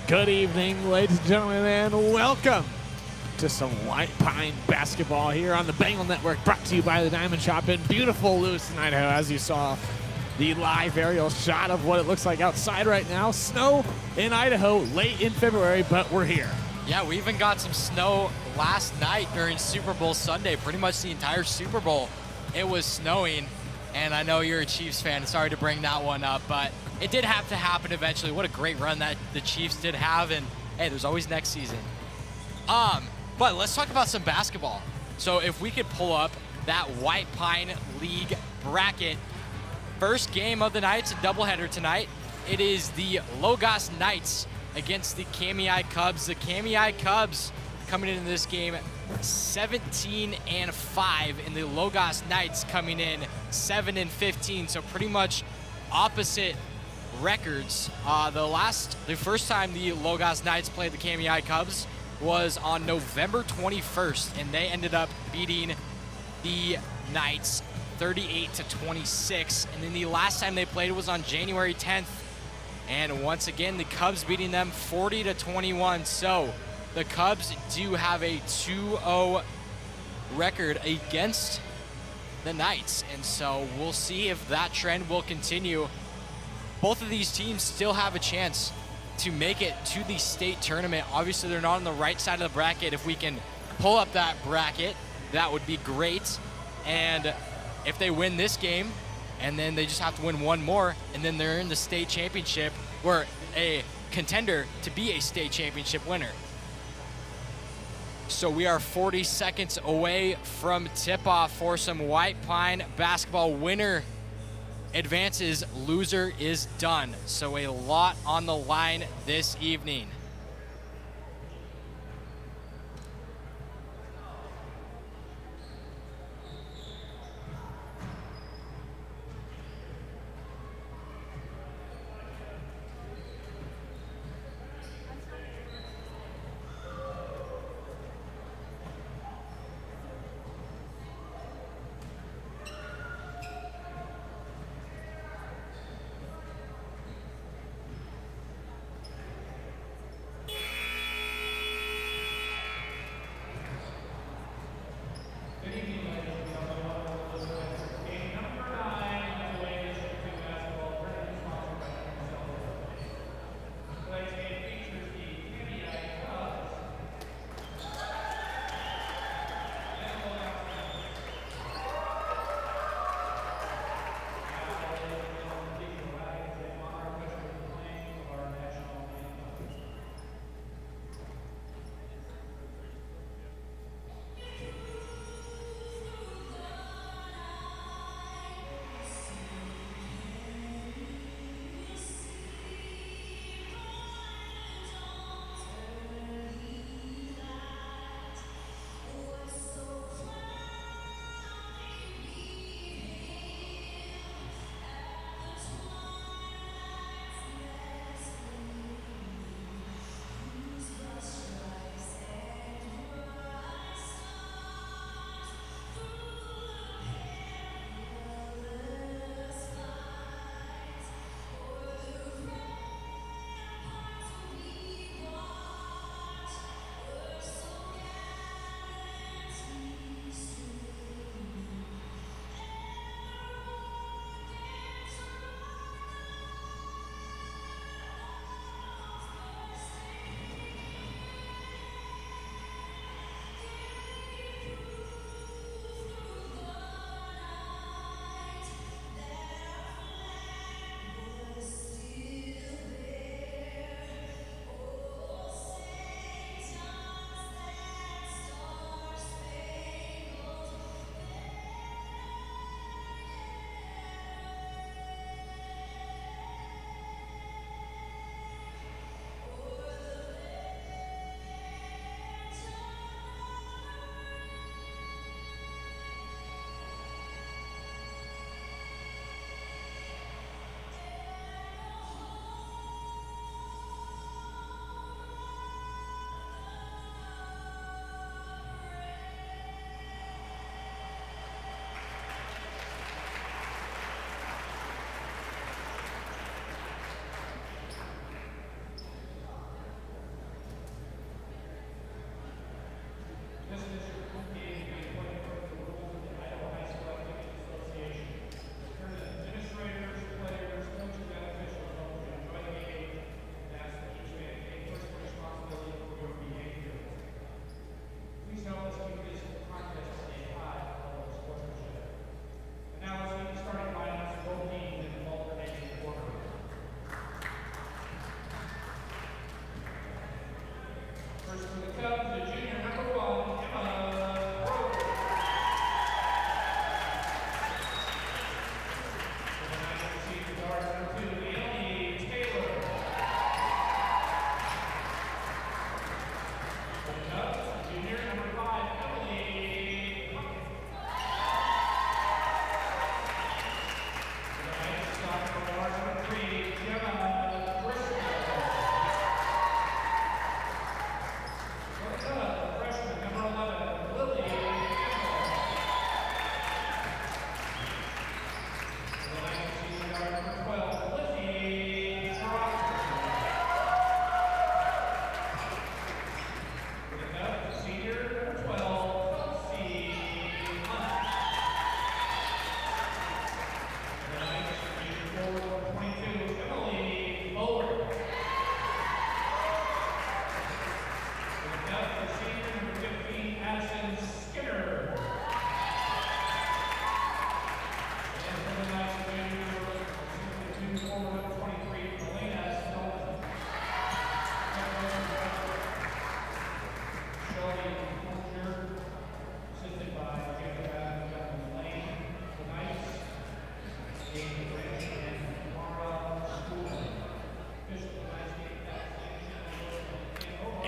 Good evening, ladies and gentlemen, and welcome to some White Pine basketball here on the Bengal Network, brought to you by the Diamond Shop in beautiful Lewiston, Idaho. As you saw, the live aerial shot of what it looks like outside right now. Snow in Idaho late in February, but we're here. Yeah, we even got some snow last night during Super Bowl Sunday. Pretty much the entire Super Bowl, it was snowing. And I know you're a Chiefs fan. Sorry to bring that one up, but it did have to happen eventually. What a great run that the Chiefs did have. And hey, there's always next season. But let's talk about some basketball. So if we could pull up that White Pine League bracket. First game of the night, it's a doubleheader tonight. It is the Logos Knights against the Kamiah Cubs. The Kamiah Cubs coming into this game 17-5, and the Logos Knights coming in 7-15. So pretty much opposite records. The first time the Logos Knights played the Kamiah Cubs was on November 21st, and they ended up beating the Knights 38-26. And then the last time they played was on January 10th, and once again the Cubs beating them 40-21. So the Cubs do have a 2-0 record against the Knights, and so we'll see if that trend will continue. Both of these teams still have a chance to make it to the state tournament. Obviously, they're not on the right side of the bracket. If we can pull up that bracket, that would be great. And if they win this game, and then they just have to win one more, and then they're in the state championship, or a contender to be a state championship winner. So we are 40 seconds away from tip-off for some White Pine basketball. Winner advances, loser is done. So a lot on the line this evening.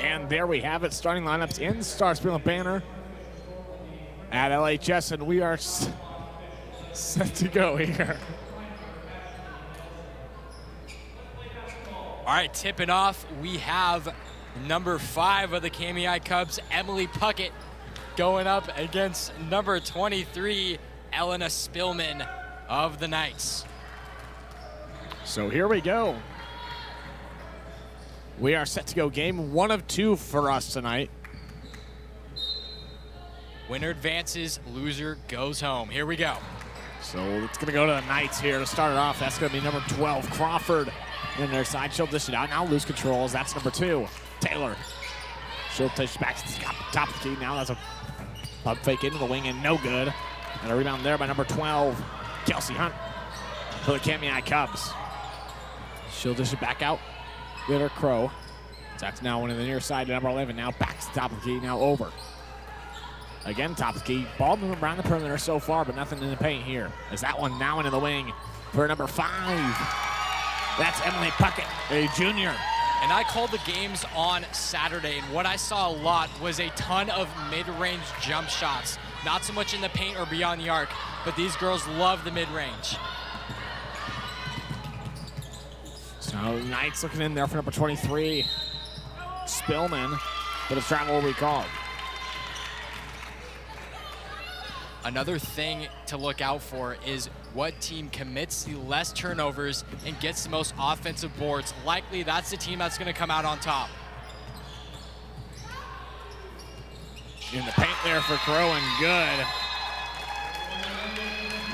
And there we have it, starting lineups in Star Spangled Banner at LHS, and we are set to go here. All right, tipping off, we have number 5 of the Kamiah Cubs, Emily Puckett, going up against number 23, Elena Spillman of the Knights. So here we go. We are set to go game 1 of 2 for us tonight. Winner advances, loser goes home. Here we go. So it's going to go to the Knights here to start it off. That's going to be number 12, Crawford. In their side, she'll dish it out. Now lose controls. That's number 2, Taylor. She'll dish back to the top of the key. Now that's a pump fake into the wing and no good. And a rebound there by number 12, Kelsey Hunt for the Kamiah Cubs. She'll dish it back out. Get her Crow. That's now one in the near side to number 11. Now back to the top of the key. Now over. Again, top of the key. Ball moving around the perimeter so far, but nothing in the paint here. As that one now into the wing for number 5. That's Emily Puckett, a junior. And I called the games on Saturday, and what I saw a lot was a ton of mid-range jump shots. Not so much in the paint or beyond the arc, but these girls love the mid-range. So Knights looking in there for number 23, Spillman, but a travel will be called. Another thing to look out for is what team commits the less turnovers and gets the most offensive boards. Likely that's the team that's going to come out on top. In the paint there for Crow and good.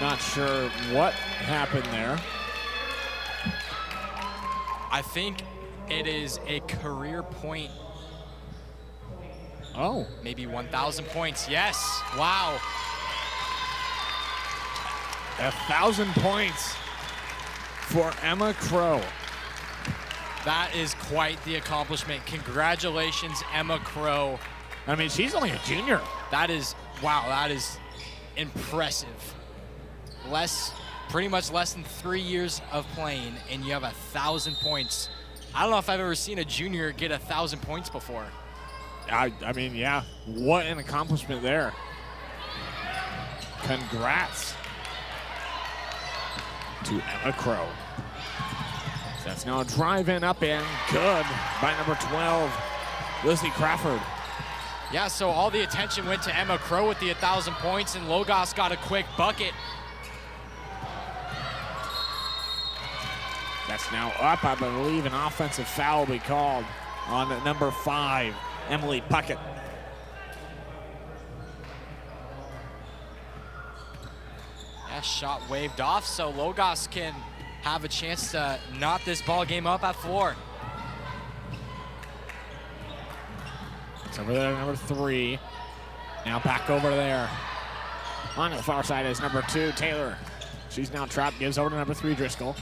Not sure what happened there. I think it is a career point. Oh. Maybe 1,000 points. Yes. Wow. 1,000 points for Emma Crow. That is quite the accomplishment. Congratulations, Emma Crow. I mean, she's only a junior. That is, wow, that is impressive. Pretty much less than 3 years of playing, and you have 1,000 points. I don't know if I've ever seen a junior get 1,000 points before. I mean, yeah, what an accomplishment there. Congrats to Emma Crow. That's now a drive in up and good by number 12, Lizzie Crawford. Yeah, so all the attention went to Emma Crow with the 1,000 points, and Logos got a quick bucket. That's now up, I believe. An offensive foul will be called on number 5, Emily Puckett. That shot waved off, so Logos can have a chance to knot this ball game up at 4. It's over there, number 3. Now back over there. On the far side is number 2, Taylor. She's now trapped, gives over to number 3, Driscoll.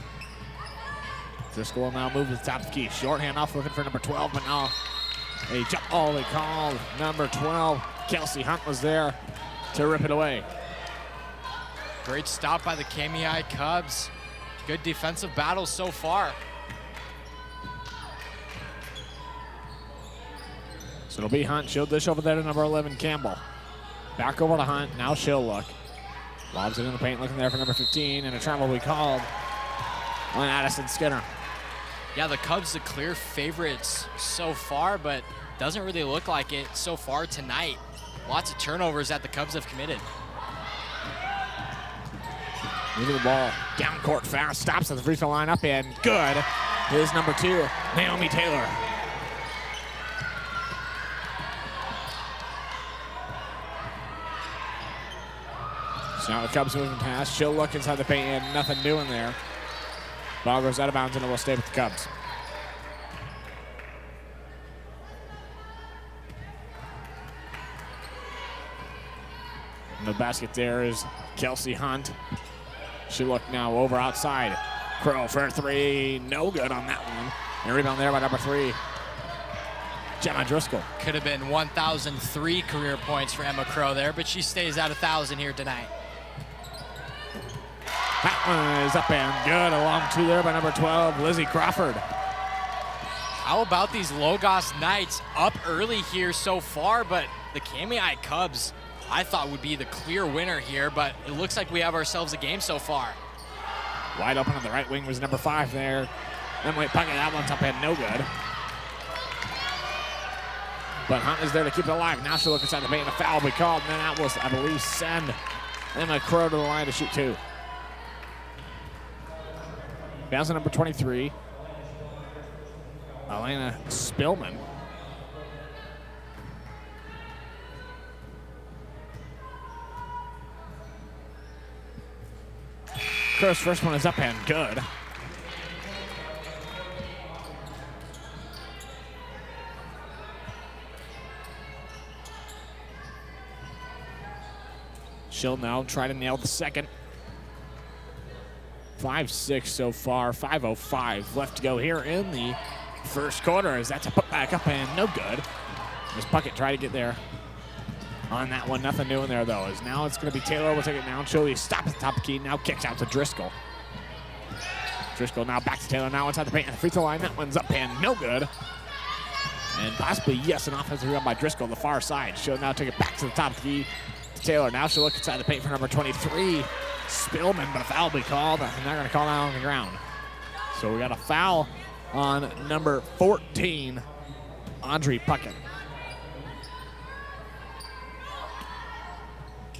Driscoll will now move to the top of the key. Shorthand off, looking for number 12, but now a jump ball they called. Number 12, Kelsey Hunt was there to rip it away. Great stop by the Kamiah Cubs. Good defensive battle so far. So it'll be Hunt. She'll dish over there to number 11, Campbell. Back over to Hunt. Now she'll look. Lobs it in the paint, looking there for number 15, and a travel will be called on Addison Skinner. Yeah, the Cubs the clear favorites so far, but doesn't really look like it so far tonight. Lots of turnovers that the Cubs have committed. Moving the ball down court fast, stops at the free throw line, up and good. Here's number 2, Naomi Taylor. So now the Cubs moving past. She'll look inside the paint and nothing doing there. Ball goes out of bounds and it will stay with the Cubs. And the basket there is Kelsey Hunt. She'll look now over outside. Crow for 3, no good on that one. And a rebound there by number 3, Gemma Driscoll. Could have been 1,003 career points for Emma Crow there, but she stays at 1,000 here tonight. That one is up and good. A long 2 there by number 12, Lizzie Crawford. How about these Logos Knights up early here so far, but the Kamiah Cubs I thought would be the clear winner here, but it looks like we have ourselves a game so far. Wide open on the right wing was number 5 there. Emily Puckett, that one's up and no good. But Hunt is there to keep it alive. Now she'll look inside the paint and a foul will be called, and then that will, I believe, send Emma Crow to the line to shoot 2. Bounce number 23, Elena Spillman. Crow's first one is up and good. She'll now try to nail the second. 5-6 so far, 5:05 left to go here in the first quarter as that's a put back up and no good. As Puckett try to get there on that one. Nothing doing there though, as now it's going to be Taylor will take it now. She'll stop at the top of the key, now kicks out to Driscoll. Driscoll now back to Taylor, now inside the paint at the free throw line. That one's up and no good. And possibly, yes, an offensive rebound by Driscoll on the far side. She'll now take it back to the top of the key to Taylor. Now she'll look inside the paint for number 23, Spillman, but a foul will be called, and they're going to call that on the ground. So we got a foul on number 14, Audrey Puckett.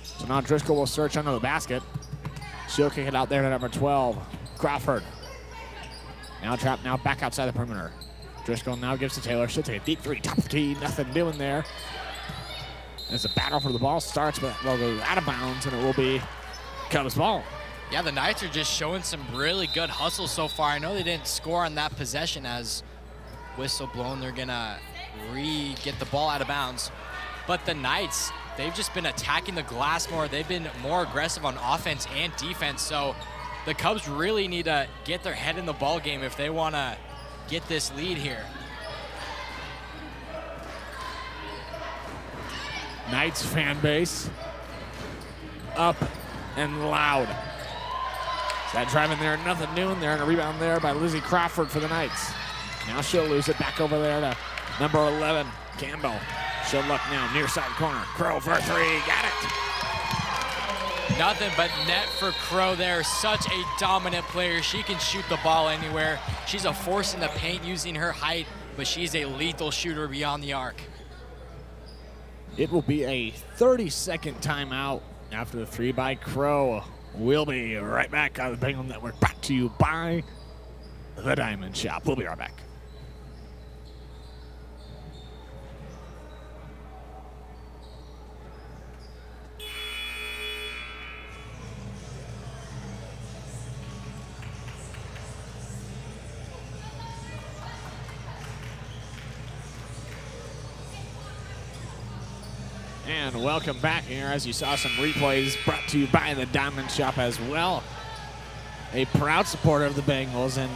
So now Driscoll will search under the basket. She'll kick it out there to number 12, Crawford. Now trapped, now back outside the perimeter. Driscoll now gives to Taylor. She'll take a deep 3, top of the key, nothing doing there. As the battle for the ball starts, but will go out of bounds, and it will be Cubs ball. Yeah, the Knights are just showing some really good hustle so far. I know they didn't score on that possession as whistle blown. They're gonna get the ball out of bounds. But the Knights, they've just been attacking the glass more. They've been more aggressive on offense and defense. So the Cubs really need to get their head in the ball game if they want to get this lead here. Knights fan base up and loud. So that drive in there, nothing doing there, and a rebound there by Lizzie Crawford for the Knights. Now she'll lose it back over there to number 11, Campbell. She'll look now, near side corner. Crow for 3, got it. Nothing but net for Crow there. Such a dominant player. She can shoot the ball anywhere. She's a force in the paint using her height, but she's a lethal shooter beyond the arc. It will be a 30-second timeout after the 3 by Crow. We'll be right back on the Bengal Network, brought to you by the Diamond Shop. We'll be right back. And welcome back here, as you saw some replays brought to you by the Diamond Shop as well. A proud supporter of the Bengals, and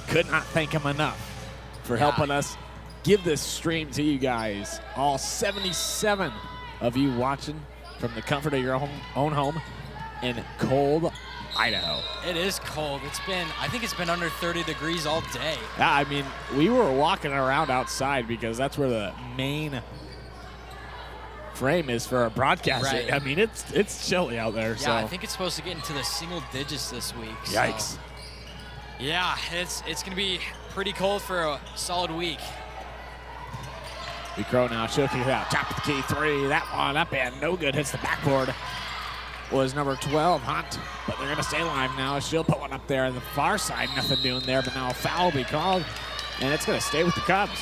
could not thank him enough for helping us give this stream to you guys. All 77 of you watching from the comfort of your own home in cold, Idaho. It is cold. I think it's been under 30 degrees all day. Yeah, I mean, we were walking around outside because that's where the main frame is for our broadcast. Right. I mean, it's chilly out there. Yeah, so. I think it's supposed to get into the single digits this week. Yikes. So, yeah, it's going to be pretty cold for a solid week. We Crow now, she'll kick it out. Top of the key, 3. That one up and no good. Hits the backboard. Was number 12, Hunt. But they're going to stay alive now. She'll put one up there on the far side. Nothing doing there, but now a foul will be called. And it's going to stay with the Cubs.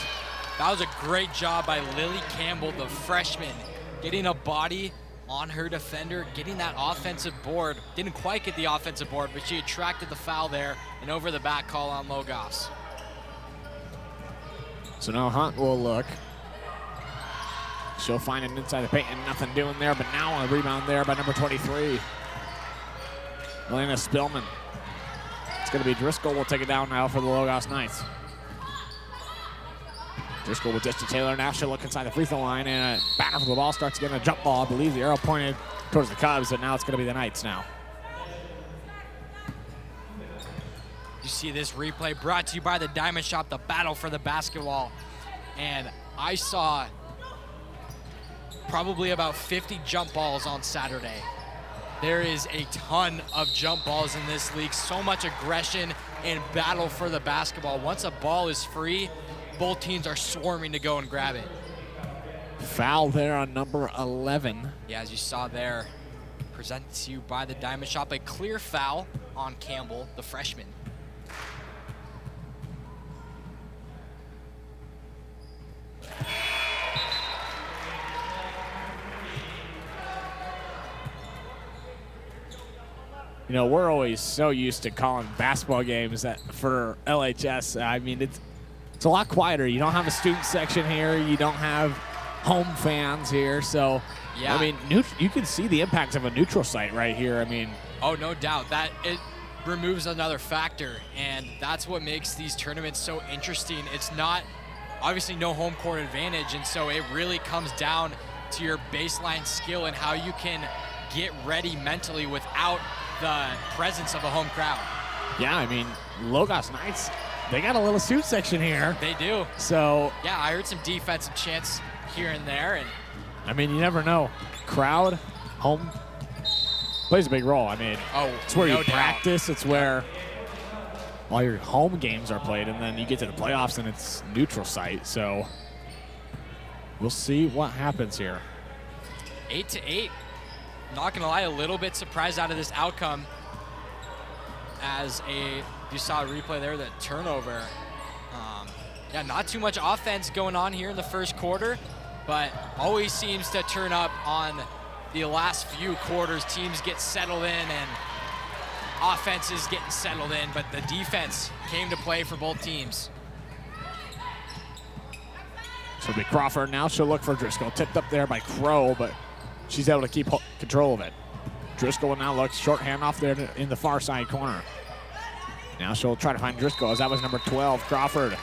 That was a great job by Lily Campbell, the freshman, getting a body on her defender, getting that offensive board. Didn't quite get the offensive board, but she attracted the foul there and over the back call on Logos. So now Hunt will look. She'll find it inside the paint and nothing doing there, but now a rebound there by number 23. Elena Spillman. It's going to be Driscoll will take it down now for the Logos Knights. Driscoll will dish to Taylor. Now she'll look inside the free throw line, and a batter for the ball starts getting a jump ball. I believe the arrow pointed towards the Cubs, but now it's going to be the Knights now. You see this replay brought to you by the Diamond Shop, the battle for the basketball. And I saw probably about 50 jump balls on Saturday. There is a ton of jump balls in this league. So much aggression and battle for the basketball. Once a ball is free, both teams are swarming to go and grab it. Foul there on number 11. Yeah, as you saw there, presented to you by the Diamond Shop, a clear foul on Campbell, the freshman. You know, we're always so used to calling basketball games that for LHS. I mean, it's a lot quieter. You don't have a student section here. You don't have home fans here. So, yeah. I mean, you can see the impact of a neutral site right here. I mean, oh, no doubt. That it removes another factor, and that's what makes these tournaments so interesting. It's not, obviously, no home court advantage, and so it really comes down to your baseline skill and how you can get ready mentally without the presence of a home crowd. Yeah, I mean, Logos Knights, they got a little student section here. They do. So, yeah, I heard some defensive chants here and there, and I mean, you never know. Crowd, home, plays a big role. I mean, it's where no you doubt. practice. It's where all your home games are played, and then you get to the playoffs, and it's neutral site. So we'll see what happens here. 8-8. Not gonna lie, a little bit surprised out of this outcome. As you saw a replay there, the turnover. Yeah, not too much offense going on here in the first quarter, but always seems to turn up on the last few quarters. Teams get settled in and offenses getting settled in, but the defense came to play for both teams. So it'll be Crawford now. She'll look for Driscoll. Tipped up there by Crow, but she's able to keep control of it. Driscoll now looks short handoff there in the far side corner. Now she'll try to find Driscoll as that was number 12, Crawford.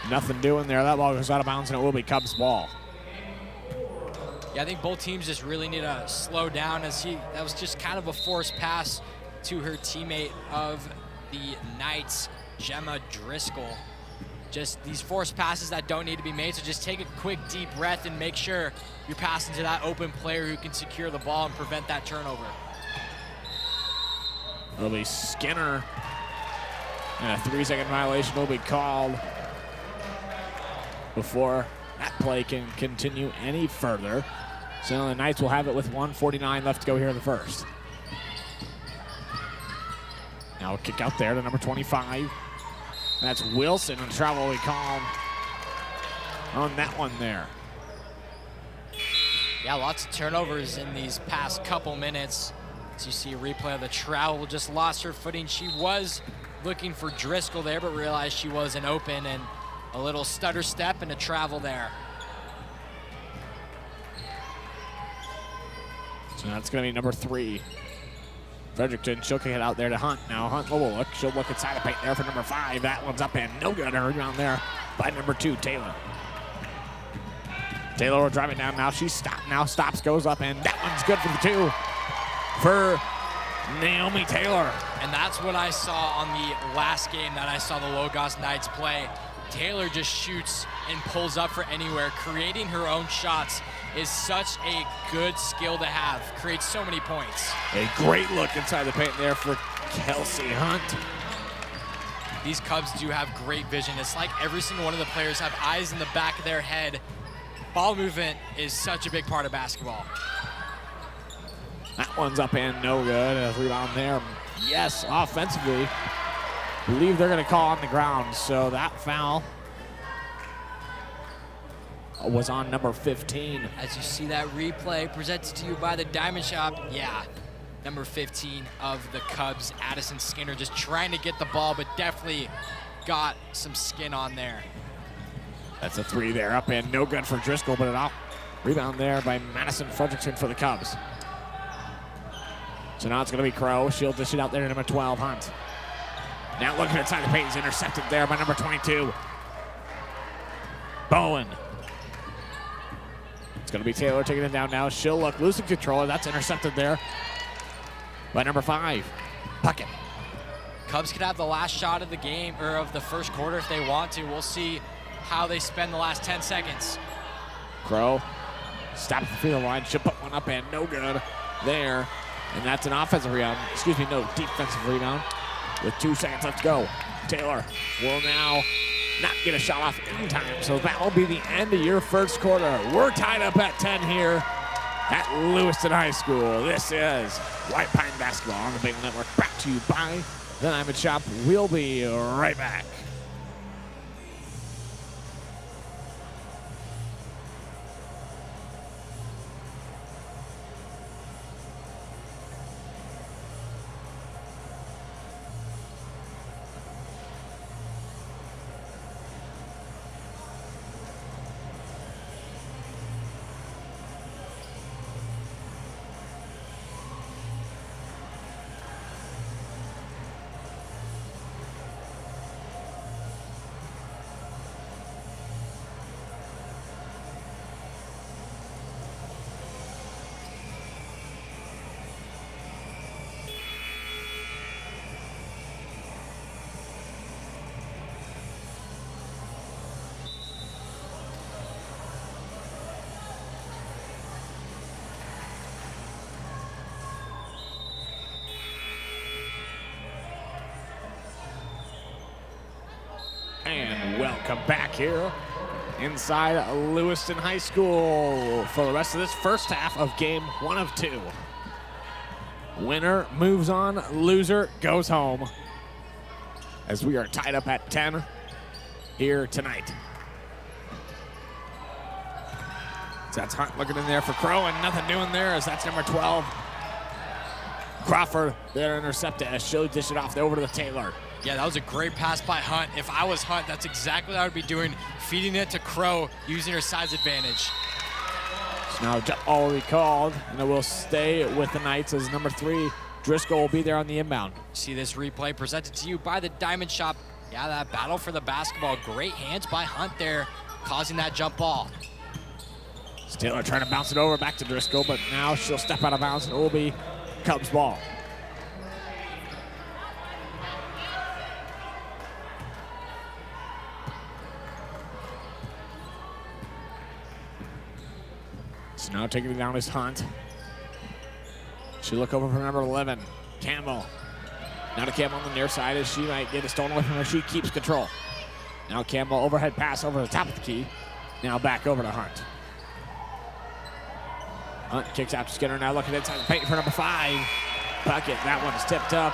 Nothing doing there. That ball goes out of bounds, and it will be Cubs ball. Yeah, I think both teams just really need to slow down as that was just kind of a forced pass to her teammate of the Knights, Gemma Driscoll. Just these forced passes that don't need to be made, so just take a quick deep breath and make sure you're passing to that open player who can secure the ball and prevent that turnover. It'll be Skinner, and a 3-second violation will be called before that play can continue any further. So the Knights will have it with 1:49 left to go here in the first. Now a kick out there to number 25. That's Wilson, and travel will be called on that one there. Yeah, lots of turnovers in these past couple minutes. As you see a replay of the travel, just lost her footing. She was looking for Driscoll there, but realized she wasn't open, and a little stutter step and a travel there. So that's going to be number 3. Fredericton, she'll kick it out there to Hunt. Now Hunt will look. She'll look inside the paint there for number 5. That one's up and no good. A rebound there by number 2, Taylor. Taylor will drive it down now. She's stopped. Now stops, goes up, and that one's good for the 2 for Naomi Taylor. And that's what I saw on the last game that I saw the Logos Knights play. Taylor just shoots and pulls up for anywhere. Creating her own shots is such a good skill to have. Creates so many points. A great look inside the paint there for Kelsey Hunt. These Cubs do have great vision. It's like every single one of the players have eyes in the back of their head. Ball movement is such a big part of basketball. That one's up and no good. A rebound there. Yes, offensively. Believe they're going to call on the ground. So that foul was on number 15. As you see that replay presented to you by the Diamond Shop, yeah, number 15 of the Cubs, Addison Skinner, just trying to get the ball, but definitely got some skin on there. That's a three there, up and no good for Driscoll, but an out rebound there by Madison Fredrickson for the Cubs. So now it's going to be Crow. She'll dish it out there to number 12, Hunt. Now looking inside the paint, is intercepted there by number 22, Bowen. It's going to be Taylor taking it down now. She'll look, losing control. That's intercepted there by number 5, Puckett. Cubs could have the last shot of the game, or of the first quarter if they want to. We'll see how they spend the last 10 seconds. Crow stops the field line. She'll put one up and no good there. And that's an offensive rebound. Excuse me, no, defensive rebound with 2 seconds left to go. Taylor will now not get a shot off in time. So that will be the end of your first quarter. We're tied up at 10 here at Lewiston High School. This is White Pine Basketball on the Bagel Network, brought to you by the Diamond Shop. We'll be right back. And welcome back here inside Lewiston High School for the rest of this first half of game 1 of 2. Winner moves on, loser goes home, as we are tied up at 10 here tonight. So that's Hunt looking in there for Crow, and nothing doing there as that's number 12. Crawford there intercepted as she'll dish it off over to the Taylor. Yeah, that was a great pass by Hunt. If I was Hunt, that's exactly what I would be doing, feeding it to Crow, using her size advantage. So now jump ball will be called, and it will stay with the Knights as number 3, Driscoll, will be there on the inbound. See this replay presented to you by the Diamond Shop. Yeah, that battle for the basketball. Great hands by Hunt there, causing that jump ball. Taylor trying to bounce it over back to Driscoll, but now she'll step out of bounds, and it will be Cubs ball. So now taking it down is Hunt. She'll look over for number 11, Campbell. Now to Campbell on the near side as she might get a stolen away from her. She keeps control. Now Campbell overhead pass over the top of the key. Now back over to Hunt. Hunt kicks out to Skinner. Now looking inside the paint for number 5, Puckett. That one's tipped up,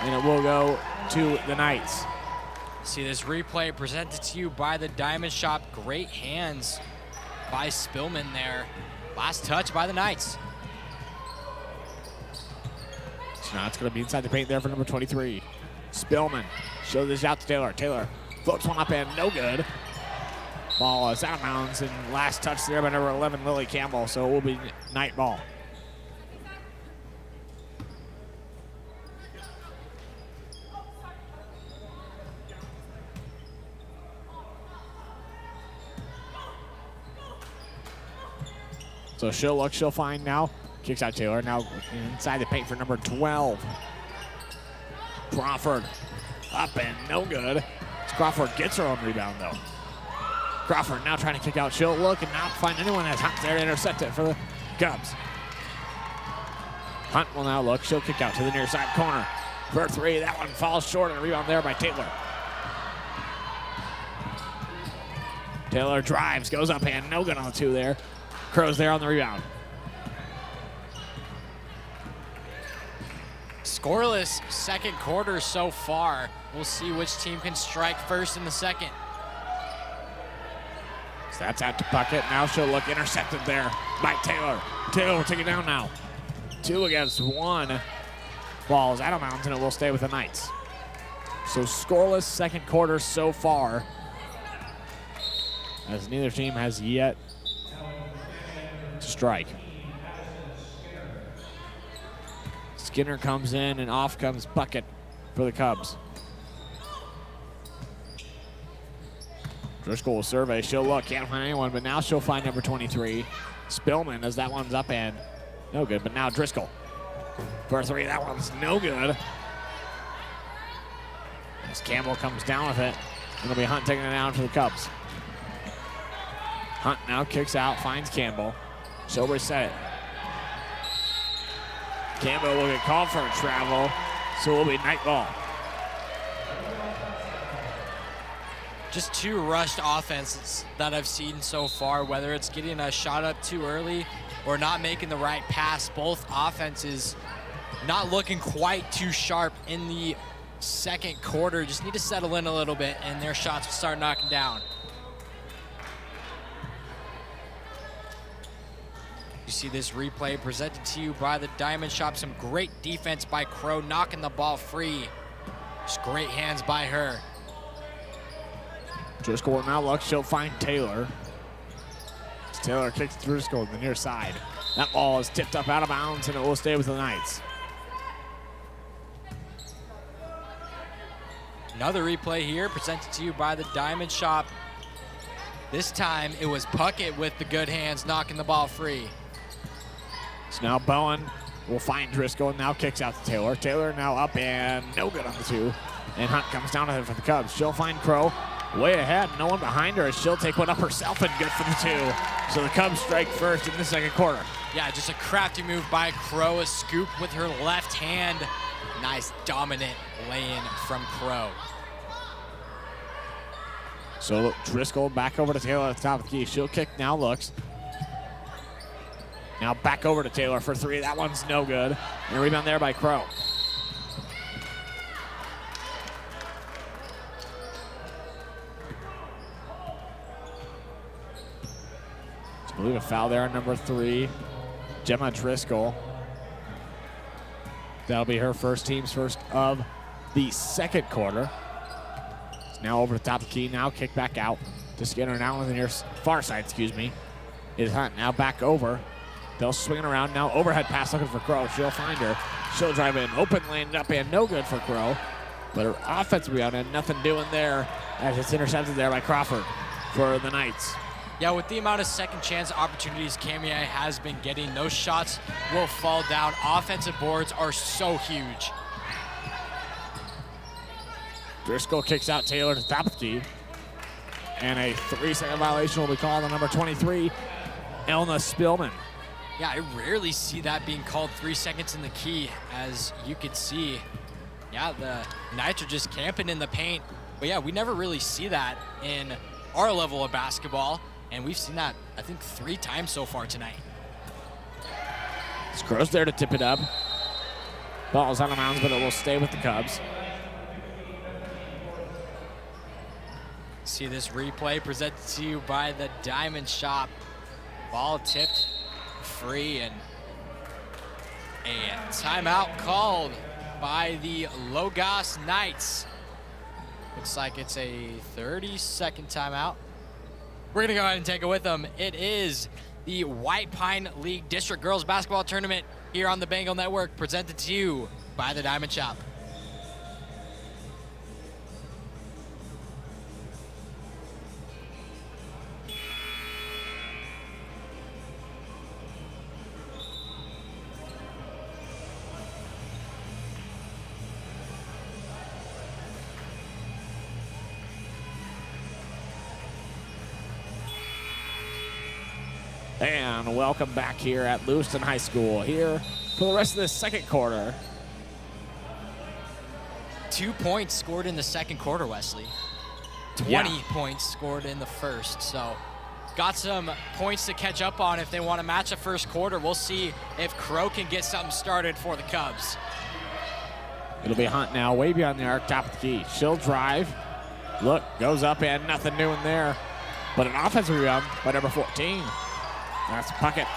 and it will go to the Knights. See this replay presented to you by the Diamond Shop. Great hands by Spillman there. Last touch by the Knights. So now it's going to be inside the paint there for number 23. Spillman shows this out to Taylor. Taylor floats one up and no good. Ball is out of bounds, and last touch there by number 11, Lily Campbell. So it will be Knight ball. So she'll look, she'll find now Kicks out Taylor. Now inside the paint for number 12. Crawford up and no good. Crawford gets her own rebound, though. Crawford now trying to kick out. She'll look and not find anyone as Hunt's there to intercept it for the Cubs. Hunt will now look. She'll kick out to the near side corner for 3. That one falls short, and a rebound there by Taylor. Taylor drives, goes up and no good on the 2 there. Crow's there on the rebound. Scoreless second quarter so far. We'll see which team can strike first in the second. So that's out to Puckett. Now she'll look, intercepted there by Taylor. Taylor will take it down now. 2 against 1. Ball is out of bounds, and it will stay with the Knights. So scoreless second quarter so far, as neither team has yet to strike. Skinner comes in, and off comes Puckett for the Cubs. Driscoll will survey. She'll look. Can't find anyone, but now she'll find number 23. Spillman, as that one's up and no good. But now Driscoll for 3. That one's no good. As Campbell comes down with it, it'll be Hunt taking it down for the Cubs. Hunt now kicks out, finds Campbell. She'll reset it. Campbell will get called for a travel, so it will be night ball. Just 2 rushed offenses that I've seen so far, whether it's getting a shot up too early or not making the right pass. Both offenses not looking quite too sharp in the second quarter. Just need to settle in a little bit, and their shots will start knocking down. You see this replay presented to you by the Diamond Shop. Some great defense by Crow, knocking the ball free. Just great hands by her. Driscoll will now look. She'll find Taylor. As Taylor kicks Driscoll to the near side. That ball is tipped up out of bounds, and it will stay with the Knights. Another replay here presented to you by the Diamond Shop. This time it was Puckett with the good hands knocking the ball free. So now Bowen will find Driscoll and now kicks out to Taylor. Taylor now up and no good on the 2. And Hunt comes down with it for the Cubs. She'll find Crow way ahead. No one behind her as she'll take one up herself and good for the 2. So the Cubs strike first in the second quarter. Yeah, just a crafty move by Crow. A scoop with her left hand. Nice dominant lay-in from Crow. So Driscoll back over to Taylor at the top of the key. She'll kick, now looks. Now back over to Taylor for 3. That one's no good. And a rebound there by Crow. I believe a foul there on number 3, Gemma Driscoll. That'll be her first, team's first of the second quarter. It's now over the top of the key. Now kick back out to Skinner. Now on the near far side, is Hunt. Now back over. They'll swing it around. Now overhead pass looking for Crow. She'll find her. She'll drive in. Open lane up and no good for Crow. But her offense rebound and nothing doing there as it's intercepted there by Crawford for the Knights. Yeah, with the amount of second chance opportunities Kamiah has been getting, those shots will fall down. Offensive boards are so huge. Driscoll kicks out Taylor to the top of the key. And a 3-second violation will be called on number 23, Elna Spillman. Yeah, I rarely see that being called 3 seconds in the key, as you can see. Yeah, the Knights are just camping in the paint. But yeah, we never really see that in our level of basketball. And we've seen that, I think, 3 times so far tonight. Crow's there to tip it up. Ball's out of bounds, but it will stay with the Cubs. See this replay presented to you by the Diamond Shop. Ball tipped free, and a timeout called by the Logos Knights. Looks like it's a 30-second timeout. We're gonna go ahead and take it with them. It is the White Pine League District Girls Basketball Tournament here on the Bengal Network, presented to you by the Diamond Shop. And welcome back here at Lewiston High School here for the rest of the second quarter. 2 points scored in the second quarter, Wesley. 20 points scored in the first. So got some points to catch up on if they want to match the first quarter. We'll see if Crow can get something started for the Cubs. It'll be Hunt now, way beyond the arc, top of the key. She'll drive. Look, goes up and nothing new in there. But an offensive rebound by number 14. That's Puckett.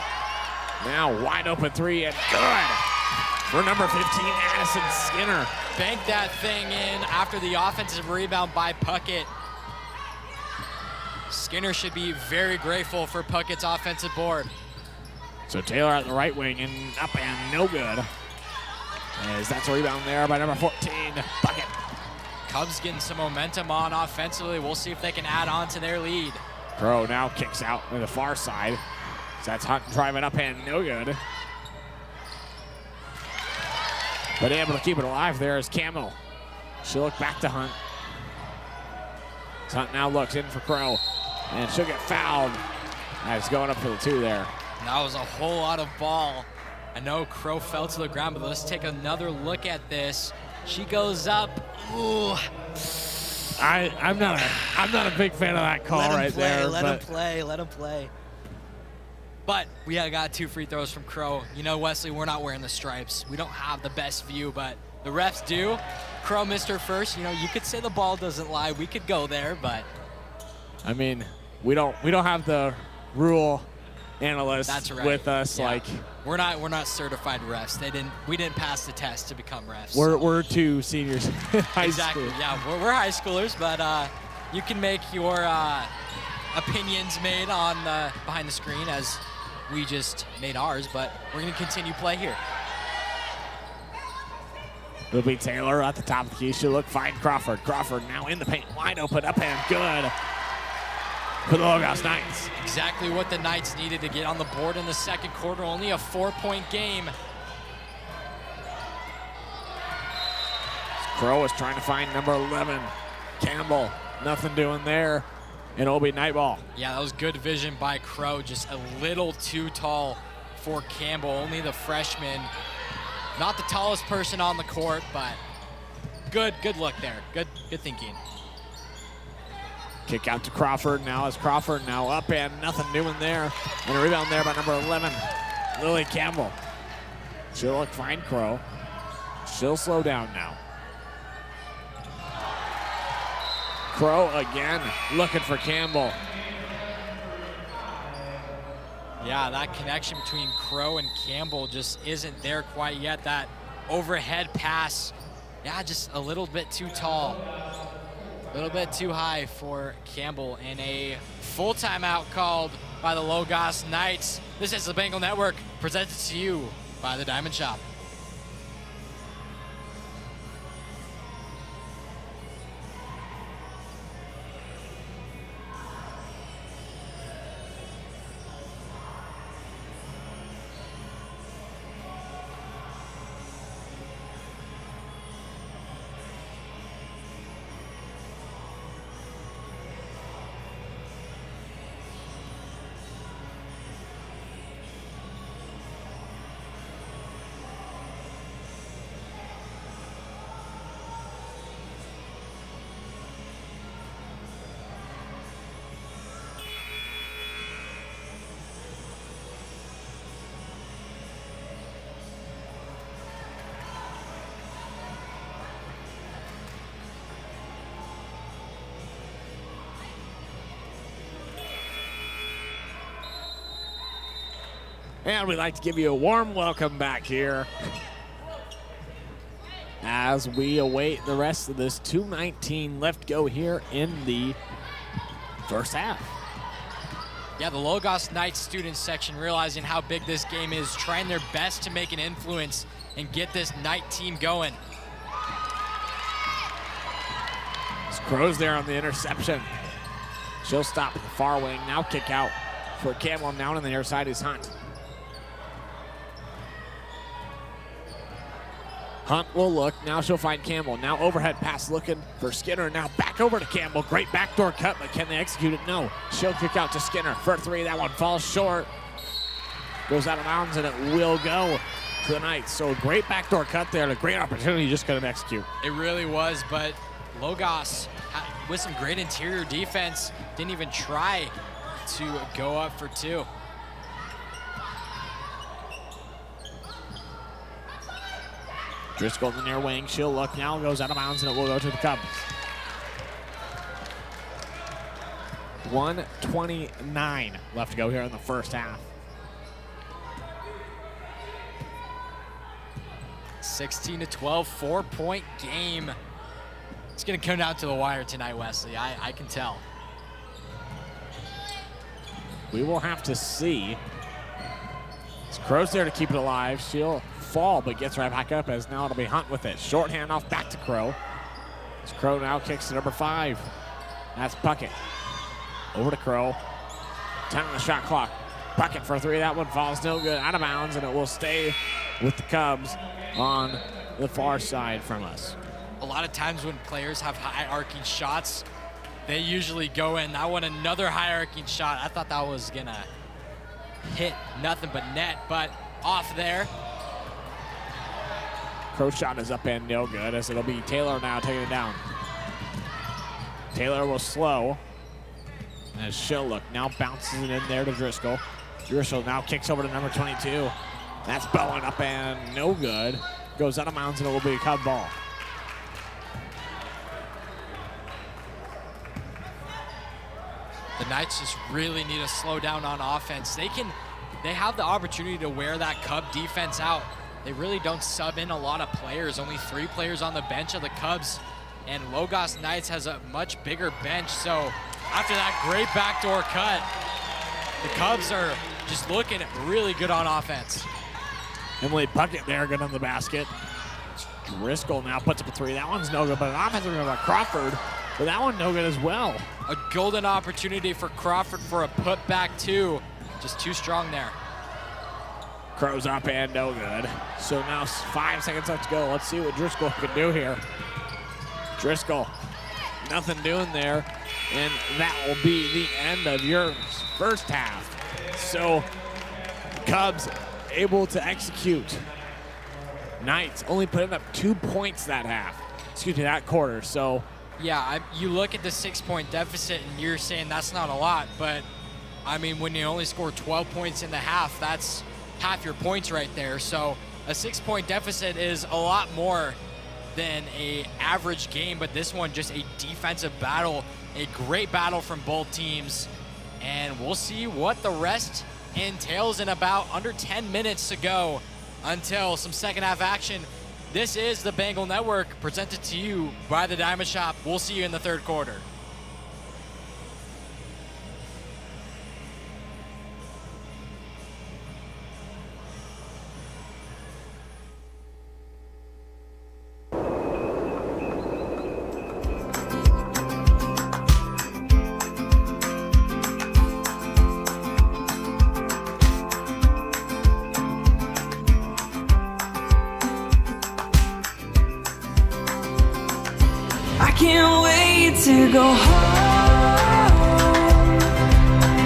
Now wide open three and good for number 15, Addison Skinner. Banked that thing in after the offensive rebound by Puckett. Skinner should be very grateful for Puckett's offensive board. So Taylor at the right wing and up and no good. As that's a rebound there by number 14, Puckett. Cubs getting some momentum on offensively. We'll see if they can add on to their lead. Crow now kicks out to the far side. So that's Hunt driving up and no good. But able to keep it alive there is Camel. She'll look back to Hunt. Hunt now looks in for Crow. And she'll get fouled. That's going up for the two there. That was a whole lot of ball. I know Crow fell to the ground, but let's take another look at this. She goes up. Ooh. I'm not a big fan of that call right there. Let him play. But we got 2 free throws from Crow. You know, Wesley, we're not wearing the stripes. We don't have the best view, but the refs do. Crow missed her first. You know, you could say the ball doesn't lie. We could go there, but I mean, we don't have the rule analysts that's right. with us. Yeah. Like we're not certified refs. We didn't pass the test to become refs. We're two seniors in high exactly. school. Yeah, we're high schoolers, but you can make your opinions made on behind the screen as we just made ours, but we're going to continue play here. It'll be Taylor at the top of the key. She'll look, find Crawford. Crawford now in the paint, wide open, up and good for the Logos Knights. Exactly what the Knights needed to get on the board in the second quarter. Only a 4-point game. Crow is trying to find number 11, Campbell. Nothing doing there. And it'll be night ball. Yeah, that was good vision by Crow. Just a little too tall for Campbell. Only the freshman. Not the tallest person on the court, but good look there. Good thinking. Kick out to Crawford. Now is Crawford now up and nothing new in there. And a rebound there by number 11, Lily Campbell. She'll look, find Crow. She'll slow down now. Crow again, looking for Campbell. Yeah, that connection between Crow and Campbell just isn't there quite yet. That overhead pass, yeah, just a little bit too tall. A little bit too high for Campbell, and a full timeout called by the Logos Knights. This is the Bengal Network, presented to you by the Diamond Shop. And we'd like to give you a warm welcome back here as we await the rest of this 2:19 left go here in the first half. Yeah, the Logos Knights student section realizing how big this game is, trying their best to make an influence and get this Knight team going. Crow's there on the interception. She'll stop at the far wing. Now kick out for Campbell. Now on the near side is Hunt. Hunt will look. Now she'll find Campbell. Now overhead pass looking for Skinner. Now back over to Campbell. Great backdoor cut, but can they execute it? No. She'll kick out to Skinner for 3. That one falls short. Goes out of bounds, and it will go to the Knights. So a great backdoor cut there, and a great opportunity, just couldn't execute. It really was, but Logos, with some great interior defense, didn't even try to go up for two. Driscoll in the near wing. She'll look now, goes out of bounds, and it will go to the Cubs. 1:29 left to go here in the first half. 16-12, 4-point game. It's going to come down to the wire tonight, Wesley. I can tell. We will have to see. Crow's there to keep it alive. She'll fall, but gets right back up as now it'll be Hunt with it. Short handoff back to Crow. As Crow now kicks to number 5. That's Puckett. Over to Crow. 10 on the shot clock. Puckett for 3. That one falls no good. Out of bounds, and it will stay with the Cubs on the far side from us. A lot of times when players have high arcing shots, they usually go in. That one, another high arcing shot. I thought that was gonna hit nothing but net, but off there. Crow shot is up and no good, as it'll be Taylor now taking it down. Taylor will slow. As Shillock now bounces it in there to Driscoll. Driscoll now kicks over to number 22. That's Bowen up and no good. Goes out of bounds, and it will be a Cub ball. The Knights just really need to slow down on offense. They have the opportunity to wear that Cub defense out. They really don't sub in a lot of players, only 3 players on the bench of the Cubs, and Logos Knights has a much bigger bench. So after that great backdoor cut, the Cubs are just looking really good on offense. Emily Puckett there, good on the basket. Driscoll now puts up a 3. That one's no good, but an offensive rebound by Crawford, but that one no good as well. A golden opportunity for Crawford for a putback too. Just too strong there. Crow's up and no good. So now 5 seconds left to go. Let's see what Driscoll can do here. Driscoll, nothing doing there. And that will be the end of your first half. So Cubs able to execute. Knights only putting up 2 points that half. Excuse me, that quarter. So yeah, you look at the 6-point deficit and you're saying that's not a lot, but I mean, when you only score 12 points in the half, that's half your points right there. So a 6-point deficit is a lot more than an average game, but this one just a defensive battle, a great battle from both teams, and we'll see what the rest entails in about under 10 minutes to go until some second half action. This is the Bengal Network, presented to you by the Diamond Shop. We'll see you in the third quarter. Can't wait to go home.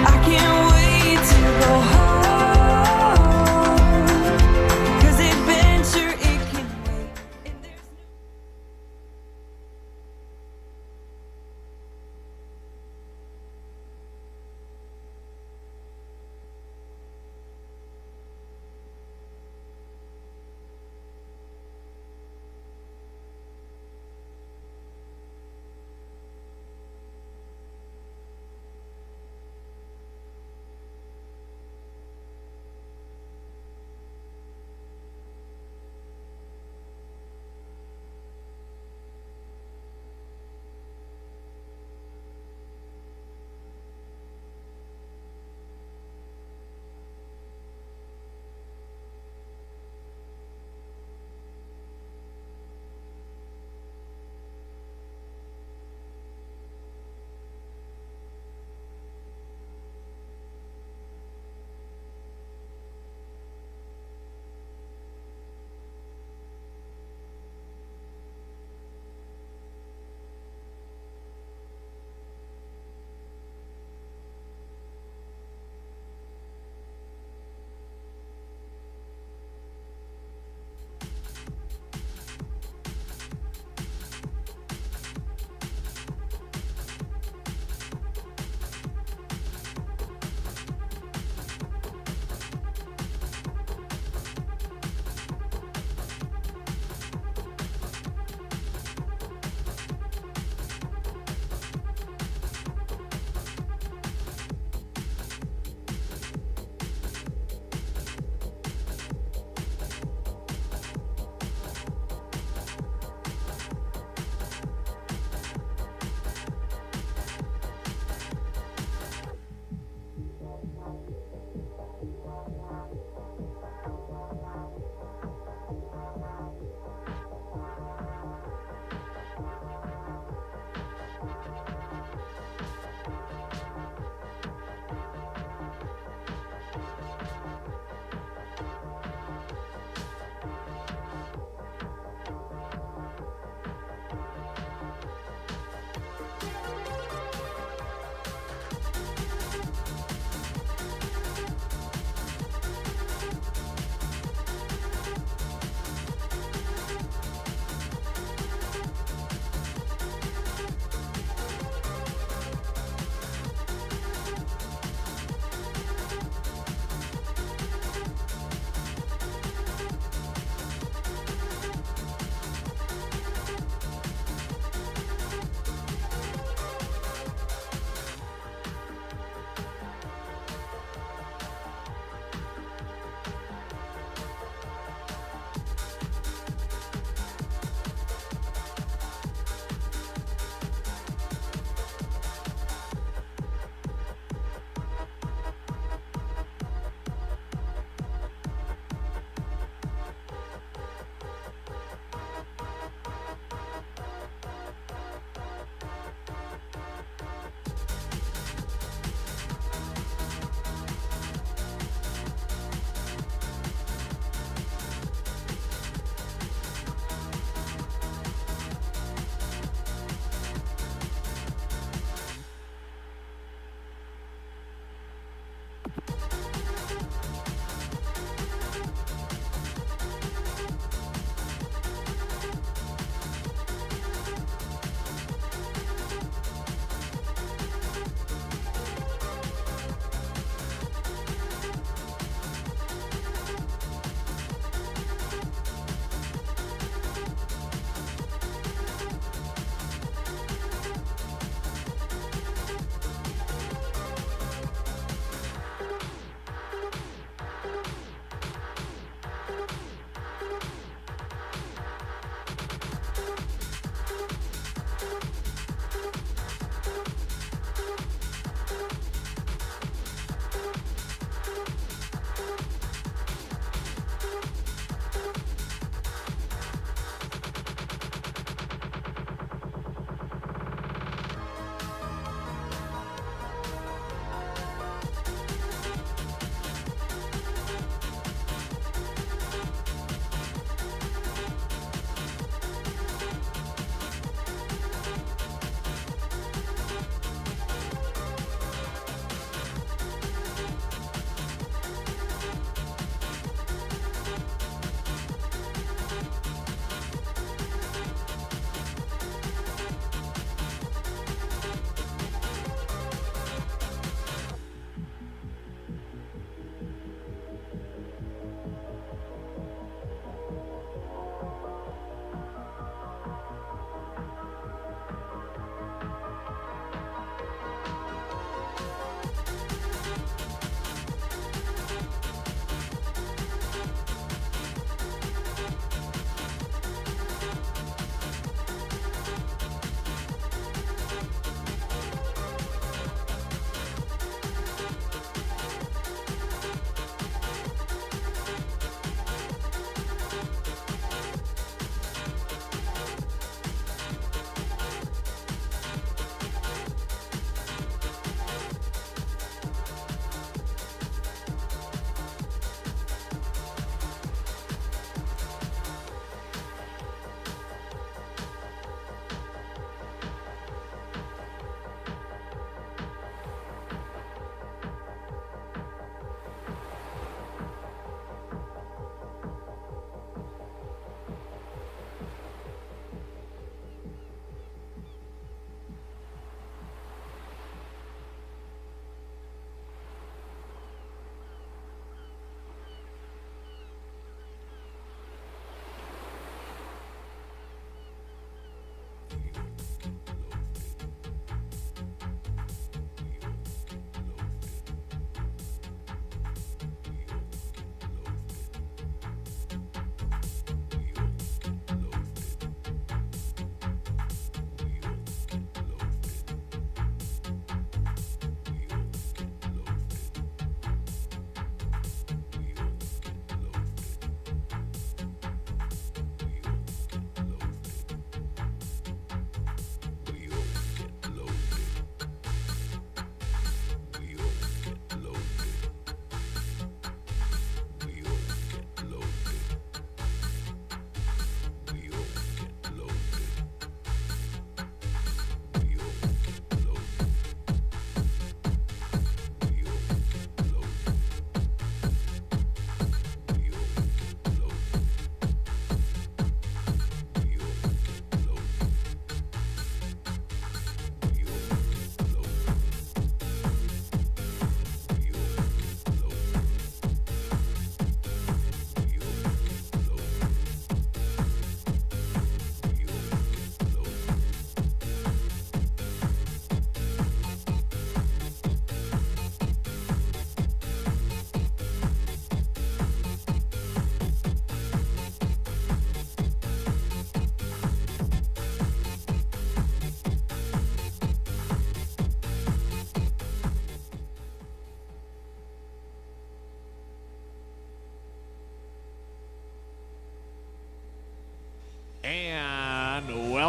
I can't wait to go home. 'Cause adventure, it can wait. And there's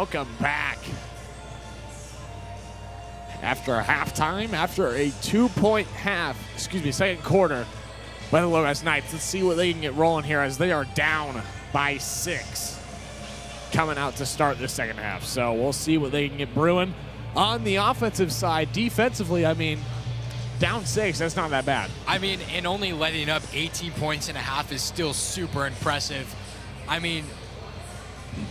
welcome back. After a halftime, after a 2-point second quarter by the Logos Knights. Let's see what they can get rolling here as they are down by 6 coming out to start the second half. So we'll see what they can get brewing. On the offensive side, defensively, I mean, down 6, that's not that bad. I mean, and only letting up 18 points and a half is still super impressive. I mean,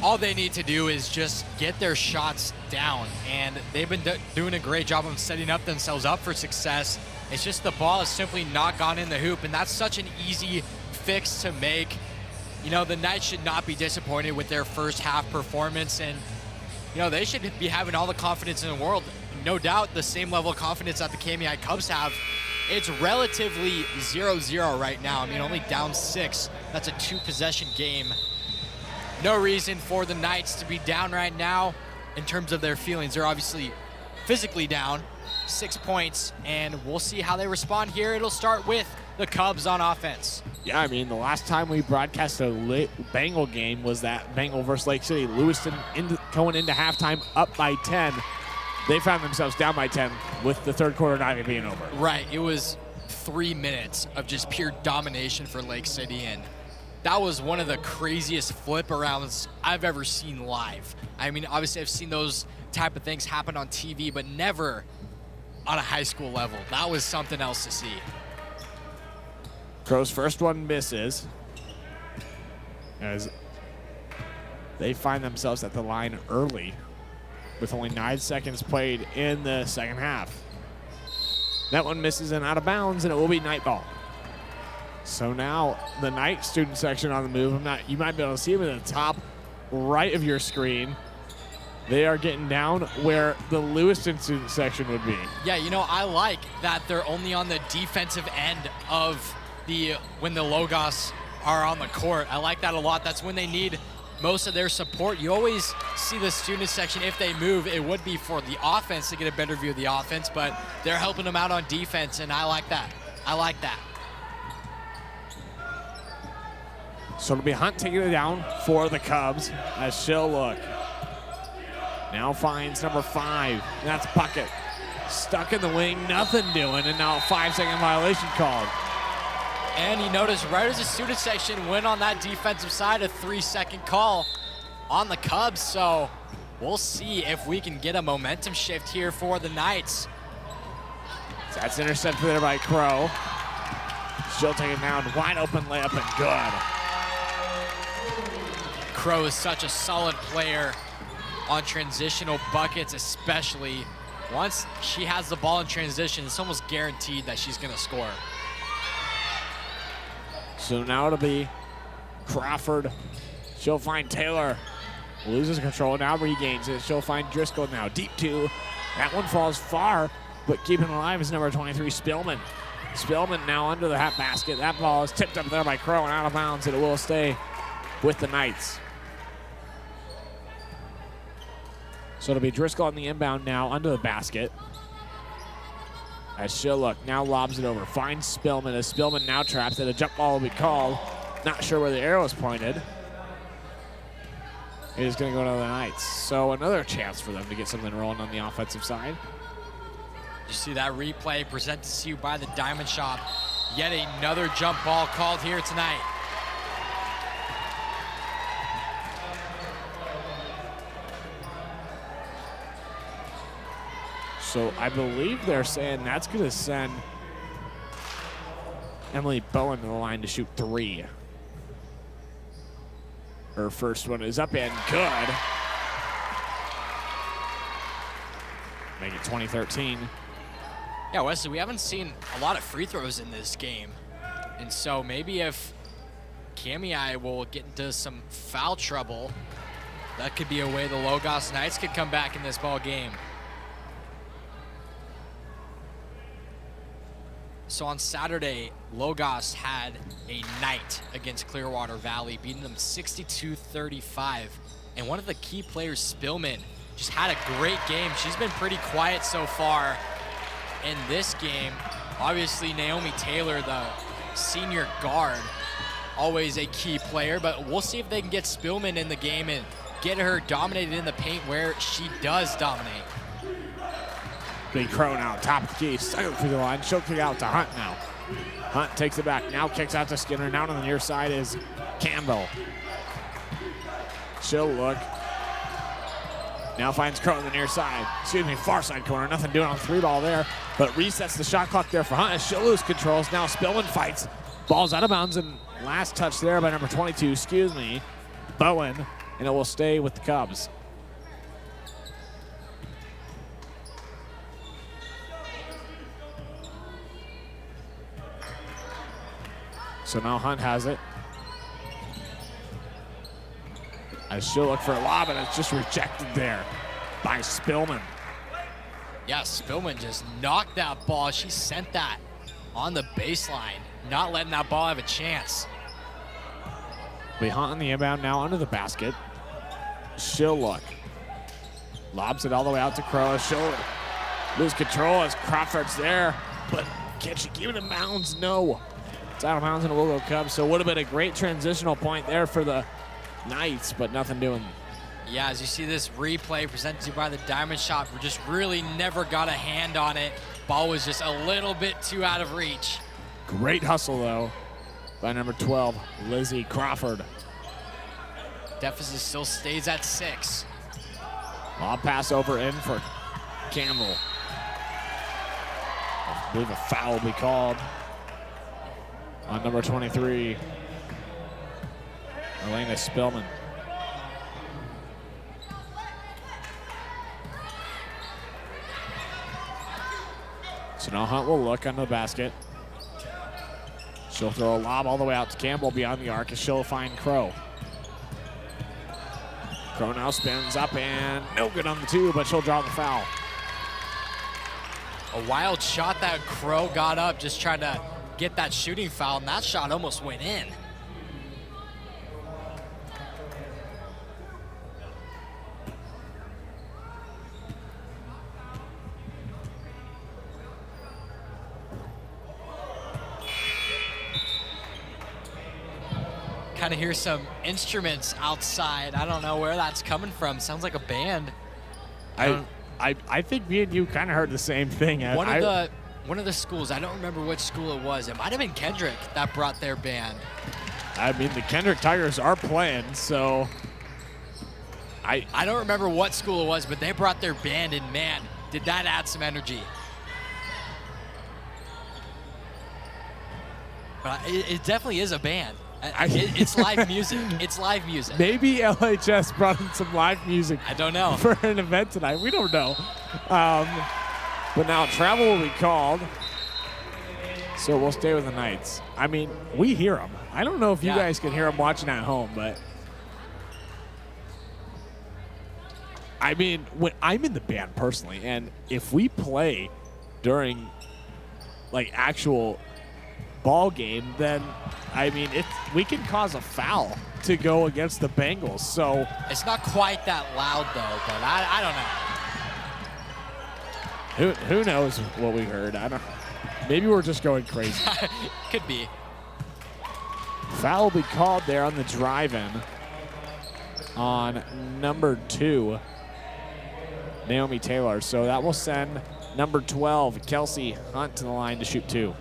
all they need to do is just get their shots down, and they've been doing a great job of setting up themselves up for success. It's just the ball has simply not gone in the hoop, and that's such an easy fix to make. You know, the Knights should not be disappointed with their first half performance, and, you know, they should be having all the confidence in the world. No doubt the same level of confidence that the Kamiah Cubs have. It's relatively 0-0 right now. I mean, only down 6. That's a 2-possession game. No reason for the Knights to be down right now in terms of their feelings. They're obviously physically down 6 points, and we'll see how they respond here. It'll start with the Cubs on offense. Yeah, I mean, the last time we broadcast a Bengal game was that Bengal versus Lake City. Lewiston going into halftime up by 10. They found themselves down by 10 with the third quarter not even being over. Right, it was 3 minutes of just pure domination for Lake City, and that was one of the craziest flip arounds I've ever seen live. I mean, obviously I've seen those type of things happen on TV, but never on a high school level. That was something else to see. Crow's first one misses as they find themselves at the line early with only 9 seconds played in the second half. That one misses and out of bounds, and it will be night ball. So now the Knight student section on the move. You might be able to see them at the top right of your screen. They are getting down where the Lewiston student section would be. Yeah, you know, I like that they're only on the defensive end of when the Logos are on the court. I like that a lot. That's when they need most of their support. You always see the student section, if they move, it would be for the offense to get a better view of the offense, but they're helping them out on defense, and I like that. I like that. So it'll be Hunt taking it down for the Cubs as she'll look. Now finds number 5. That's Puckett. Stuck in the wing, nothing doing, and now a 5-second violation called. And you notice right as the student section went on that defensive side, a 3-second call on the Cubs. So we'll see if we can get a momentum shift here for the Knights. That's intercepted there by Crow. She'll take it down, wide open layup and good. Crow is such a solid player on transitional buckets, especially once she has the ball in transition. It's almost guaranteed that she's gonna score. So now it'll be Crawford. She'll find Taylor. Loses control, now regains it. She'll find Driscoll now, deep 2. That one falls far, but keeping it alive is number 23, Spillman. Spillman now under the half basket. That ball is tipped up there by Crow and out of bounds, and it will stay with the Knights. So it'll be Driscoll on the inbound now under the basket. As she'll look, now lobs it over, finds Spillman, as Spillman now traps it. A jump ball will be called. Not sure where the arrow is pointed. It is going to go to the Knights. So another chance for them to get something rolling on the offensive side. You see that replay presented to you by the Diamond Shop. Yet another jump ball called here tonight. So I believe they're saying that's going to send Emily Bowen to the line to shoot 3. Her first one is up and good. Make it 20-13. Yeah, Wesley, we haven't seen a lot of free throws in this game. And so maybe if Kamiah will get into some foul trouble, that could be a way the Logos Knights could come back in this ball game. So on Saturday, Logos had a night against Clearwater Valley, beating them 62-35. And one of the key players, Spillman, just had a great game. She's been pretty quiet so far in this game. Obviously, Naomi Taylor, the senior guard, always a key player, but we'll see if they can get Spillman in the game and get her dominated in the paint where she does dominate. Big Crow now, top of the key, second through the line. She'll kick out to Hunt now. Hunt takes it back, now kicks out to Skinner. Now on the near side is Campbell. She'll look. Now finds Crow on the near side. Excuse me, far side corner. Nothing doing on the 3-ball there, but resets the shot clock there for Hunt as she'll lose controls. Now Spillman fights. Ball's out of bounds, and last touch there by number 22, Bowen, and it will stay with the Cubs. So now Hunt has it. As she'll look for a lob, and it's just rejected there by Spillman. Yeah, Spillman just knocked that ball. She sent that on the baseline, not letting that ball have a chance. We Hunt on the inbound now under the basket. She'll look. Lobs it all the way out to Crow. She'll lose control as Crawford's there, but can she keep it in bounds? No. It's out of bounds and it will go Cubs. So it would have been a great transitional point there for the Knights, but nothing doing. Yeah, as you see this replay presented to you by the Diamond Shop, we just really never got a hand on it. Ball was just a little bit too out of reach. Great hustle, though, by number 12, Lizzie Crawford. Deficit still stays at 6. Lob pass over in for Campbell. I believe a foul will be called on number 23, Elena Spillman. So now Hunt will look under the basket. She'll throw a lob all the way out to Campbell beyond the arc, and she'll find Crow. Crow now spins up and no good on the 2, but she'll draw the foul. A wild shot that Crow got up, just trying to get that shooting foul, and that shot almost went in. Kind of hear some instruments outside. I don't know where that's coming from. Sounds like a band. I think me and you kind of heard the same thing. One of the schools, I don't remember which school it was. It might have been Kendrick that brought their band. I mean, the Kendrick Tigers are playing, so I don't remember what school it was, but they brought their band, and man, did that add some energy. But it definitely is a band. It's live music. It's live music. Maybe LHS brought in some live music. I don't know. For an event tonight. We don't know. But now travel will be called. So we'll stay with the Knights. I mean, we hear them. I don't know if you guys can hear them watching at home, but I mean, when I'm in the band personally, and if we play during like actual ball game, then I mean, we can cause a foul to go against the Bengals. So it's not quite that loud though, but I don't know. Who knows what we heard? I don't. Maybe we're just going crazy. Could be. Foul will be called there on the drive-in on number 2, Naomi Taylor. So that will send number 12, Kelsey Hunt, to the line to shoot 2.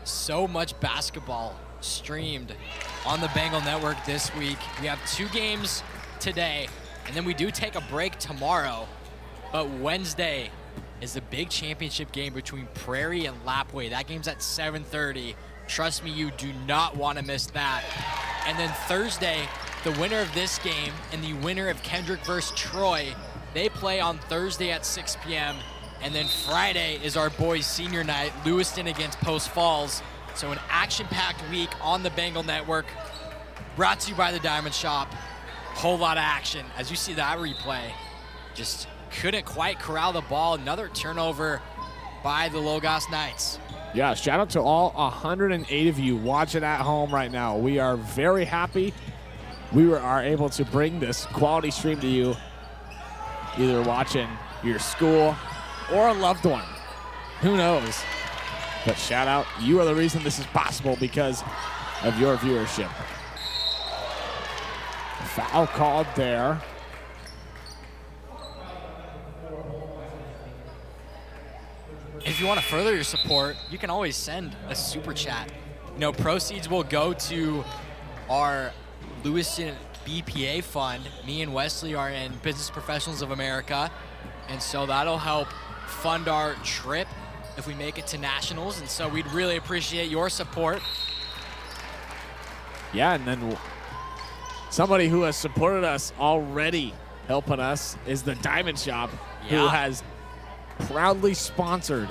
So much basketball streamed on the Bengal Network this week. We have 2 games today, and then we do take a break tomorrow. But Wednesday is the big championship game between Prairie and Lapwai. That game's at 7:30. Trust me, you do not want to miss that. And then Thursday, the winner of this game and the winner of Kendrick versus Troy, they play on Thursday at 6 p.m. And then Friday is our boys' senior night, Lewiston against Post Falls. So an action-packed week on the Bengal Network, brought to you by the Diamond Shop. Whole lot of action. As you see that replay, just couldn't quite corral the ball. Another turnover by the Logos Knights. Yeah, shout out to all 108 of you watching at home right now. We are very happy we are able to bring this quality stream to you, either watching your school or a loved one. Who knows? But shout out, you are the reason this is possible, because of your viewership. Foul called there. If you want to further your support, you can always send a super chat. You know, proceeds will go to our Lewiston BPA fund. Me and Wesley are in Business Professionals of America, and so that'll help fund our trip if we make it to nationals, and so we'd really appreciate your support. Yeah, and then somebody who has supported us already helping us is the Diamond Shop, who Yeah. has proudly sponsored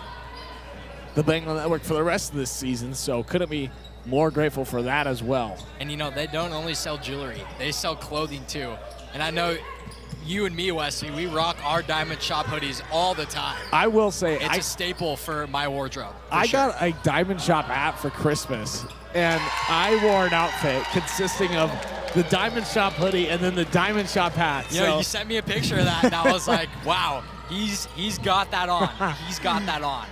the Bengal Network for the rest of this season, so couldn't be more grateful for that as well. And you know, they don't only sell jewelry, they sell clothing too. And I know you and me, Wesley, we rock our Diamond Shop hoodies all the time. I will say, It's a staple for my wardrobe. I got a Diamond Shop hat for Christmas, and I wore an outfit consisting of the Diamond Shop hoodie and then the Diamond Shop hat. You know, you sent me a picture of that, and I was like, wow, he's got that on. He's got that on.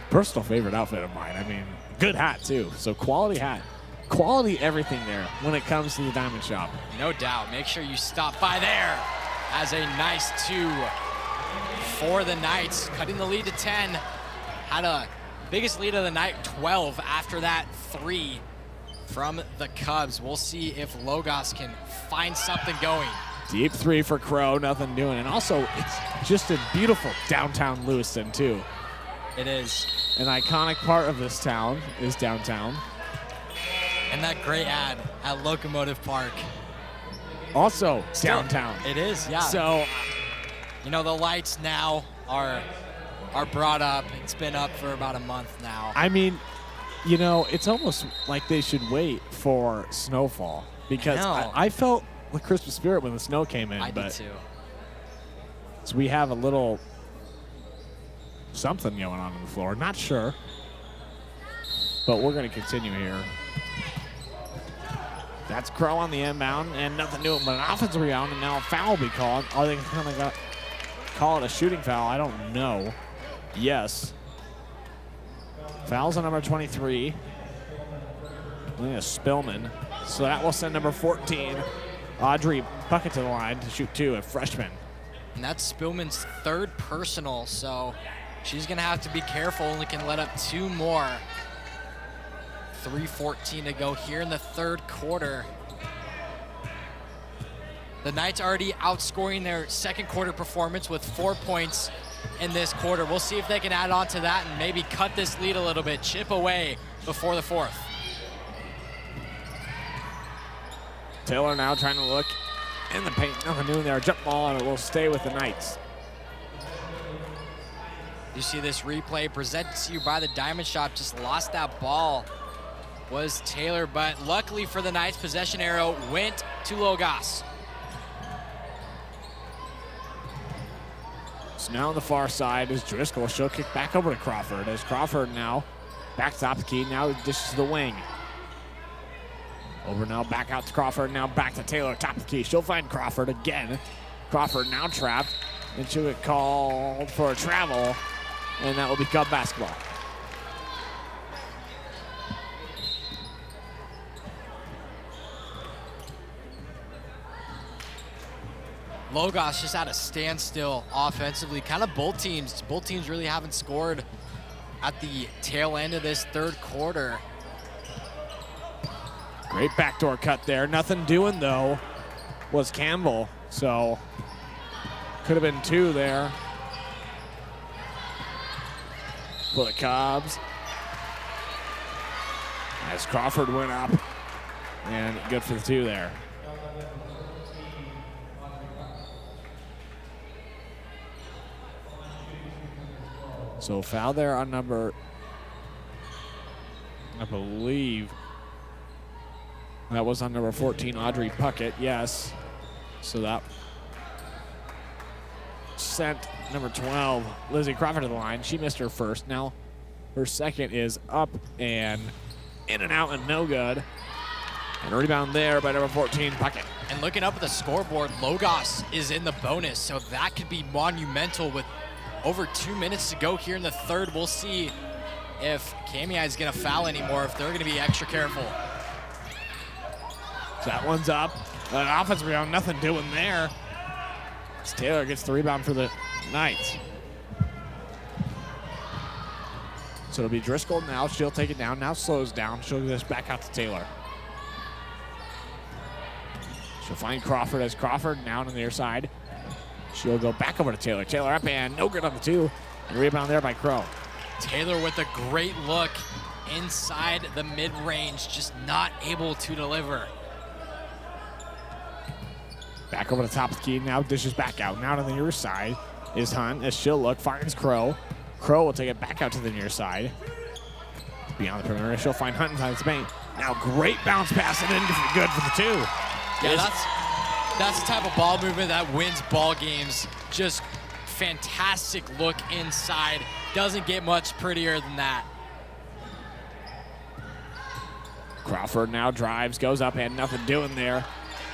Personal favorite outfit of mine. I mean, good hat too. So quality hat, quality everything there when it comes to the Diamond Shop. No doubt. Make sure you stop by there as a nice 2 for the Knights, cutting the lead to 10. Had a biggest lead of the night, 12. After that, 3 from the Cubs. We'll see if Logos can find something going. Deep 3 for Crow, nothing doing. And also, it's just a beautiful downtown Lewiston too. It is. An iconic part of this town is downtown. And that great ad at Locomotive Park. Also downtown. It is, yeah. So, you know, the lights now are brought up. It's been up for about a month now. I mean, you know, it's almost like they should wait for snowfall, because I felt the Christmas spirit when the snow came in. I did too. So we have a little something going on the floor. Not sure, but we're going to continue here. That's Crow on the inbound, and nothing doing but an offensive rebound, and now a foul will be called. Are they going to call it a shooting foul? I don't know. Yes. Foul's on number 23. Spillman. So that will send number 14, Audrey Puckett, to the line to shoot 2, a freshman. And that's Spillman's 3rd personal, so she's going to have to be careful. Only can let up 2 more. 3:14 to go here in the 3rd quarter. The Knights already outscoring their 2nd quarter performance with 4 points in this quarter. We'll see if they can add on to that and maybe cut this lead a little bit, chip away before the 4th. Taylor now trying to look in the paint. Nothing doing there. Jump ball, and it will stay with the Knights. You see this replay presented to you by the Diamond Shop. Just lost that ball was Taylor, but luckily for the Knights, possession arrow went to Logos. So now on the far side is Driscoll. She'll kick back over to Crawford, as Crawford now back top the key. Now dishes to the wing. Over now, back out to Crawford. Now back to Taylor, top of the key. She'll find Crawford again. Crawford now trapped, and she'll get called for a travel, and that will be Cub basketball. Logos just at a standstill offensively. Kind of both teams really haven't scored at the tail end of this 3rd quarter. Great backdoor cut there. Nothing doing, though, was Campbell. So could have been 2 there for the Cubs. As Crawford went up, and good for the 2 there. So foul there on number, I believe, that was on number 14, Audrey Puckett, yes. So that sent number 12, Lizzie Crawford, to the line. She missed her first. Now her second is up and in and out and no good. And a rebound there by number 14, Puckett. And looking up at the scoreboard, Logos is in the bonus, so that could be monumental with over 2 minutes to go here in the 3rd. We'll see if Kamiah is going to foul anymore, if they're going to be extra careful. So that one's up. An offensive rebound, nothing doing there. As Taylor gets the rebound for the Knights. So it'll be Driscoll now. She'll take it down. Now slows down. She'll get this back out to Taylor. She'll find Crawford as Crawford now on the near side. She'll go back over to Taylor. Taylor up and no good on the 2. And rebound there by Crow. Taylor with a great look inside the mid-range, just not able to deliver. Back over the top of the key. Now dishes back out. Now to the near side is Hunt as she'll look. Finds Crow. Crow will take it back out to the near side. Beyond the perimeter. She'll find Hunt inside the paint. Now great bounce pass and in good for the 2. Yeah, that's the type of ball movement that wins ball games. Just fantastic look inside. Doesn't get much prettier than that. Crawford now drives, goes up, and nothing doing there.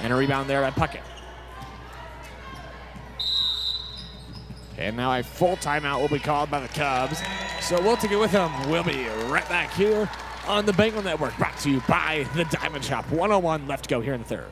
And a rebound there by Puckett. And now a full timeout will be called by the Cubs. So we'll take it with them. We'll be right back here on the Bengal Network, brought to you by the Diamond Shop. 1:01 left to go here in the third.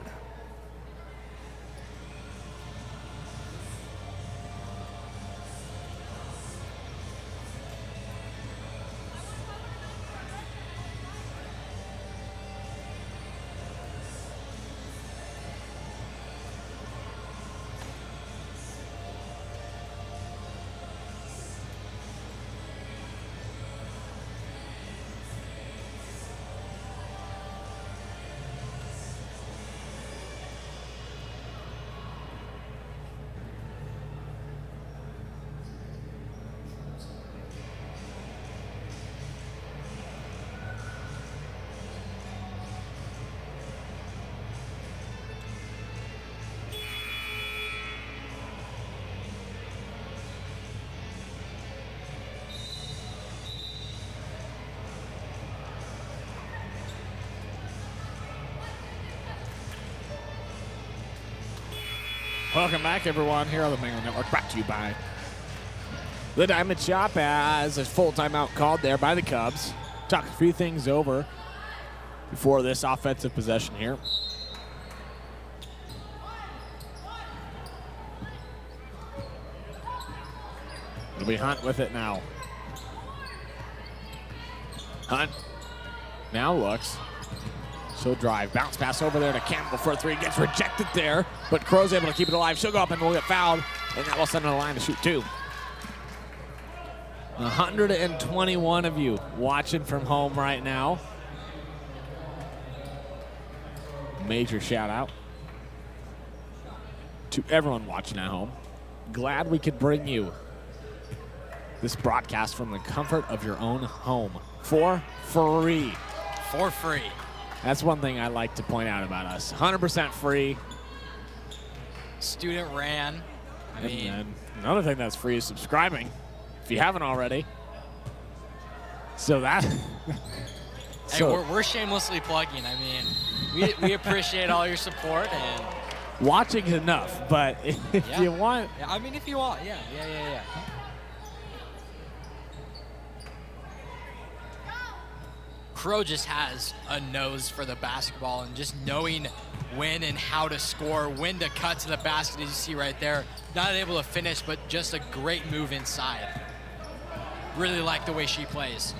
Welcome back, everyone, here on the Bengal Network, brought to you by the Diamond Shop, as a full timeout called there by the Cubs. Talk a few things over before this offensive possession here. It'll be Hunt with it now. Hunt now looks. She'll drive, bounce pass over there to Campbell for a 3. Gets rejected there, but Crow's able to keep it alive. She'll go up and will get fouled, and that will send her to the line to shoot 2. 121 of you watching from home right now. Major shout out to everyone watching at home. Glad we could bring you this broadcast from the comfort of your own home for free. For free. That's one thing I like to point out about us. 100% free. Student ran. I mean, and another thing that's free is subscribing, if you haven't already. So that. hey, we're shamelessly plugging. I mean, we appreciate all your support and watching is enough, but if you want. Yeah, I mean, if you want, yeah. Crow just has a nose for the basketball and just knowing when and how to score, when to cut to the basket, as you see right there. Not able to finish, but just a great move inside. Really like the way she plays.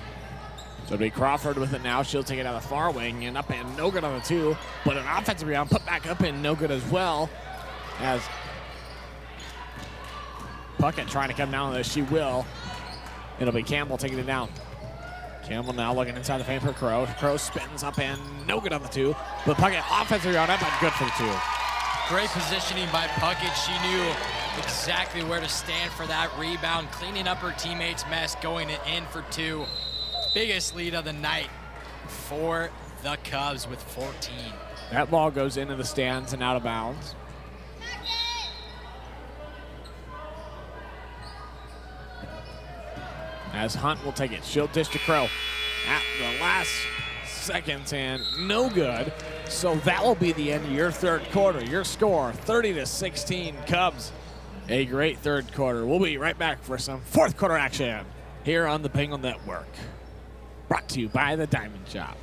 So it'll be Crawford with it now. She'll take it out of the far wing and up and no good on the 2, but an offensive rebound put back up and no good as well, as Puckett trying to come down with this. She will. It'll be Campbell taking it down. Campbell now looking inside the paint for Crow. Crow spins up and no good on the 2. But Puckett offensive rebound up and good for the 2. Great positioning by Puckett. She knew exactly where to stand for that rebound, cleaning up her teammates' mess, going in for 2. Biggest lead of the night for the Cubs with 14. That ball goes into the stands and out of bounds. As Hunt will take it. She'll dish to Crow at the last seconds and no good. So that will be the end of your third quarter. Your score, 30-16 Cubs. A great third quarter. We'll be right back for some fourth quarter action here on the Bengal Network. Brought to you by the Diamond Shop.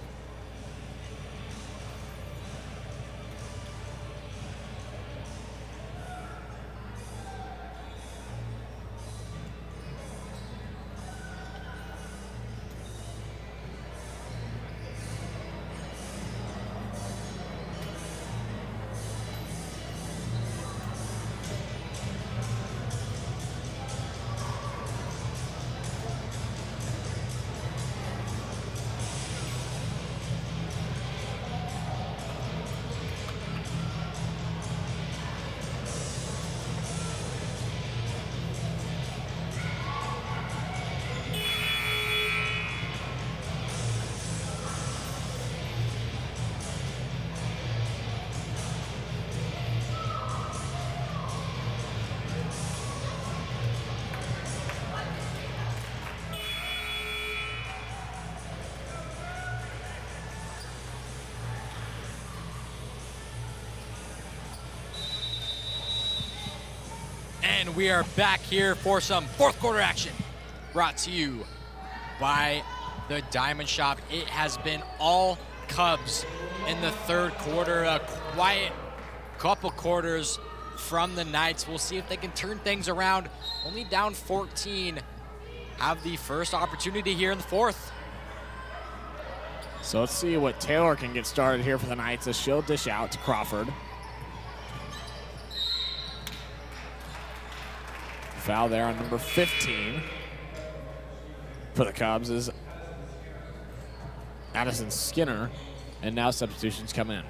And we are back here for some fourth quarter action. Brought to you by the Diamond Shop. It has been all Cubs in the third quarter. A quiet couple quarters from the Knights. We'll see if they can turn things around. Only down 14. Have the first opportunity here in the fourth. So let's see what Taylor can get started here for the Knights as she'll dish out to Crawford. Foul there on number 15 for the Cubs is Addison Skinner, and now substitutions come in.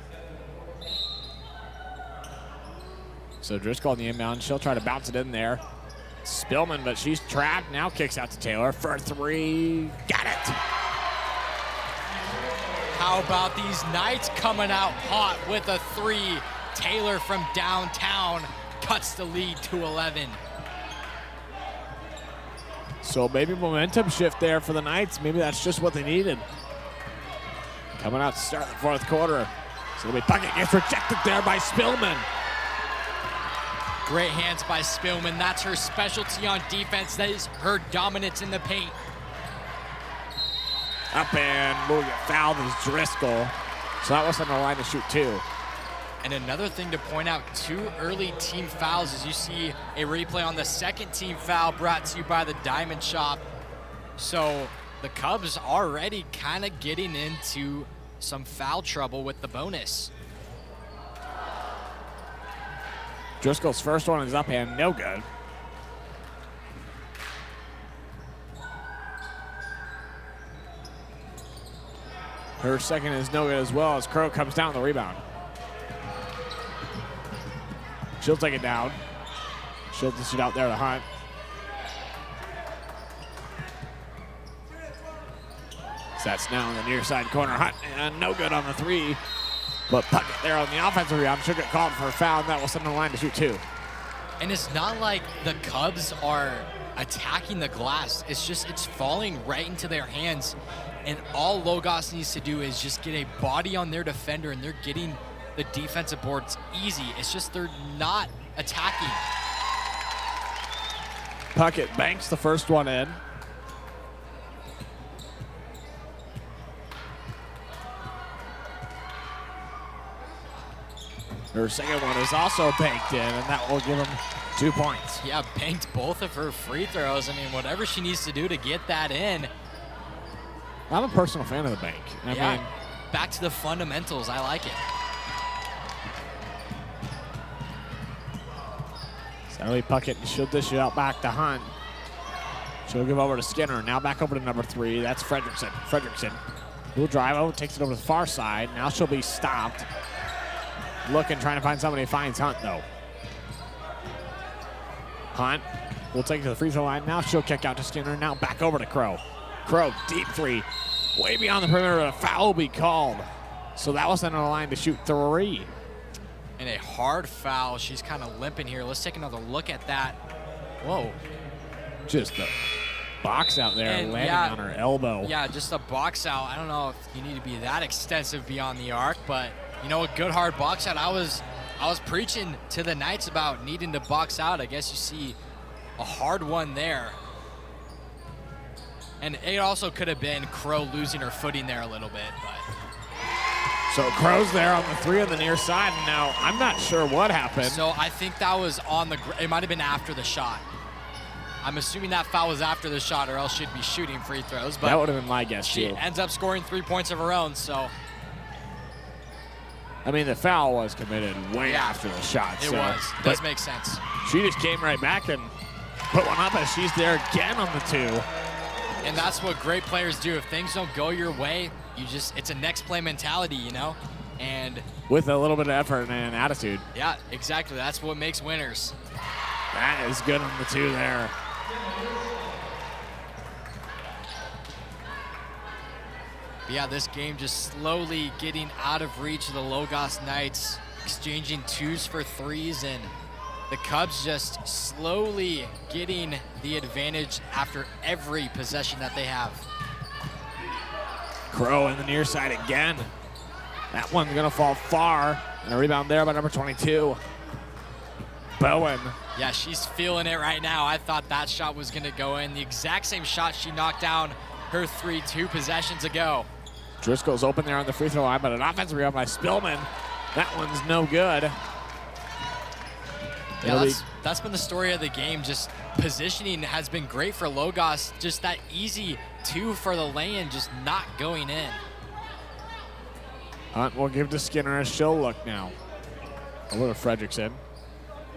So Driscoll on the inbound, she'll try to bounce it in there. Spillman, but she's trapped, now kicks out to Taylor for three, got it. How about these Knights coming out hot with a three? Taylor from downtown cuts the lead to 11. So maybe momentum shift there for the Knights. Maybe that's just what they needed. Coming out to start the fourth quarter. So the bucket gets rejected there by Spillman. Great hands by Spillman. That's her specialty on defense. That is her dominance in the paint. Up and will get fouled is Driscoll. So that was on the line to shoot two. And another thing to point out, 2 early team fouls as you see a replay on the second team foul brought to you by the Diamond Shop. So the Cubs already kind of getting into some foul trouble with the bonus. Driscoll's first one is up and no good. Her second is no good as well as Crow comes down the rebound. She'll take it down. She'll dish it out there to Hunt. That's now in the near side corner. Hunt, and no good on the three. But Puckett there on the offensive rebound. She'll get called for a foul, and that will send the line to shoot two. And it's not like the Cubs are attacking the glass. It's just, it's falling right into their hands. And all Logos needs to do is just get a body on their defender, and they're getting the defensive boards easy. It's just they're not attacking. Puckett banks the first one in. Her second one is also banked in, and that will give them 2 points. Yeah, banked both of her free throws. I mean, whatever she needs to do to get that in. I'm a personal fan of the bank. I mean, back to the fundamentals. I like it. Sally Puckett, she'll dish it out back to Hunt. She'll give over to Skinner. Now back over to number 3. That's Fredrickson. Fredrickson will drive over, takes it over to the far side. Now she'll be stopped. Looking, trying to find somebody. Finds Hunt, though. Hunt will take it to the free throw line. Now she'll kick out to Skinner. Now back over to Crow. Crow, deep three. Way beyond the perimeter. A foul will be called. So that was on the line to shoot 3. And a hard foul. She's kind of limping here. Let's take another look at that. Whoa. Just a box out there, And landing on her elbow. Yeah, just a box out. I don't know if you need to be that extensive beyond the arc, but you know, a good hard box out. I was preaching to the Knights about needing to box out. I guess you see a hard one there. And it also could have been Crow losing her footing there a little bit, but. So Crow's there on the 3 on the near side. And now I'm not sure what happened. So I think that was on the, it might have been after the shot. I'm assuming that foul was after the shot, or else she'd be shooting free throws. But that would have been my guess, she too. ends up scoring 3 points of her own, so. I mean, the foul was committed way after the shot. It was. Does make sense. She just came right back and put one up as she's there again on the 2. And that's what great players do. If things don't go your way, it's a next play mentality, you know? And with a little bit of effort and attitude. Yeah, exactly. That's what makes winners. That is good on the 2 there. But yeah, this game just slowly getting out of reach of the Logos Knights, exchanging 2s for 3s, and the Cubs just slowly getting the advantage after every possession that they have. Crow in the near side again. That one's gonna fall far. And a rebound there by number 22. Bowen Yeah, she's feeling it right now. I thought that shot was going to go in. The exact same shot she knocked down her 2 possessions ago. Driscoll's open there on the free throw line, but an offensive rebound by Spillman. That one's no good. Yeah, that's been the story of the game. Just positioning has been great for Logos. Just that easy 2 for the lay-in, just not going in. Hunt will give to Skinner, as she'll look now. Over to Fredrickson.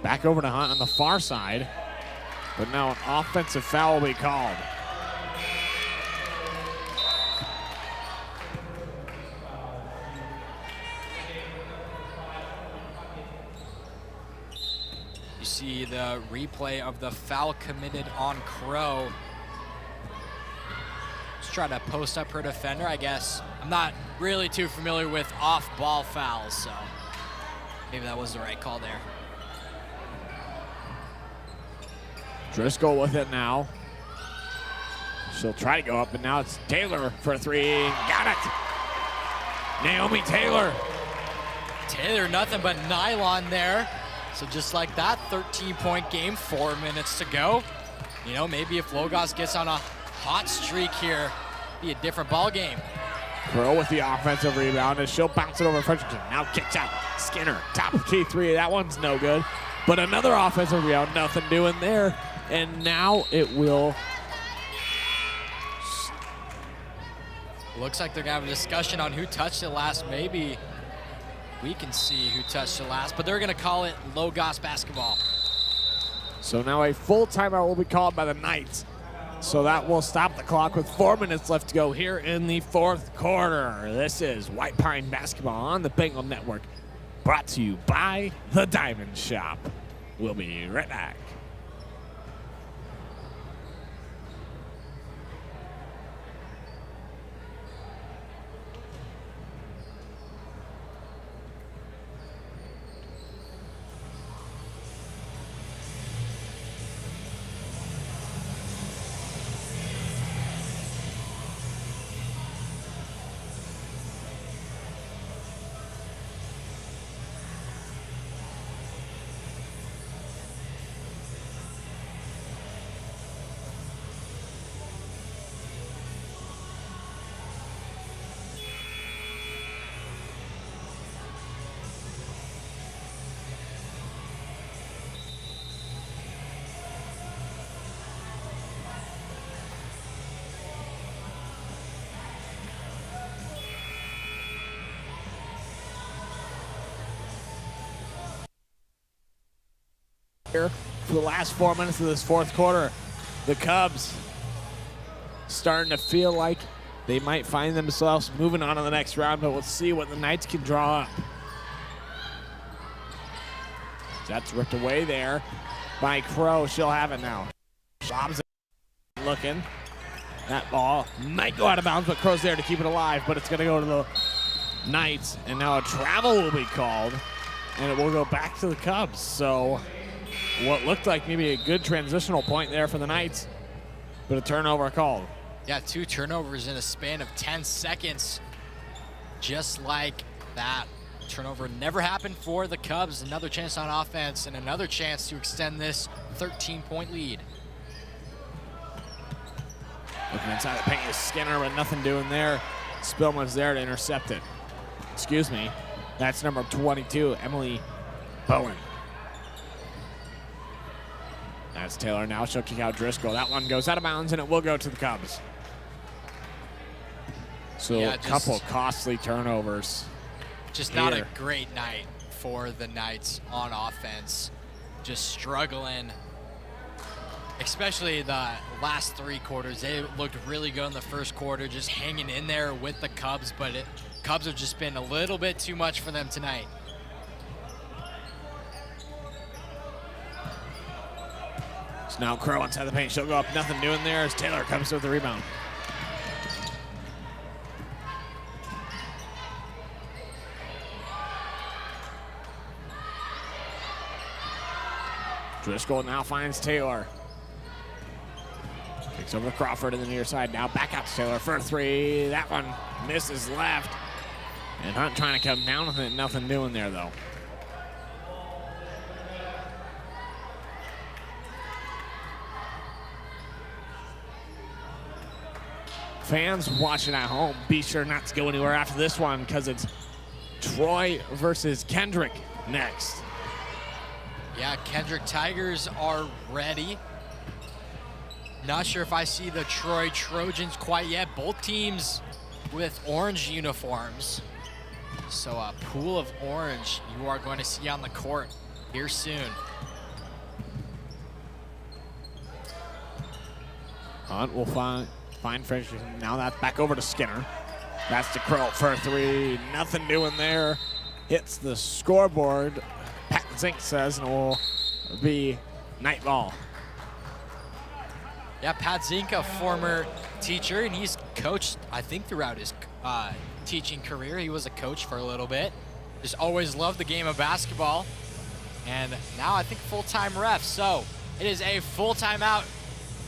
Back over to Hunt on the far side. But now an offensive foul will be called. You see the replay of the foul committed on Crow. Just try to post up her defender, I guess. I'm not really too familiar with off-ball fouls, so maybe that was the right call there. Driscoll with it now. She'll try to go up, and now it's Taylor for a 3. Got it! Naomi Taylor. Taylor, nothing but nylon there. So just like that, 13-point game, 4 minutes to go. You know, maybe if Logos gets on a hot streak here, be a different ball game. Crow with the offensive rebound, and she'll bounce it over Fredrickson. Now kicks out. Skinner, top of key 3. That one's no good. But another offensive rebound, nothing doing there. And now it will. Looks like they're gonna have a discussion on who touched it last. Maybe we can see who touched it last, but they're gonna call it Logos basketball. So now a full timeout will be called by the Knights. So that will stop the clock with 4 minutes left to go here in the 4th quarter. This is White Pine Basketball on the Bengal Network, brought to you by The Diamond Shop. We'll be right back. Here for the last 4 minutes of this 4th quarter, the Cubs starting to feel like they might find themselves moving on to the next round, but we'll see what the Knights can draw up. That's ripped away there by Crow. She'll have it now. Lobs it, looking. That ball might go out of bounds, but Crow's there to keep it alive, but it's going to go to the Knights, and now a travel will be called, and it will go back to the Cubs. So what looked like maybe a good transitional point there for the Knights, but a turnover called. Yeah, 2 turnovers in a span of 10 seconds. Just like that. Turnover never happened for the Cubs. Another chance on offense and another chance to extend this 13-point lead. Looking inside the paint is Skinner, but nothing doing there. Spillman's there to intercept it. Excuse me. That's number 22, Emily Bowen. That's Taylor now. She'll kick out Driscoll. That one goes out of bounds, and it will go to the Cubs. So Yeah, a couple costly turnovers. Just not a great night for the Knights on offense. Just struggling, especially the last 3 quarters. They looked really good in the 1st quarter, just hanging in there with the Cubs, but Cubs have just been a little bit too much for them tonight. So now Crow inside the paint. She'll go up. Nothing doing there as Taylor comes with the rebound. Driscoll now finds Taylor. Kicks over to Crawford in the near side. Now back out to Taylor for a 3. That one misses left. And Hunt trying to come down with it. Nothing doing there, though. fans watching at home, be sure not to go anywhere after this one because it's Troy versus Kendrick next. Yeah, Kendrick Tigers are ready. Not sure if I see the Troy Trojans quite yet. Both teams with orange uniforms. So a pool of orange you are going to see on the court here soon. Hunt will find Frazier. Now that's back over to Skinner. That's to Crow for a three. Nothing doing there. Hits the scoreboard. Pat Zink says, and it will be night ball. Yeah, Pat Zink, a former teacher, and he's coached, I think, throughout his teaching career. He was a coach for a little bit. Just always loved the game of basketball. And now I think full-time ref. So it is a full timeout.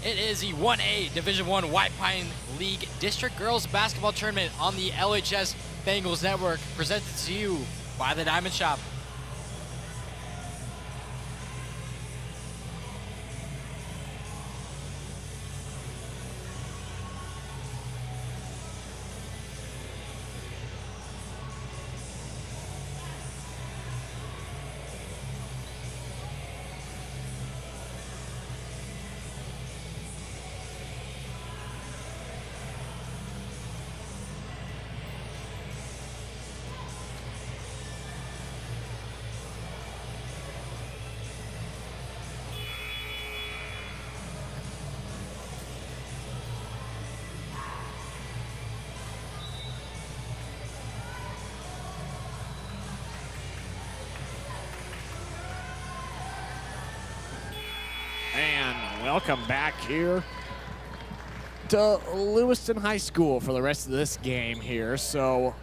It is the 1A Division I White Pine League District Girls Basketball Tournament on the LHS Bengals Network, presented to you by the Diamond Shop. And welcome back here to Lewiston High School for the rest of this game here. So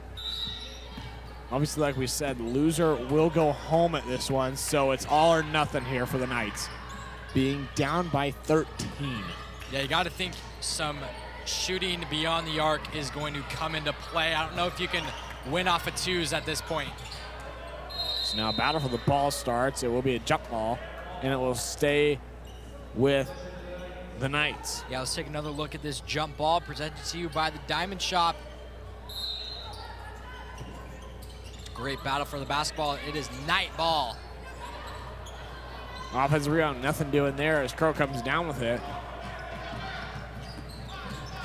obviously, like we said, loser will go home at this one. So it's all or nothing here for the Knights, being down by 13. Yeah, you got to think some shooting beyond the arc is going to come into play. I don't know if you can win off of twos at this point. So now battle for the ball starts. It will be a jump ball, and it will stay with the Knights. Yeah, let's take another look at this jump ball presented to you by the Diamond Shop. Great battle for the basketball. It is night ball. Offensive rebound, nothing doing there as Crow comes down with it.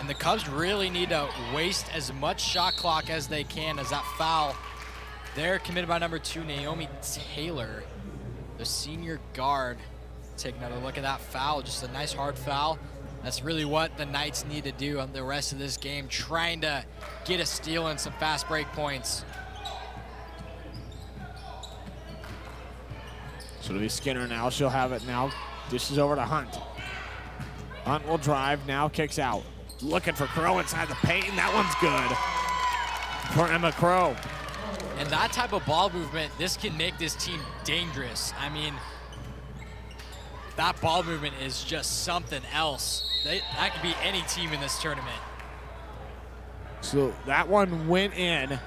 And the Cubs really need to waste as much shot clock as they can, as that foul there committed by number 2, Naomi Taylor, the senior guard. Take another look at that foul, just a nice hard foul. That's really what the Knights need to do on the rest of this game, trying to get a steal and some fast break points. So it'll be Skinner now. She'll have it now. Dishes over to Hunt. Hunt will drive now, kicks out. Looking for Crow inside the paint, and that one's good for Emma Crow. And that type of ball movement, this can make this team dangerous. I mean, that ball movement is just something else. That could be any team in this tournament. So that one went in,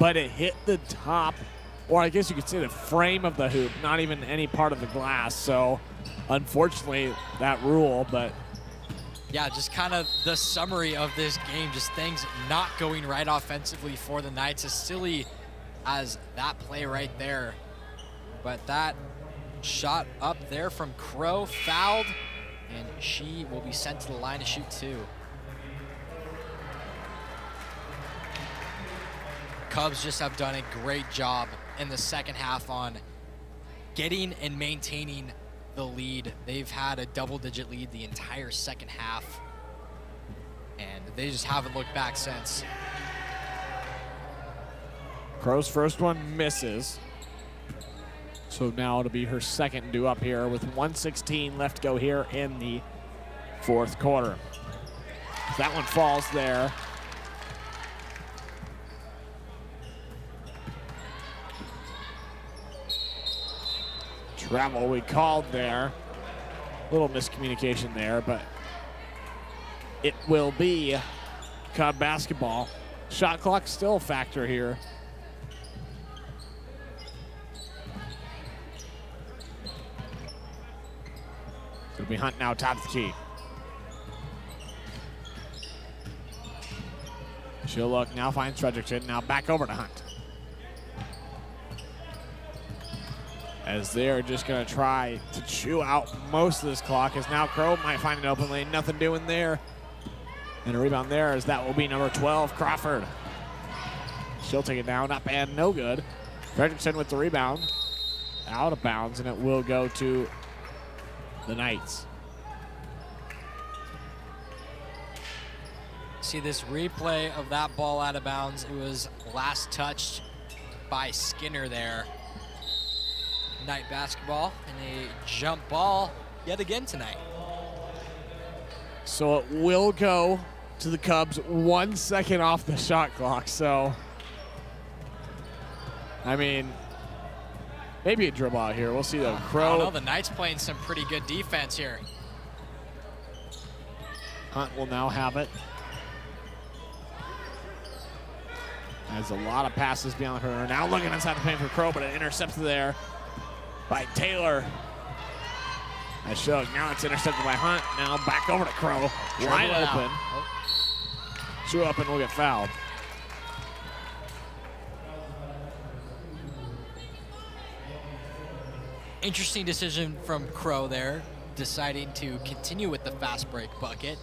but it hit the top, or I guess you could say the frame of the hoop, not even any part of the glass. So unfortunately, that rule, but yeah, just kind of the summary of this game, just things not going right offensively for the Knights, as silly as that play right there. But that shot up there from Crow fouled, and she will be sent to the line to shoot 2. Cubs just have done a great job in the second half on getting and maintaining the lead. They've had a double-digit lead the entire second half, and they just haven't looked back since. Crow's first one misses. So now it'll be her second due up here with 1:16 left to go here in the fourth quarter. That one falls there. Travel we called there. Little miscommunication there, but it will be Cub basketball. Shot clock still a factor here. It'll be Hunt now, top of the key. She'll look, now finds Frederickson, now back over to Hunt. As they're just gonna try to chew out most of this clock, as now Crow might find an open lane, nothing doing there. And a rebound there as that will be number 12, Crawford. She'll take it down, up and no good. Frederickson with the rebound, out of bounds, and it will go to the Knights. See this replay of that ball out of bounds. It was last touched by Skinner there. Knight basketball and a jump ball yet again tonight. So it will go to the Cubs 1 second off the shot clock. So, I mean, maybe a dribble out here. We'll see though. Crow. I don't know, the Knights playing some pretty good defense here. Hunt will now have it. Has a lot of passes beyond her. Now looking inside the paint for Crow, but it intercepted there by Taylor. As Shug, now it's intercepted by Hunt. Now back over to Crow. Wide open. Chew up and will get fouled. Interesting decision from Crow there, deciding to continue with the fast break bucket.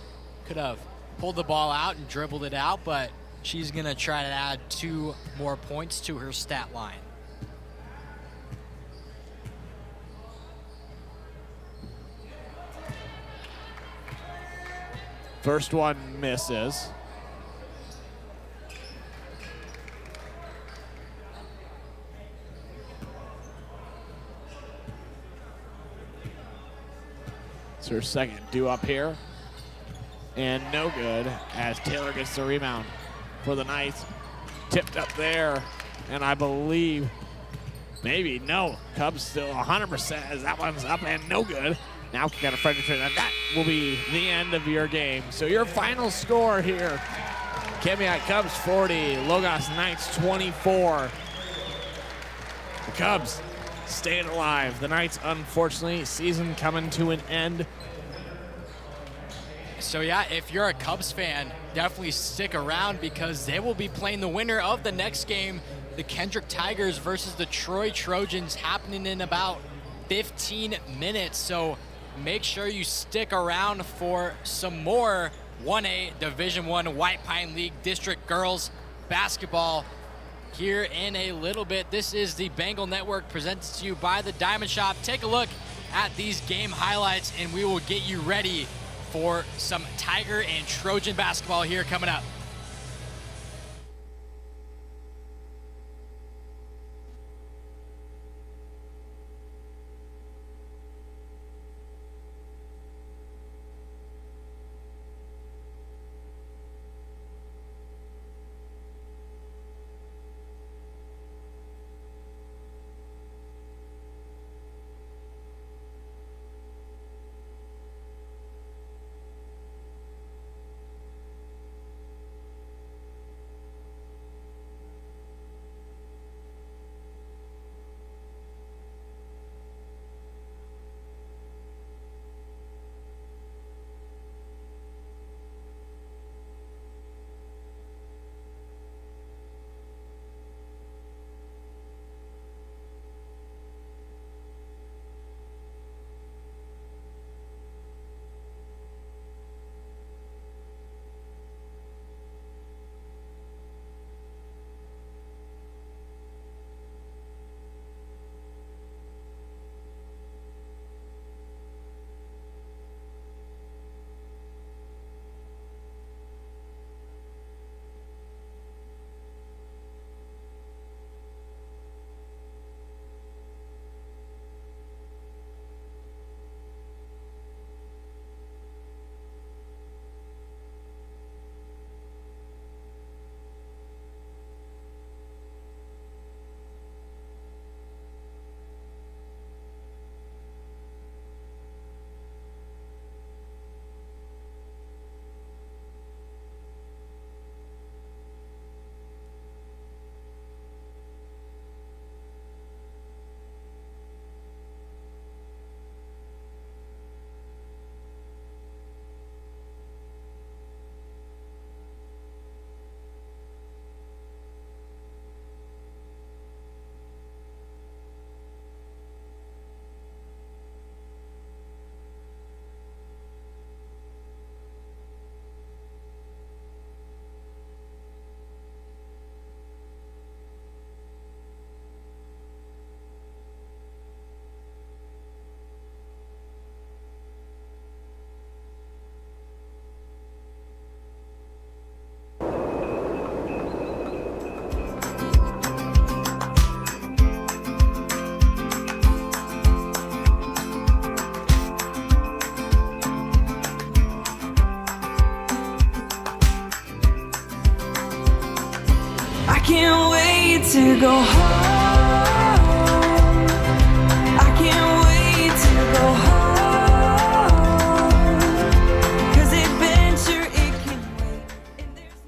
Could have pulled the ball out and dribbled it out, but she's gonna try to add 2 more points to her stat line. First one misses. It's her second due up here. And no good as Taylor gets the rebound for the Knights. Tipped up there, and I believe, maybe, no. Cubs still 100% as that one's up and no good. Now kick out of Frederickson, and that will be the end of your game. So your final score here, Kamiah Cubs 40, Logos Knights 24. The Cubs staying alive. The Knights, unfortunately, season coming to an end. So yeah, if you're a Cubs fan, definitely stick around because they will be playing the winner of the next game, the Kendrick Tigers versus the Troy Trojans, happening in about 15 minutes. So make sure you stick around for some more 1A Division I White Pine League District Girls Basketball here in a little bit. This is the Bengal Network presented to you by the Diamond Shop. Take a look at these game highlights and we will get you ready for some Tiger and Trojan basketball here coming up. I can't wait to go home. I can't wait to go home. 'Cause adventure, it can wait. And there's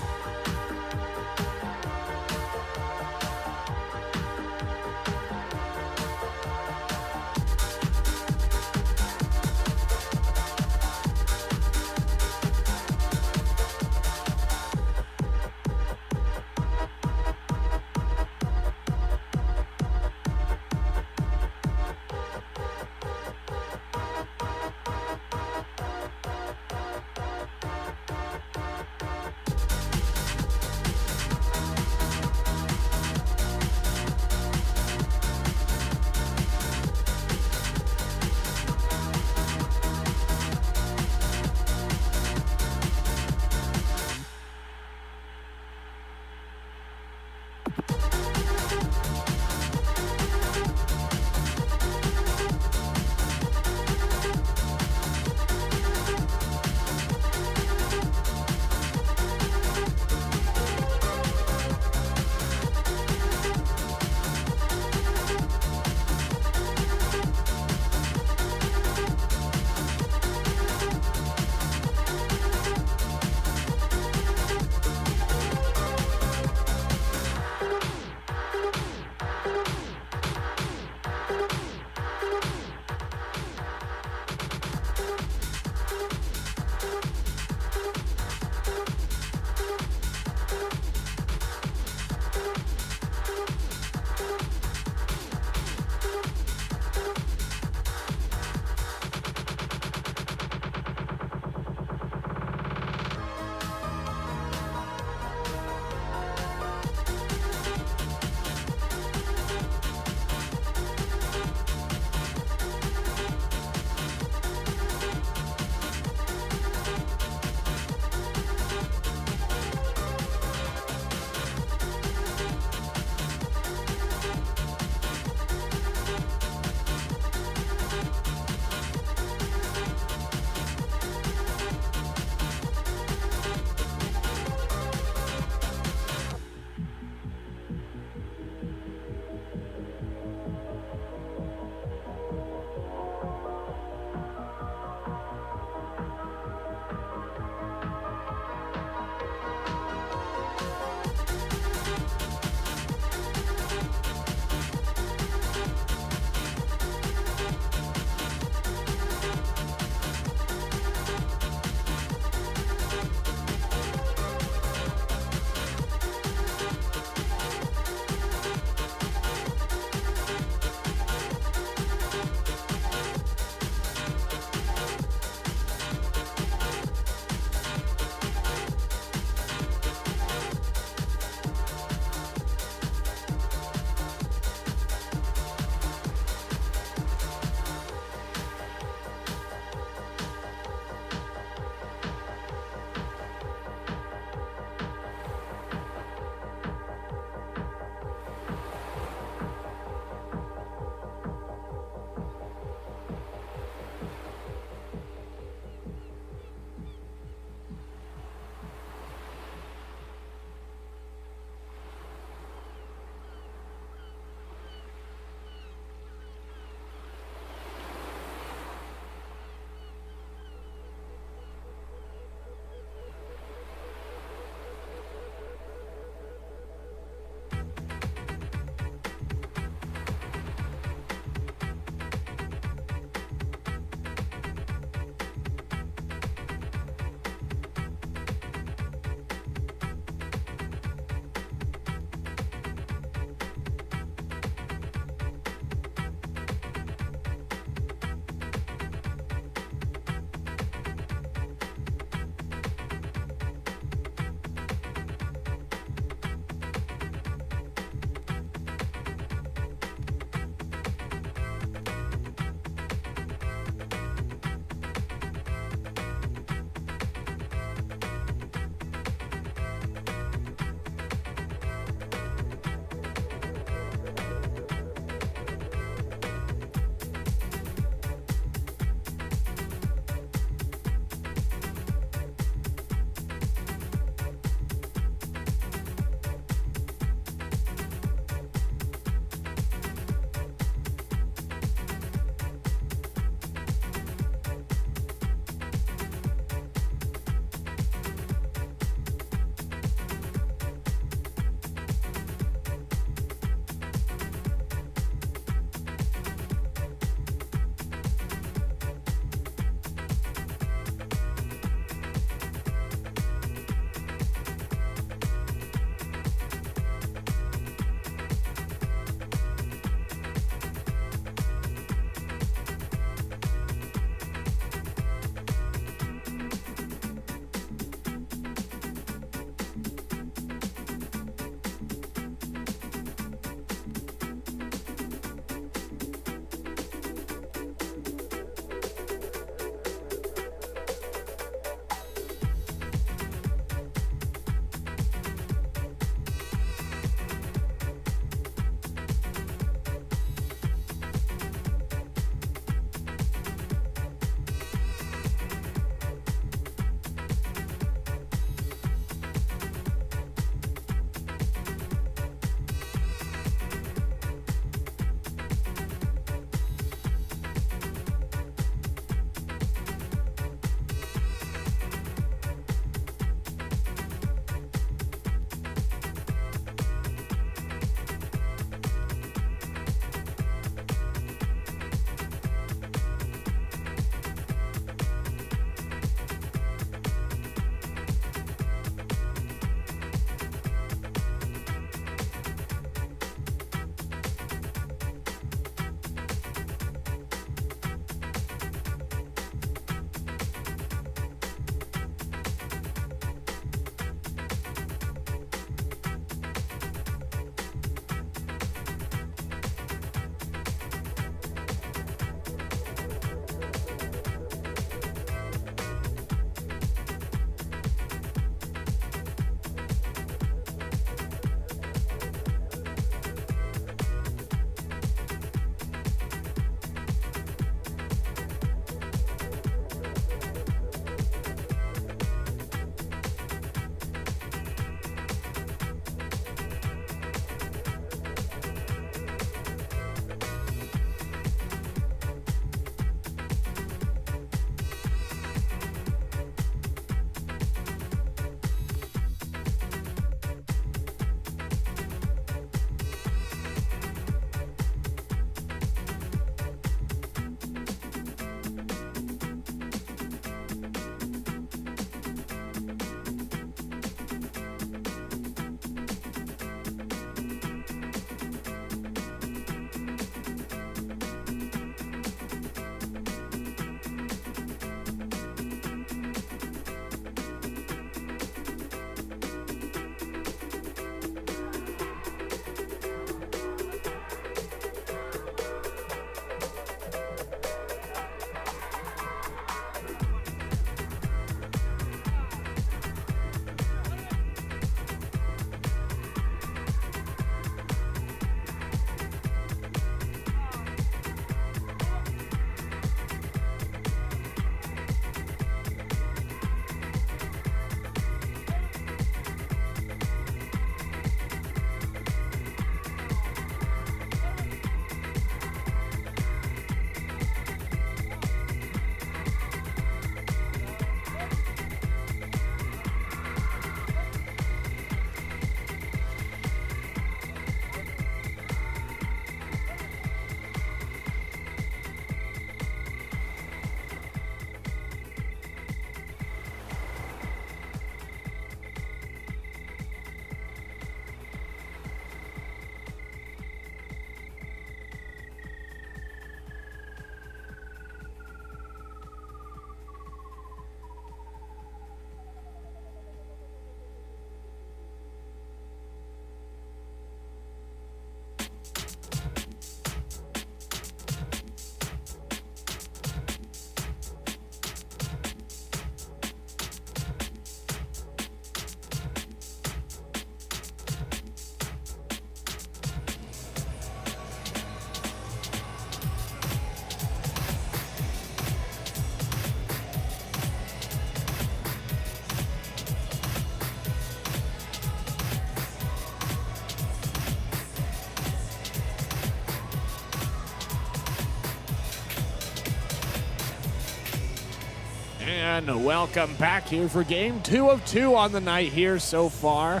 And welcome back here for game 2 of 2 on the night here so far.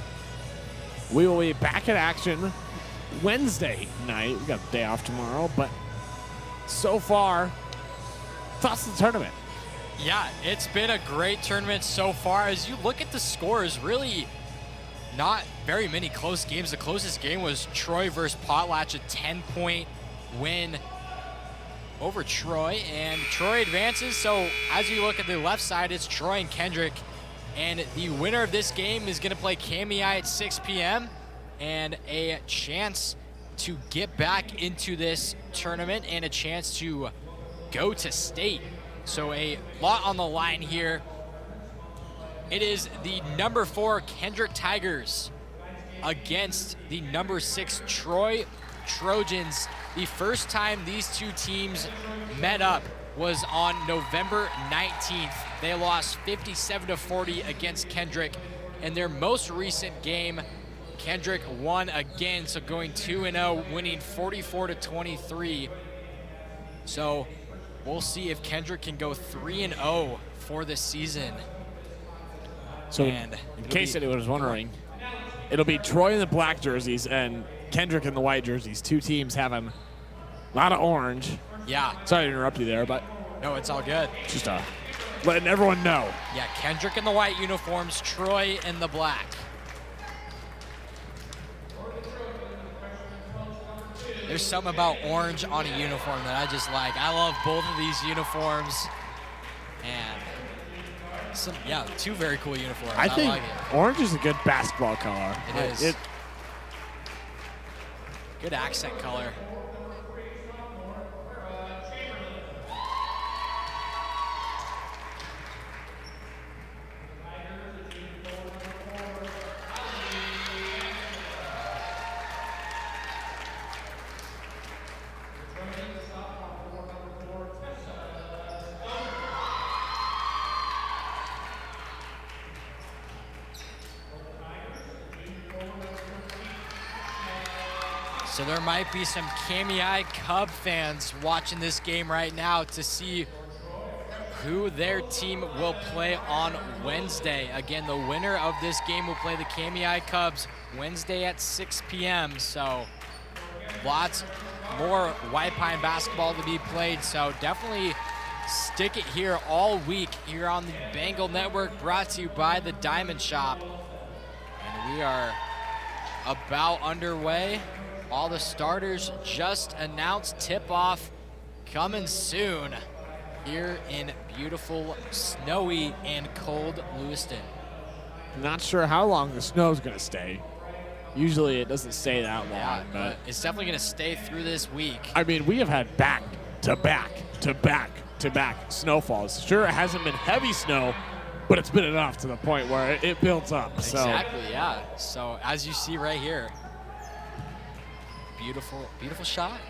We will be back in action Wednesday night. We got a day off tomorrow, but so far, thoughts of the tournament? Yeah, it's been a great tournament so far. As you look at the scores, really not very many close games. The closest game was Troy versus Potlatch, a 10-point win over Troy, and Troy advances. So as you look at the left side, it's Troy and Kendrick, and the winner of this game is going to play Kamiah at 6 p.m. and a chance to get back into this tournament and a chance to go to state. So a lot on the line here. It is the number 4 Kendrick Tigers against the number 6 Troy Trojans. The first time these two teams met up was on November 19th. They lost 57-40 against Kendrick. In their most recent game, Kendrick won again, so going 2-0, winning 44-23. So we'll see if Kendrick can go 3-0 for the season. So in case anyone was wondering, it'll be Troy in the black jerseys and Kendrick in the white jerseys. Two teams having a lot of orange. Yeah. Sorry to interrupt you there, but No, it's all good. just letting everyone know. Yeah, Kendrick in the white uniforms, Troy in the black. There's something about orange on a uniform that I just like. I love both of these uniforms. And two very cool uniforms. I think like it. orange is a good basketball color. It is. Good accent color. So there might be some Kamiah Cub fans watching this game right now to see who their team will play on Wednesday. Again, the winner of this game will play the Kamiah Cubs Wednesday at 6 p.m. So lots more White Pine basketball to be played. So definitely stick it here all week here on the Bengal Network, brought to you by the Diamond Shop. And we are about underway. All the starters just announced. Tip-off coming soon here in beautiful, snowy, and cold Lewiston. Not sure how long the snow's going to stay. Usually it doesn't stay that long, Yeah, but it's definitely going to stay through this week. I mean, we have had back-to-back snowfalls. Sure, it hasn't been heavy snow, but it's been enough to the point where it builds up. Exactly, yeah. So as you see right here, beautiful, beautiful shot.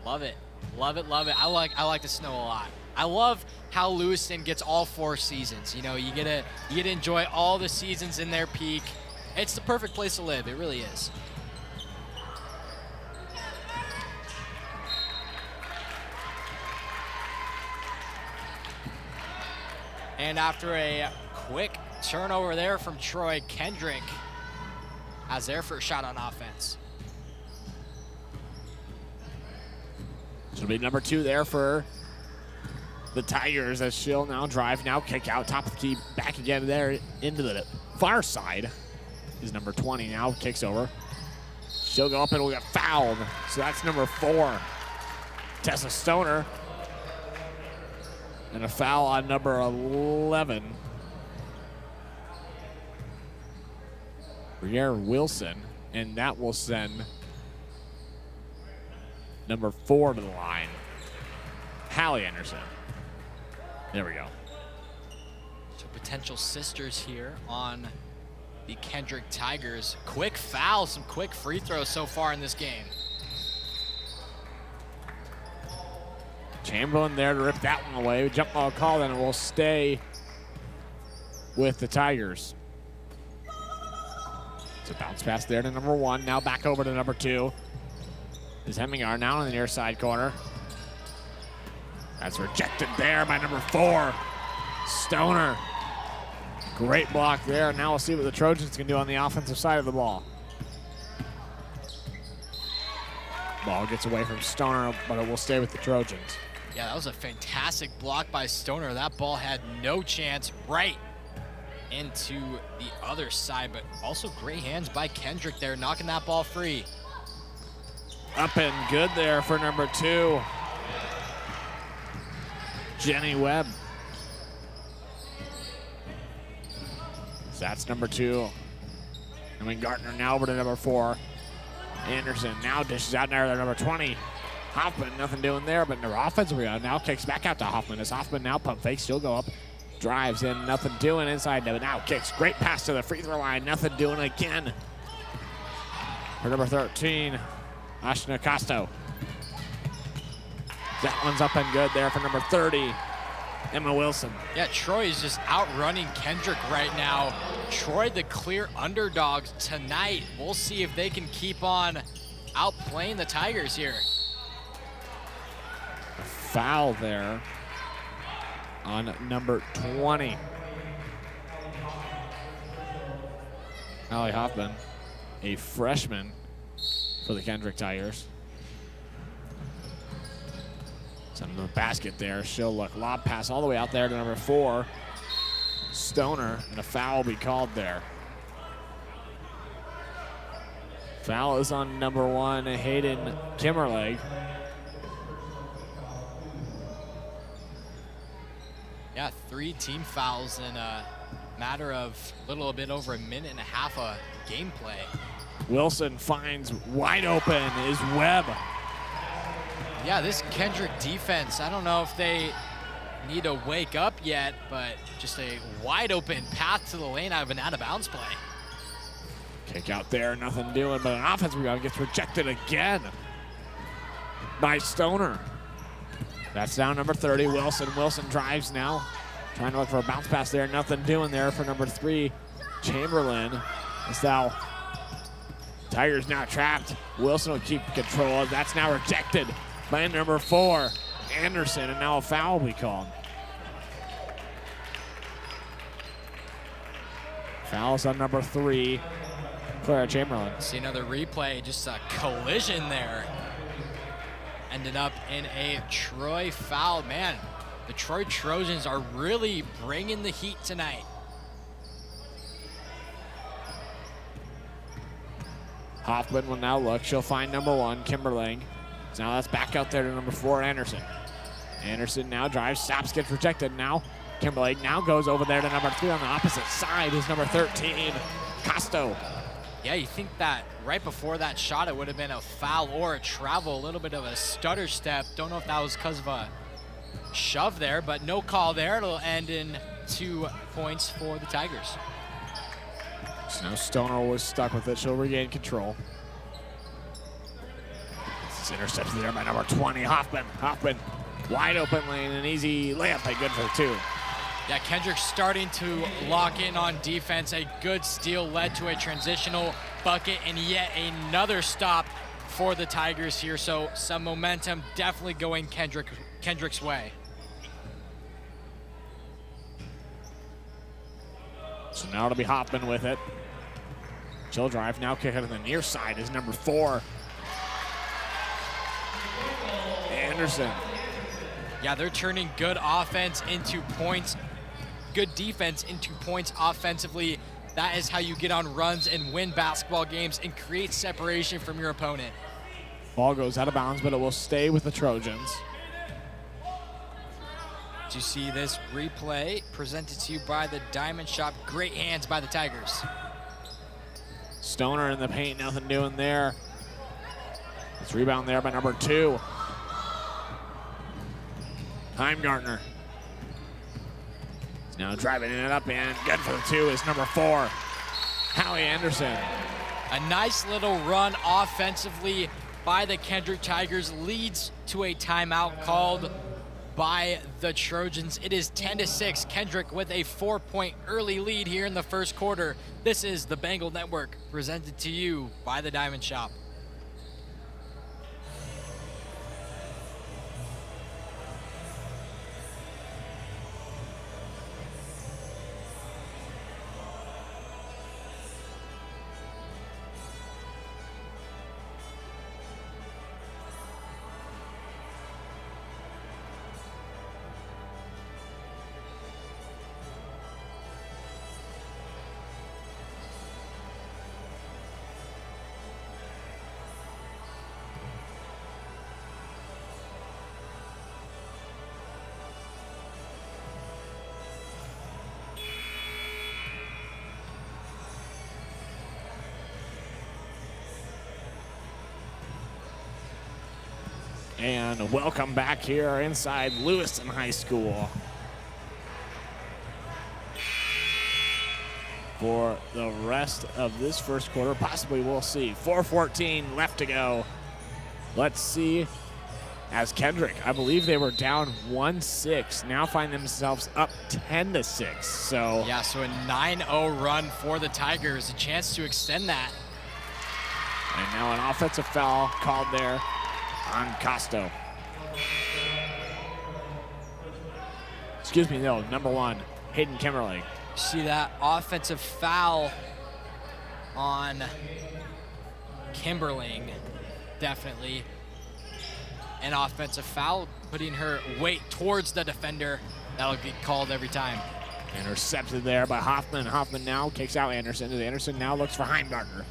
Love it, love it, love it. I like the snow a lot. I love how Lewiston gets all 4 seasons. You know, you get to enjoy all the seasons in their peak. It's the perfect place to live. It really is. And after a quick turnover there from Troy, Kendrick has their first shot on offense. It'll be number 2 there for the Tigers as she'll now drive, now kick out, top of the key, back again there into the far side is number 20 now, kicks over. She'll go up and we got fouled. So that's number 4, Tessa Stoner. And a foul on number 11. Briere Wilson, and that will send number 4 to the line, Hallie Anderson. There we go. So potential sisters here on the Kendrick Tigers. Quick foul, some quick free throws so far in this game. Chamberlain there to rip that one away. Jump ball call, and it will stay with the Tigers. It's a bounce pass there to number 1. Now back over to number 2. Is Hemmingar now in the near side corner. That's rejected there by number 4, Stoner. Great block there. Now we'll see what the Trojans can do on the offensive side of the ball. Ball gets away from Stoner, but it will stay with the Trojans. Yeah, that was a fantastic block by Stoner. That ball had no chance right into the other side, but also great hands by Kendrick there, knocking that ball free. Up and good there for number 2, Jenny Webb. So that's number 2. Gartner now over to number 4. Anderson now dishes out there to number 20. Hoffman, nothing doing there, but their offensive rebound now kicks back out to Hoffman. As Hoffman now pump fakes, she'll go up, drives in, nothing doing inside, but now kicks. Great pass to the free throw line, nothing doing again. For number 13, Ashna Costo. That one's up and good there for number 30, Emma Wilson. Yeah, Troy is just outrunning Kendrick right now. Troy, the clear underdogs tonight. We'll see if they can keep on outplaying the Tigers here. A foul there on number 20. Allie Hoffman, a freshman for the Kendrick Tigers. Send him to the basket there. She'll look. Lob pass all the way out there to number 4, Stoner, and a foul will be called there. Foul is on number 1, Hayden Kimmerleg. Yeah, 3 team fouls in a matter of a little bit over a minute and a half of gameplay. Wilson finds wide open is Webb. Yeah, this Kendrick defense, I don't know if they need to wake up yet, but just a wide open path to the lane out of an out-of-bounds play. Kick out there, nothing doing, but an offensive rebound gets rejected again by Stoner. That's down number 30, Wilson. Wilson drives now, trying to look for a bounce pass there, nothing doing there for number 3, Chamberlain. It's now Tigers now trapped. Wilson will keep control. That's now rejected by number 4, Anderson, and now a foul will be called. Fouls on number 3, Clara Chamberlain. See another replay, just a collision there. Ended up in a Troy foul. Man, the Troy Trojans are really bringing the heat tonight. Hoffman will now look. She'll find number 1, Kimberling. So now that's back out there to number 4, Anderson. Anderson now drives, stops, gets rejected now. Kimberling now goes over there to number 3 on the opposite side is number 13, Costo. Yeah, you think that right before that shot it would have been a foul or a travel, a little bit of a stutter step. Don't know if that was because of a shove there, but no call there. It'll end in 2 points for the Tigers. So now Stoner was stuck with it. She'll regain control. It's intercepted there by number 20, Hoffman. Hoffman, wide open lane, an easy layup, but good for 2. Yeah, Kendrick starting to lock in on defense. A good steal led to a transitional bucket, and yet another stop for the Tigers here. So some momentum definitely going Kendrick's way. So now it'll be Hoffman with it. She'll drive, now kick it to the near side is number 4, Anderson. Yeah, they're turning good offense into points, good defense into points offensively. That is how you get on runs and win basketball games and create separation from your opponent. Ball goes out of bounds, but it will stay with the Trojans. To see this replay presented to you by the Diamond Shop. Great hands by the Tigers. Stoner in the paint, nothing doing there. It's rebound there by number 2, Heimgartner. He's now driving it up and good for the 2 is number 4, Hallie Anderson. A nice little run offensively by the Kendrick Tigers leads to a timeout called by the Trojans. It is 10-6. Kendrick with a 4-point early lead here in the first quarter. This is the Bengal Network presented to you by the Diamond Shop. And welcome back here inside Lewiston High School for the rest of this first quarter. Possibly we'll see. 4:14 left to go. Let's see as Kendrick, I believe they were down 1-6, now find themselves up 10-6. So yeah, so a 9-0 run for the Tigers, a chance to extend that. And now an offensive foul called there on Costo. Excuse me, no, number 1, Hayden Kimmerling. See that offensive foul on Kimberling, definitely. An offensive foul, putting her weight towards the defender. That'll get called every time. Intercepted there by Hoffman. Hoffman now kicks out Anderson, as Anderson now looks for Heimgartner.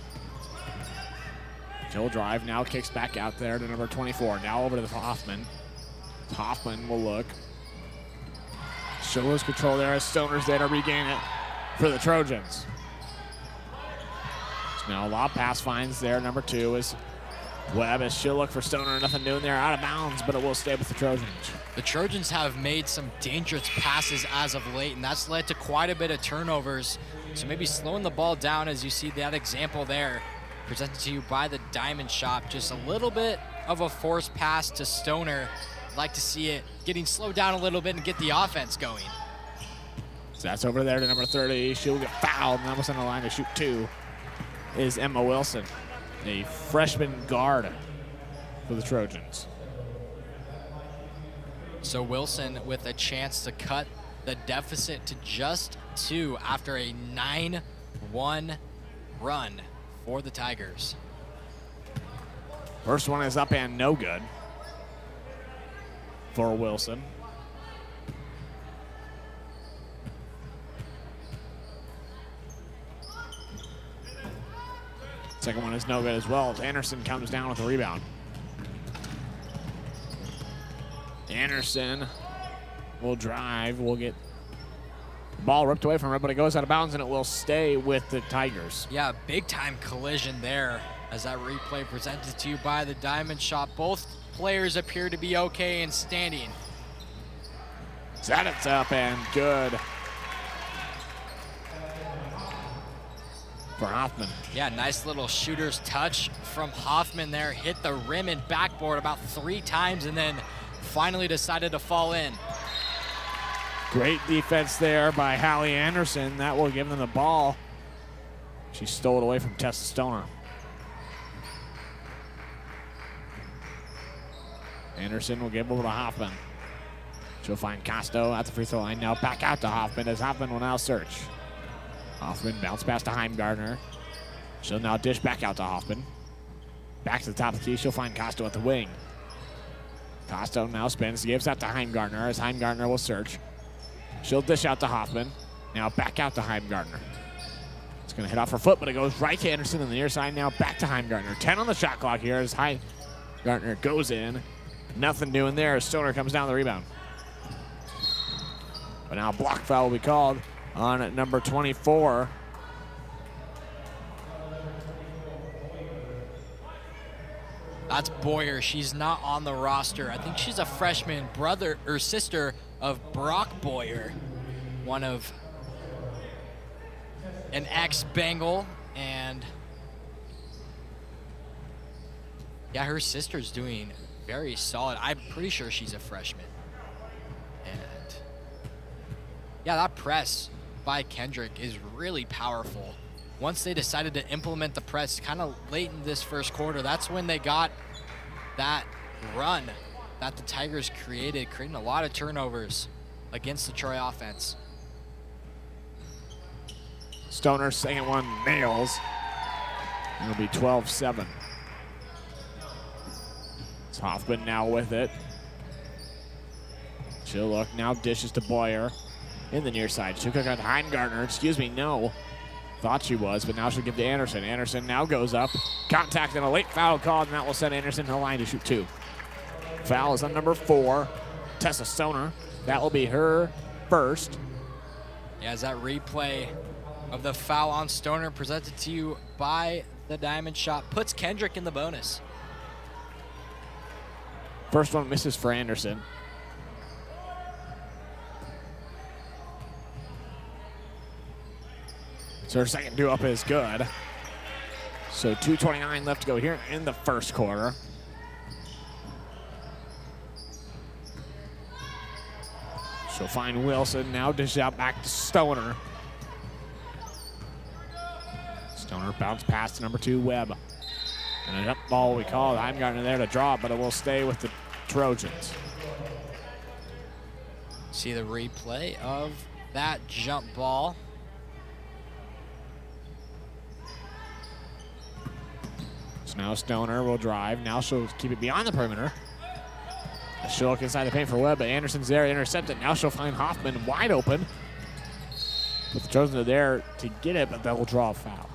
She'll drive, now kicks back out there to number 24. Now over to Hoffman. Hoffman will look. She'll lose control there as Stoner's there to regain it for the Trojans. So now a lob pass finds there. Number 2 is Webb, as she'll look for Stoner. Nothing doing there, out of bounds, but it will stay with the Trojans. The Trojans have made some dangerous passes as of late, and that's led to quite a bit of turnovers. So maybe slowing the ball down, as you see that example there, presented to you by the Diamond Shop. Just a little bit of a forced pass to Stoner. I'd like to see it getting slowed down a little bit and get the offense going. So that's over there to number 30. She'll get fouled, and almost on the line to shoot 2 is Emma Wilson, a freshman guard for the Trojans. So Wilson with a chance to cut the deficit to just 2 after a 9-1 run for the Tigers. First one is up and no good for Wilson. Second one is no good as well, as Anderson comes down with a rebound. Anderson will drive, will get the ball ripped away from her, but it goes out of bounds and it will stay with the Tigers. Yeah, big time collision there as that replay presented to you by the Diamond Shop. Both players appear to be okay and standing. Zadit's up and good for Hoffman. Yeah, nice little shooter's touch from Hoffman there. Hit the rim and backboard about 3 times and then finally decided to fall in. Great defense there by Hallie Anderson. That will give them the ball. She stole it away from Tessa Stoner. Anderson will give over to Hoffman. She'll find Costo at the free throw line. Now back out to Hoffman, as Hoffman will now search. Hoffman bounce pass to Heimgartner. She'll now dish back out to Hoffman. Back to the top of the key. She'll find Costo at the wing. Costo now spins, gives out to Heimgartner, as Heimgartner will search. She'll dish out to Hoffman. Now back out to Heimgartner. It's going to hit off her foot, but it goes right to Anderson on the near side. Now back to Heimgartner. 10 on the shot clock here as Heimgartner goes in. Nothing doing there as Stoner comes down the rebound. But now a block foul will be called on number 24. That's Boyer. She's not on the roster. I think she's a freshman, brother or sister of Brock Boyer, one of an ex-Bengal, and yeah, her sister's doing very solid. I'm pretty sure she's a freshman. And yeah, that press by Kendrick is really powerful. Once they decided to implement the press kind of late in this first quarter, that's when they got that run that the Tigers created, creating a lot of turnovers against the Troy offense. Stoner's second one nails. It'll be 12-7. It's Hoffman now with it. She'll look, now dishes to Boyer in the near side. She'll kick out to Heimgartner. Excuse me, no. Thought she was, but now she'll give to Anderson. Anderson now goes up. Contact and a late foul called, and that will send Anderson to the line to shoot 2. Foul is on number 4, Tessa Stoner. That will be her first. Yeah, as that replay of the foul on Stoner presented to you by the Diamond Shop puts Kendrick in the bonus. First one misses for Anderson. So her second due up is good. So 2:29 left to go here in the first quarter. She'll find Wilson, now dish out back to Stoner. Stoner bounce pass to number 2, Webb. And a jump ball we call it. Heimgartner there to draw, but it will stay with the Trojans. See the replay of that jump ball. So now Stoner will drive. Now she'll keep it beyond the perimeter. She'll look inside the paint for Webb, but Anderson's there to intercept it. Now she'll find Hoffman wide open. But the Trojans are there to get it, but they'll draw a foul.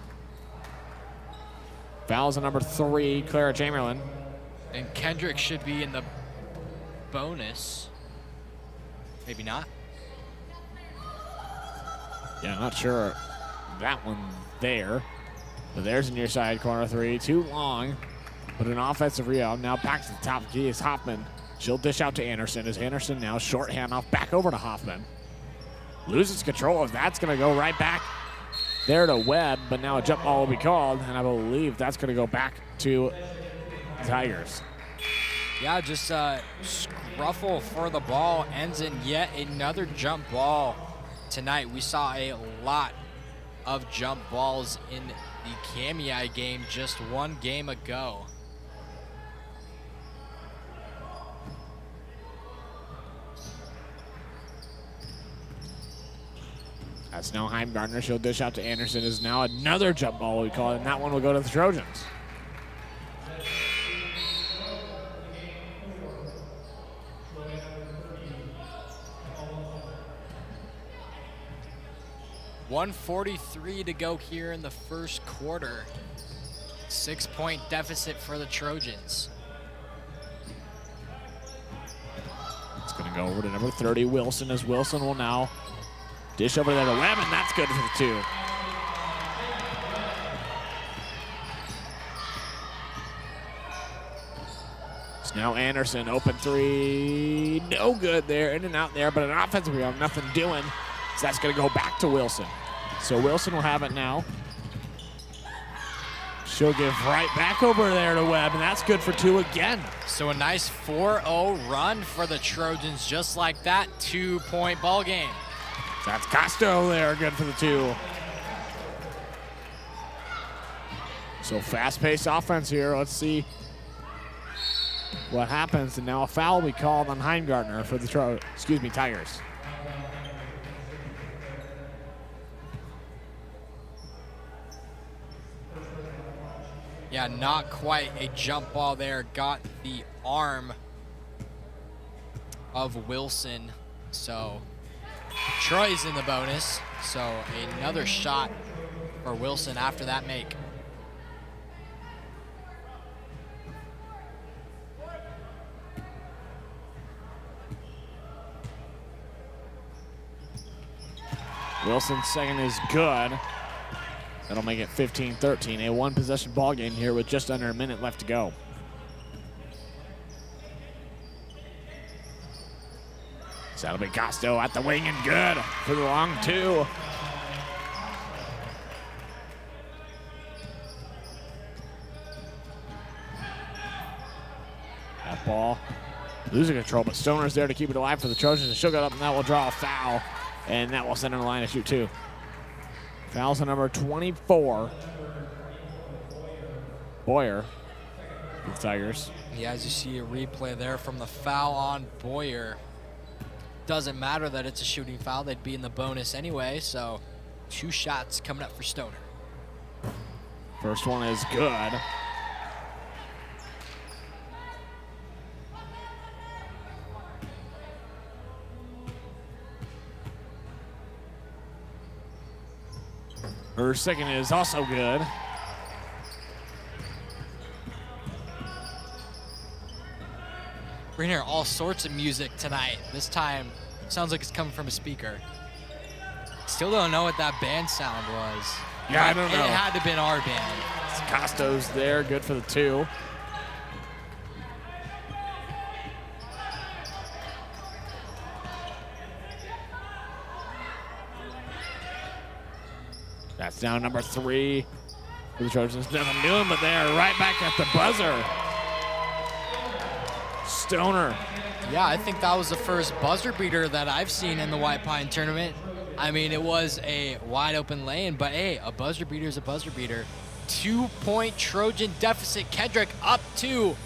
Foul's on number 3, Clara Chamberlain. And Kendrick should be in the bonus. Maybe not. Yeah, not sure that one there. But there's a near side corner 3, too long. But an offensive rebound. Now back to the top key is Hoffman. She'll dish out to Anderson as Anderson now short handoff back over to Hoffman. Loses control of that's going to go right back there to Webb, but now a jump ball will be called, and I believe that's going to go back to the Tigers. Yeah, just scruffle for the ball ends in yet another jump ball tonight. We saw a lot of jump balls in the Kamiah game just one game ago. That's now Heimgartner. She'll dish out to Anderson. Is now another jump ball we call it, and that one will go to the Trojans. .143 to go here in the first quarter. 6-point deficit for the Trojans. It's going to go over to number 30, Wilson, as Wilson will now dish over there to Webb, and that's good for the 2. It's now Anderson, open 3. No good there, in and out there, but an offensive rebound, nothing doing. So that's going to go back to Wilson. So Wilson will have it now. She'll give right back over there to Webb, and that's good for 2 again. So a nice 4-0 run for the Trojans, just like that. 2-point ball game. That's Costo there, good for the 2. So fast-paced offense here. Let's see what happens. And now a foul will be called on Heimgartner for the Tigers. Yeah, not quite a jump ball there. Got the arm of Wilson. So Troy's in the bonus. So another shot for Wilson after that make. Wilson's second is good. That'll make it 15-13, a one-possession ball game here with just under a minute left to go. So that'll be Costo at the wing and good for the long 2. That ball losing control, but Stoner's there to keep it alive for the Trojans, and she'll get up and that will draw a foul, and that will send her in the line to shoot 2. Foul's on number 24, Boyer, for the Tigers. Yeah, as you see a replay there from the foul on Boyer. Doesn't matter that it's a shooting foul. They'd be in the bonus anyway, so 2 shots coming up for Stoner. First one is good. Her second is also good. We're gonna hear all sorts of music tonight. This time, sounds like it's coming from a speaker. Still don't know what that band sound was. Yeah, I don't know. It had to have been our band. Costo's there, good for the 2. It's now number 3 for the Trojans. Nothing doing, but they are right back at the buzzer. Stoner. Yeah, I think that was the first buzzer beater that I've seen in the White Pine tournament. I mean, it was a wide open lane, but hey, a buzzer beater is a buzzer beater. 2-point Trojan deficit. Kendrick up 2.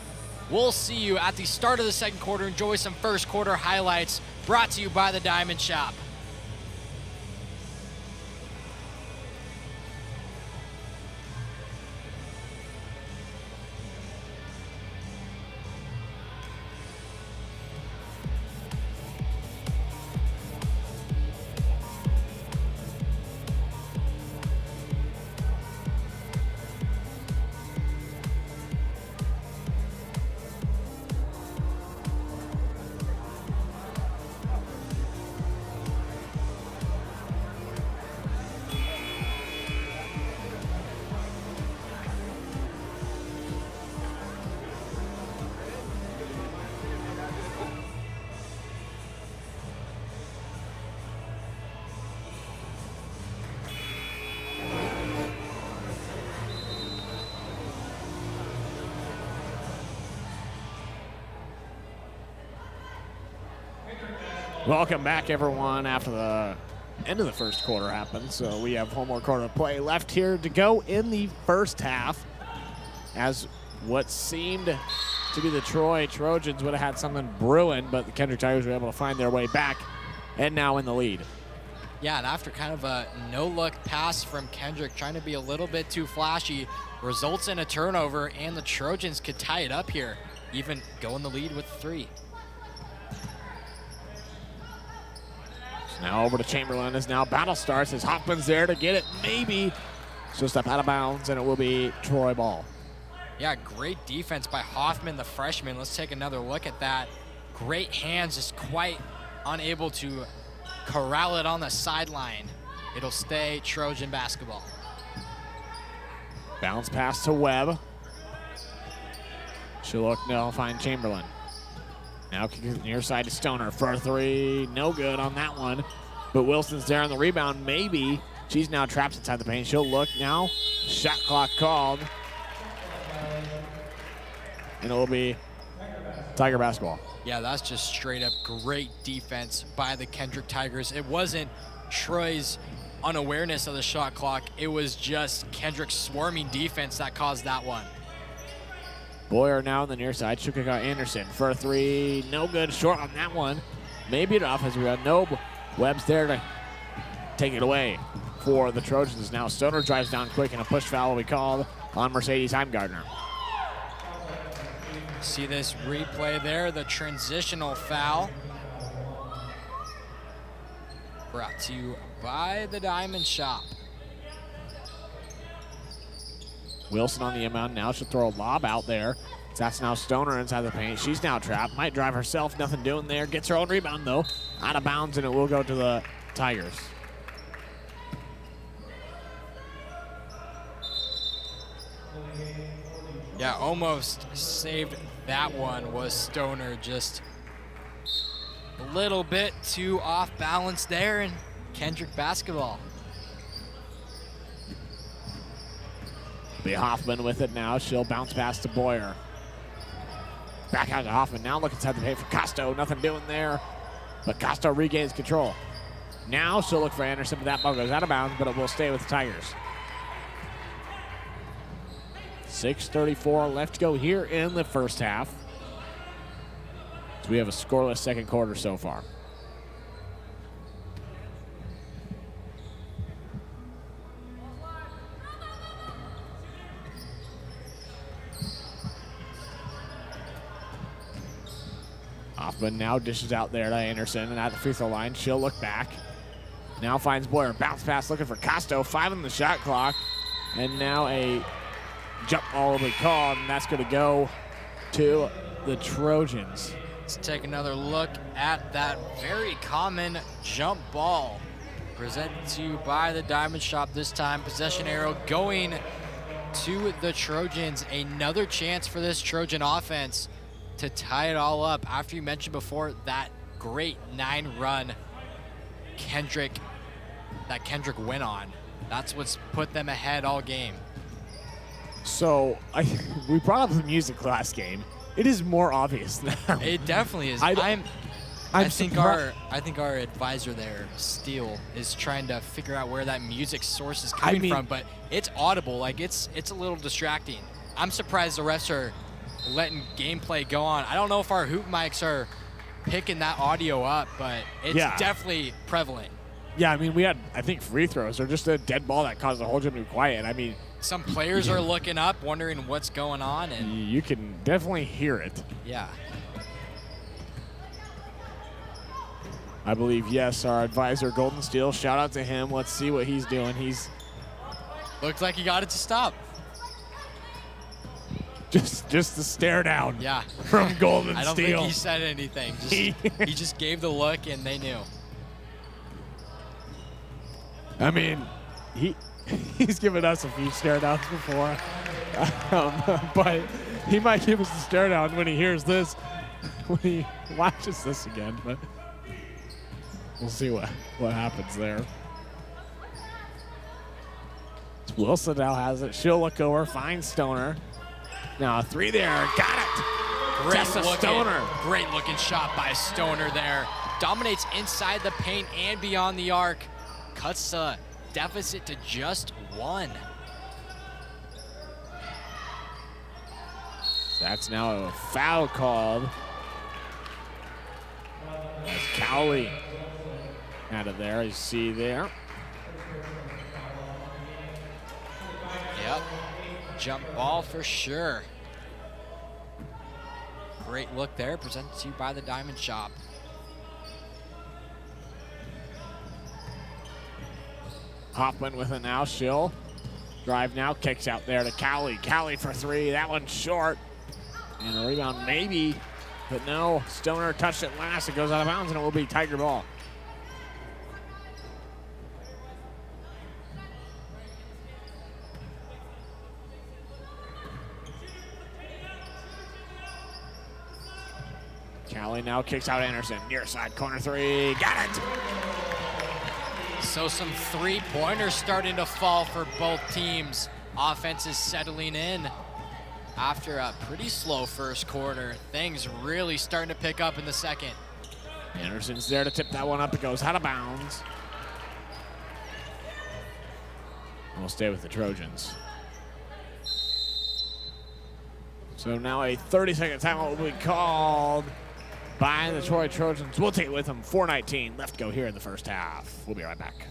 We'll see you at the start of the second quarter. Enjoy some first quarter highlights brought to you by the Diamond Shop. Welcome back, everyone, after the end of the first quarter happened. So we have one more quarter to play left here to go in the first half, as what seemed to be the Troy Trojans would have had something brewing, but the Kendrick Tigers were able to find their way back and now in the lead. Yeah, and after kind of a no-look pass from Kendrick, trying to be a little bit too flashy, results in a turnover, and the Trojans could tie it up here, even go in the lead with 3. Now over to Chamberlain as now battle starts as Hoffman's there to get it. Maybe it's just up out of bounds, and it will be Troy ball. Yeah, great defense by Hoffman, the freshman. Let's take another look at that. Great hands, just quite unable to corral it on the sideline. It'll stay Trojan basketball. Bounce pass to Webb. She'll look now, find Chamberlain. Now kicking near side to Stoner for 3. No good on that one. But Wilson's there on the rebound. Maybe she's now trapped inside the paint. She'll look now. Shot clock called. And it will be Tiger basketball. Yeah, that's just straight up great defense by the Kendrick Tigers. It wasn't Troy's unawareness of the shot clock. It was just Kendrick's swarming defense that caused that one. Boyer now on the near side. She'll kick out Anderson for 3. No good. Short on that one. Maybe it off as we got no. Webb's there to take it away for the Trojans. Now Stoner drives down quick, and a push foul will be called on Mercedes Heimgardner. See this replay there, the transitional foul. Brought to you by the Diamond Shop. Wilson on the inbound now. She'll throw a lob out there. That's now Stoner inside the paint. She's now trapped. Might drive herself. Nothing doing there. Gets her own rebound, though. Out of bounds, and it will go to the Tigers. Yeah, almost saved that one was Stoner. Just a little bit too off balance there, and Kendrick basketball. Be Hoffman with it now. She'll bounce pass to Boyer. Back out to Hoffman. Now look inside the paint for Costo. Nothing doing there. But Costo regains control. Now she'll look for Anderson, but that ball goes out of bounds, but it will stay with the Tigers. 6:34 left to go here in the first half. So we have a scoreless second quarter so far. Hoffman now dishes out there to Anderson, and at the free throw line, she'll look back. Now finds Boyer. Bounce pass looking for Costo. 5 on the shot clock. And now a jump ball will be called, and that's going to go to the Trojans. Let's take another look at that very common jump ball. Presented to you by the Diamond Shop this time. Possession arrow going to the Trojans. Another chance for this Trojan offense to tie it all up after you mentioned before that great 9 run Kendrick went on. That's what's put them ahead all game. So we brought up the music last game. It is more obvious now. It definitely is. I'm I think surpri- our advisor there, Steele, is trying to figure out where that music source is coming from, but it's audible. Like it's a little distracting. I'm surprised the refs are letting gameplay go on. I don't know if our hoop mics are picking that audio up, but it's definitely prevalent. Yeah, I mean, we had, I think, free throws or just a dead ball that caused the whole gym to be quiet. I mean, some players are looking up, wondering what's going on, and you can definitely hear it. Yeah. I believe, yes, our advisor, Golden Steel, shout out to him. Let's see what he's doing. He's looks like he got it to stop. Just the stare down. Yeah. From Golden Steel. I don't think he said anything. He just gave the look, and they knew. I mean, he's given us a few stare downs before, but he might give us a stare down when he hears this, when he watches this again. But we'll see what happens there. Wilson now has it. She'll look over, finds Stoner. Now a three there, got it. Great looking shot by Stoner there. Dominates inside the paint and beyond the arc. Cuts the deficit to just 1. That's now a foul called. As Cowley out of there, you see there. Yep, jump ball for sure. Great look there, presented to you by the Diamond Shop. Hoffman with it now. She'll drive now, kicks out there to Cowley. Cowley for 3. That one's short. And a rebound maybe, but no. Stoner touched it last. It goes out of bounds, and it will be Tiger ball. Cowley now kicks out Anderson. Near side corner 3. Got it. So some three-pointers starting to fall for both teams. Offense is settling in after a pretty slow first quarter. Things really starting to pick up in the second. Anderson's there to tip that one up. It goes out of bounds. We'll stay with the Trojans. So now a 30-second timeout will be called by the Troy Trojans. We'll take it with them. 4:19 left to go here in the first half. We'll be right back.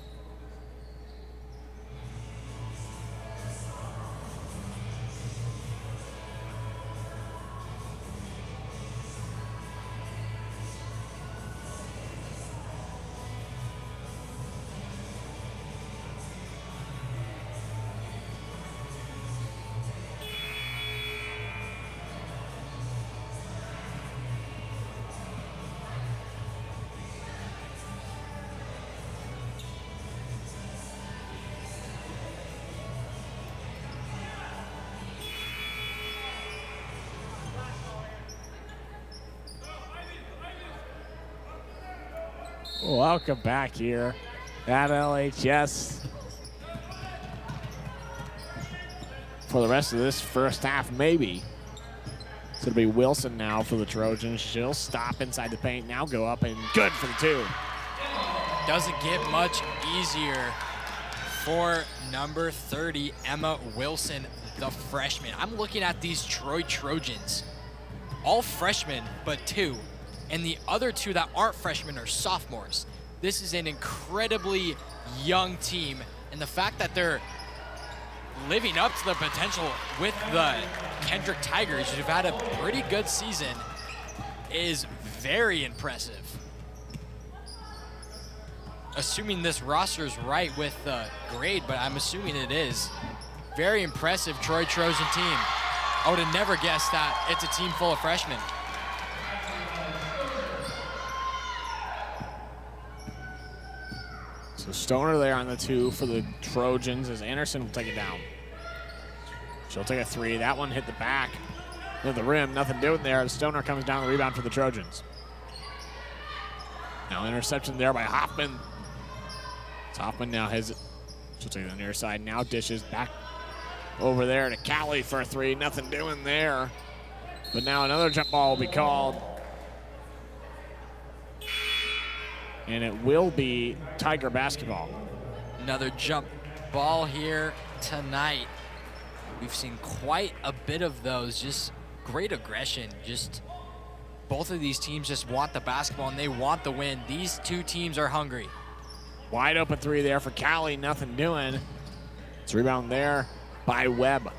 Welcome back here at LHS. For the rest of this first half, maybe. So it'll be Wilson now for the Trojans. She'll stop inside the paint, now go up, and good for the 2. Doesn't get much easier for number 30, Emma Wilson, the freshman. I'm looking at these Troy Trojans. All freshmen, but 2. And the other 2 that aren't freshmen are sophomores. This is an incredibly young team, and the fact that they're living up to the potential with the Kendrick Tigers, who've had a pretty good season, is very impressive. Assuming this roster is right with the grade, but I'm assuming it is. Very impressive Troy Trojan team. I would have never guessed that it's a team full of freshmen. So Stoner there on the 2 for the Trojans as Anderson will take it down. She'll take a 3. That one hit the back of the rim. Nothing doing there. Stoner comes down the rebound for the Trojans. Now interception there by Hoffman. Hoffman now has She'll take the near side now, dishes back over there to Callie for a three. Nothing doing there. But now another jump ball will be called. And it will be Tiger basketball. Another jump ball here tonight. We've seen quite a bit of those. Just great aggression. Just both of these teams just want the basketball and they want the win. These two teams are hungry. Wide open three there for Callie. Nothing doing. It's a rebound there by Webb.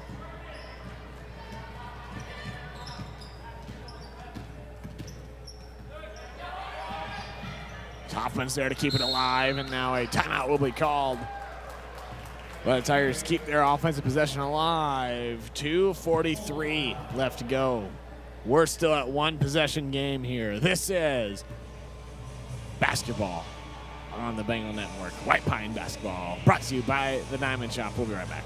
Hoffman's there to keep it alive, and now a timeout will be called. But the Tigers keep their offensive possession alive. 2:43 left to go. We're still at one possession game here. This is basketball on the Bengal Network. White Pine Basketball, brought to you by the Diamond Shop. We'll be right back.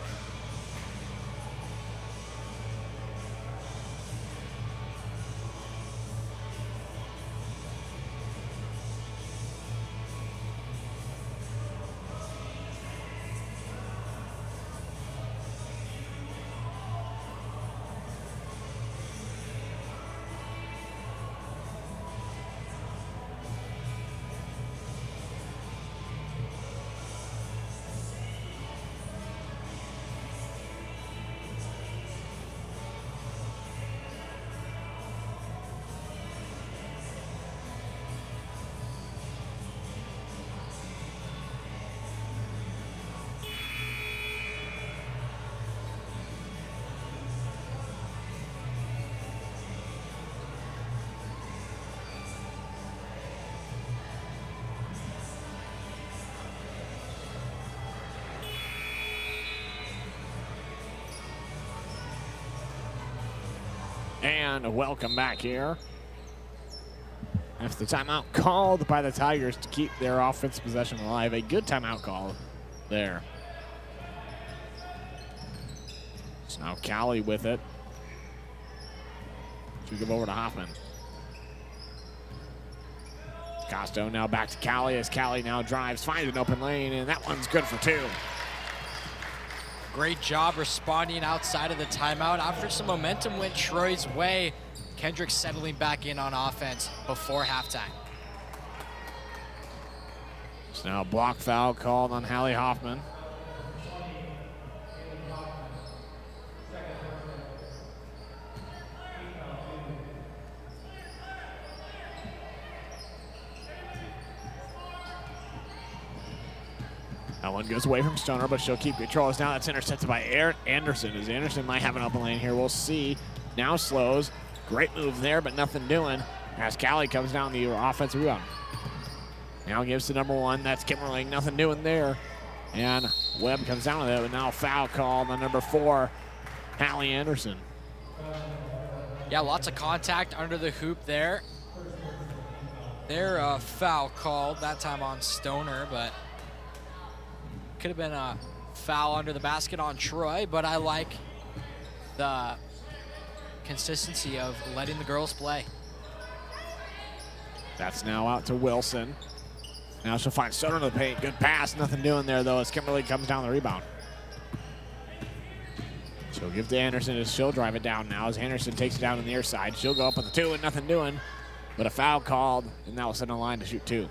And welcome back here. After the timeout called by the Tigers to keep their offensive possession alive. A good timeout call there. So now Callie with it. She'll give over to Hoffman. Costo now back to Callie as Callie now drives, finds an open lane, and that one's good for two. Great job responding outside of the timeout. After some momentum went Troy's way, Kendrick settling back in on offense before halftime. So now a block foul called on Hallie Hoffman. That one goes away from Stoner, but she'll keep control. Now that's intercepted by Anderson. As Anderson might have an open lane here. We'll see. Now slows. Great move there, but nothing doing. As Callie comes down the offensive rebound. Now gives to number one. That's Kimberly. Nothing doing there. And Webb comes down with it, but now a foul called on number 4, Hallie Anderson. Yeah, lots of contact under the hoop there. Their foul called, that time on Stoner, but could have been a foul under the basket on Troy, but I like the consistency of letting the girls play. That's now out to Wilson. Now she'll find Stoner in the paint. Good pass. Nothing doing there, though, as Kimberly comes down the rebound. She'll give to Anderson as she'll drive it down now as Anderson takes it down on the near side. She'll go up on the 2 and nothing doing, but a foul called, and now send a line to shoot 2.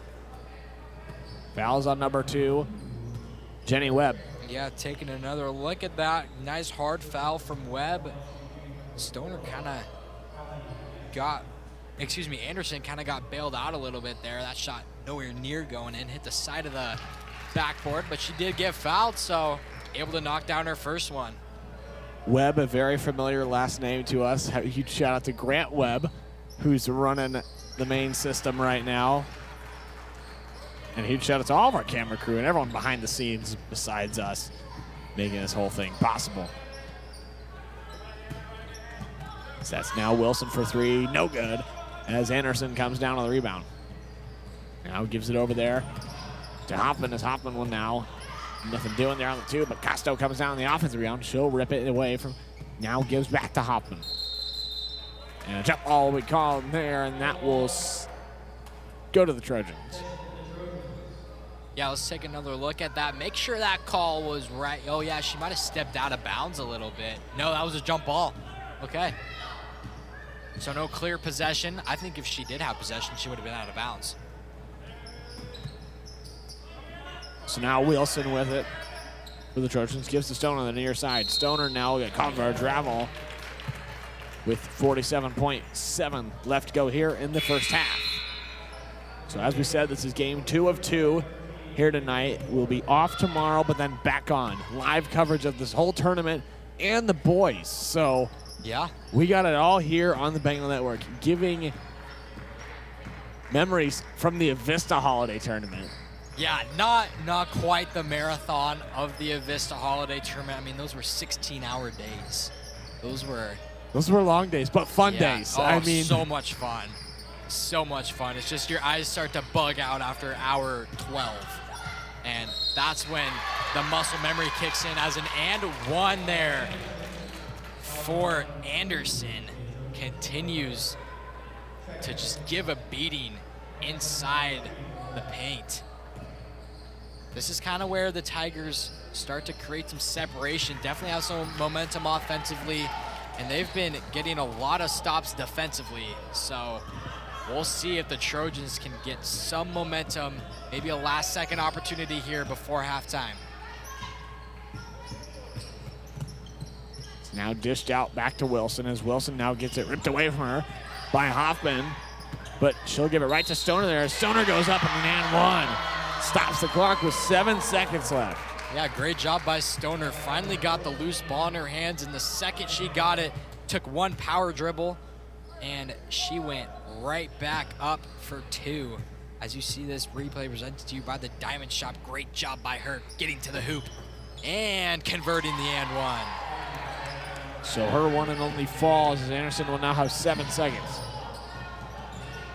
Fouls on number 2, Jenny Webb. Yeah, taking another look at that. Nice hard foul from Webb. Stoner kind of got, Anderson kind of got bailed out a little bit there. That shot nowhere near going in, hit the side of the backboard, but she did get fouled, so able to knock down her first one. Webb, a very familiar last name to us. A huge shout out to Grant Webb, who's running the main system right now. And a huge shout out to all of our camera crew and everyone behind the scenes besides us, making this whole thing possible. So that's now Wilson for 3, no good, as Anderson comes down on the rebound. Now gives it over there to Hoffman, as Hoffman will now. Nothing doing there on the 2, but Costo comes down on the offensive rebound. She'll rip it away from, now gives back to Hoffman. And a jump ball will be called there, and that will go to the Trojans. Yeah, let's take another look at that. Make sure that call was right. Oh, yeah, she might have stepped out of bounds a little bit. No, that was a jump ball. Okay. So no clear possession. I think if she did have possession, she would have been out of bounds. So now Wilson with it for the Trojans. Gives to Stoner on the near side. Stoner now will get caught for a travel with 47.7 left to go here in the first half. So as we said, this is game 2 of 2 here tonight. We'll be off tomorrow, but then back on. Live coverage of this whole tournament and the boys. So yeah, we got it all here on the Bengal Network, giving memories from the Avista Holiday Tournament. Yeah, not quite the marathon of the Avista Holiday Tournament. I mean, those were 16-hour days. Those were long days, but fun days. Oh, I mean, so much fun. So much fun. It's just your eyes start to bug out after hour 12. And that's when the muscle memory kicks in as an and one there for Anderson. Continues to just give a beating inside the paint. This is kind of where the Tigers start to create some separation. Definitely have some momentum offensively, and they've been getting a lot of stops defensively. So we'll see if the Trojans can get some momentum, maybe a last-second opportunity here before halftime. It's now dished out back to Wilson as Wilson now gets it ripped away from her by Hoffman, but she'll give it right to Stoner there. Stoner goes up and an and one. Stops the clock with 7 seconds left. Yeah, great job by Stoner. Finally got the loose ball in her hands, and the second she got it, took one power dribble, and she went right back up for 2. As you see this replay presented to you by the Diamond Shop, great job by her getting to the hoop and converting the and one. So her one and only falls as Anderson will now have 7 seconds.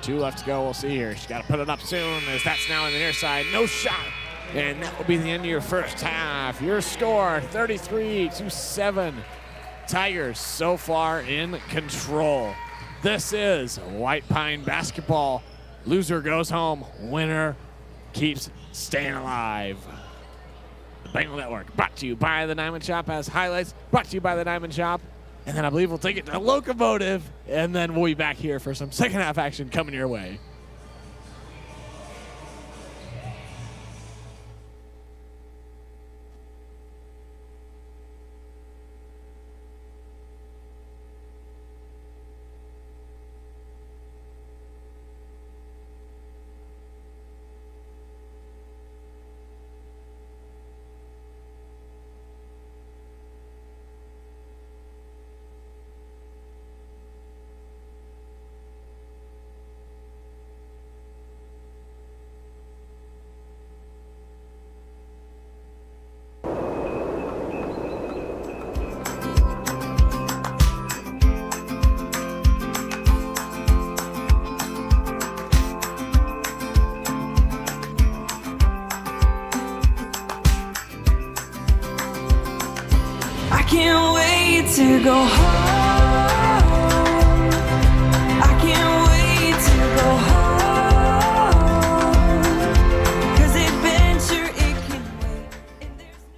2 left to go. We'll see here. She's got to put it up soon as that's now on the near side. No shot. And that will be the end of your first half. Your score, 33-7. Tigers so far in control. This is White Pine basketball. Loser goes home. Winner keeps staying alive. The Bengal Network brought to you by the Diamond Shop as highlights. Brought to you by the Diamond Shop. And then I believe we'll take it to Locomotive. And then we'll be back here for some second half action coming your way. Can't wait to go home. I can't wait to go home. 'Cause adventure, it can wait. And there's no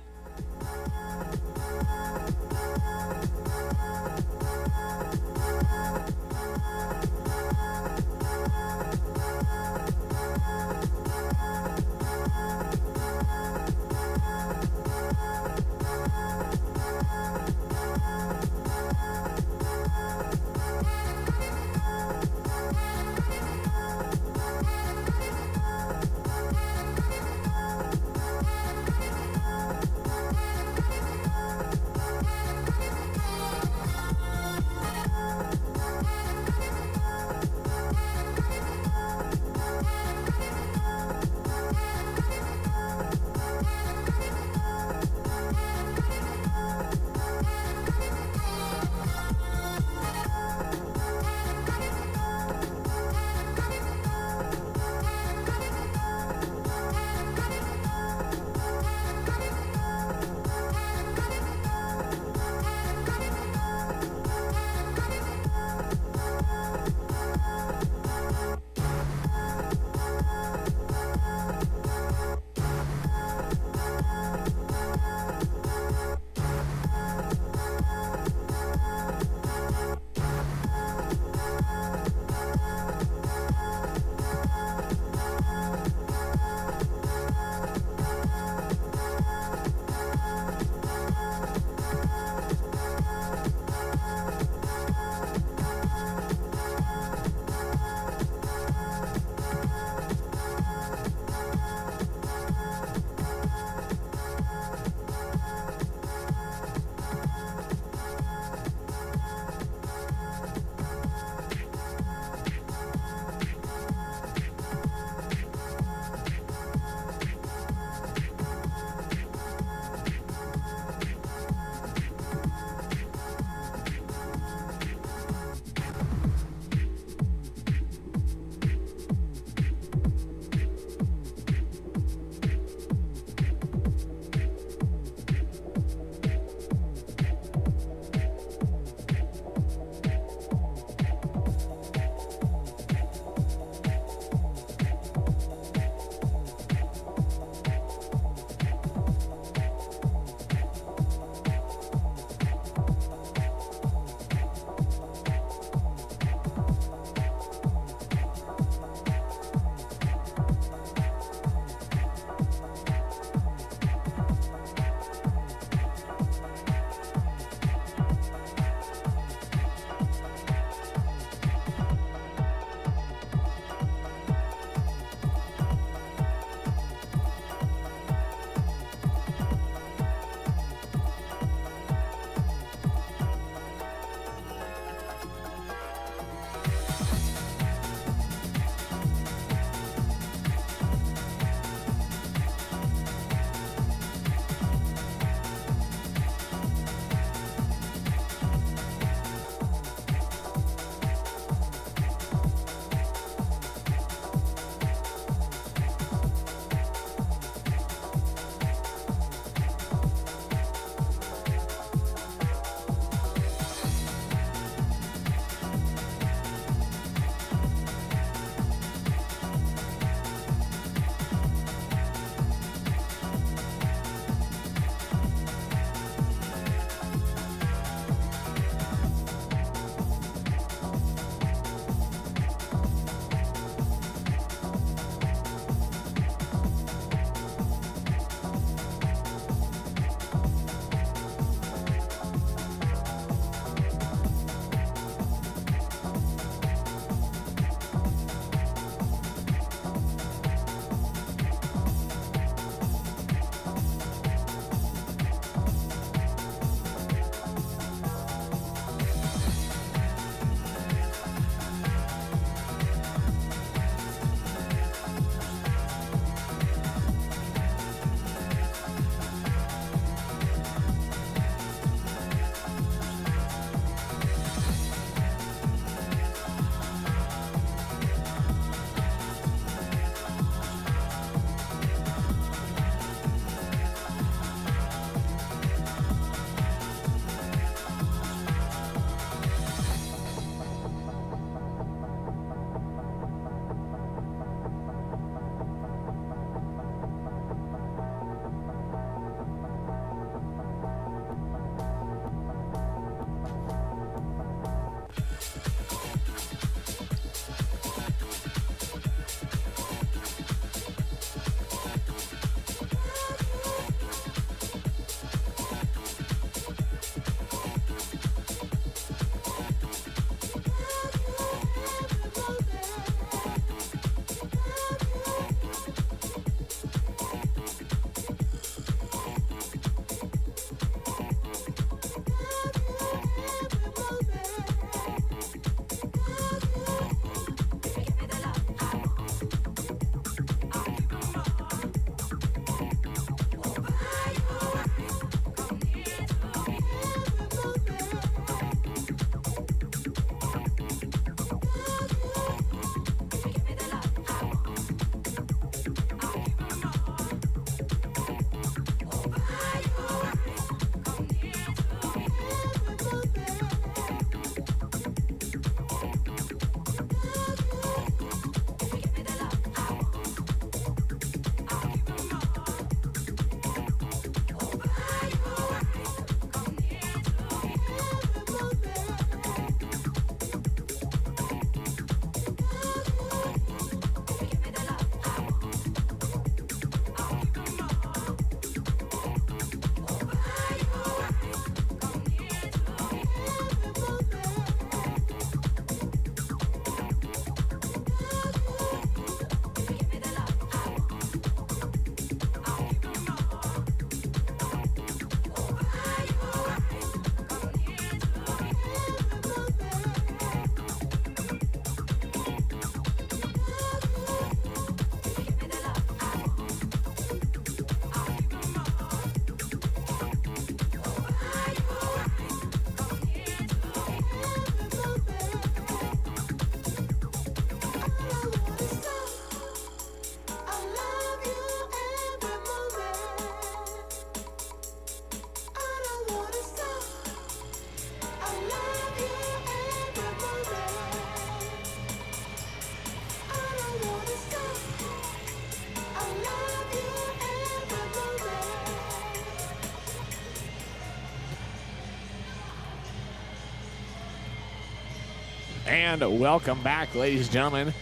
And welcome back, ladies and gentlemen,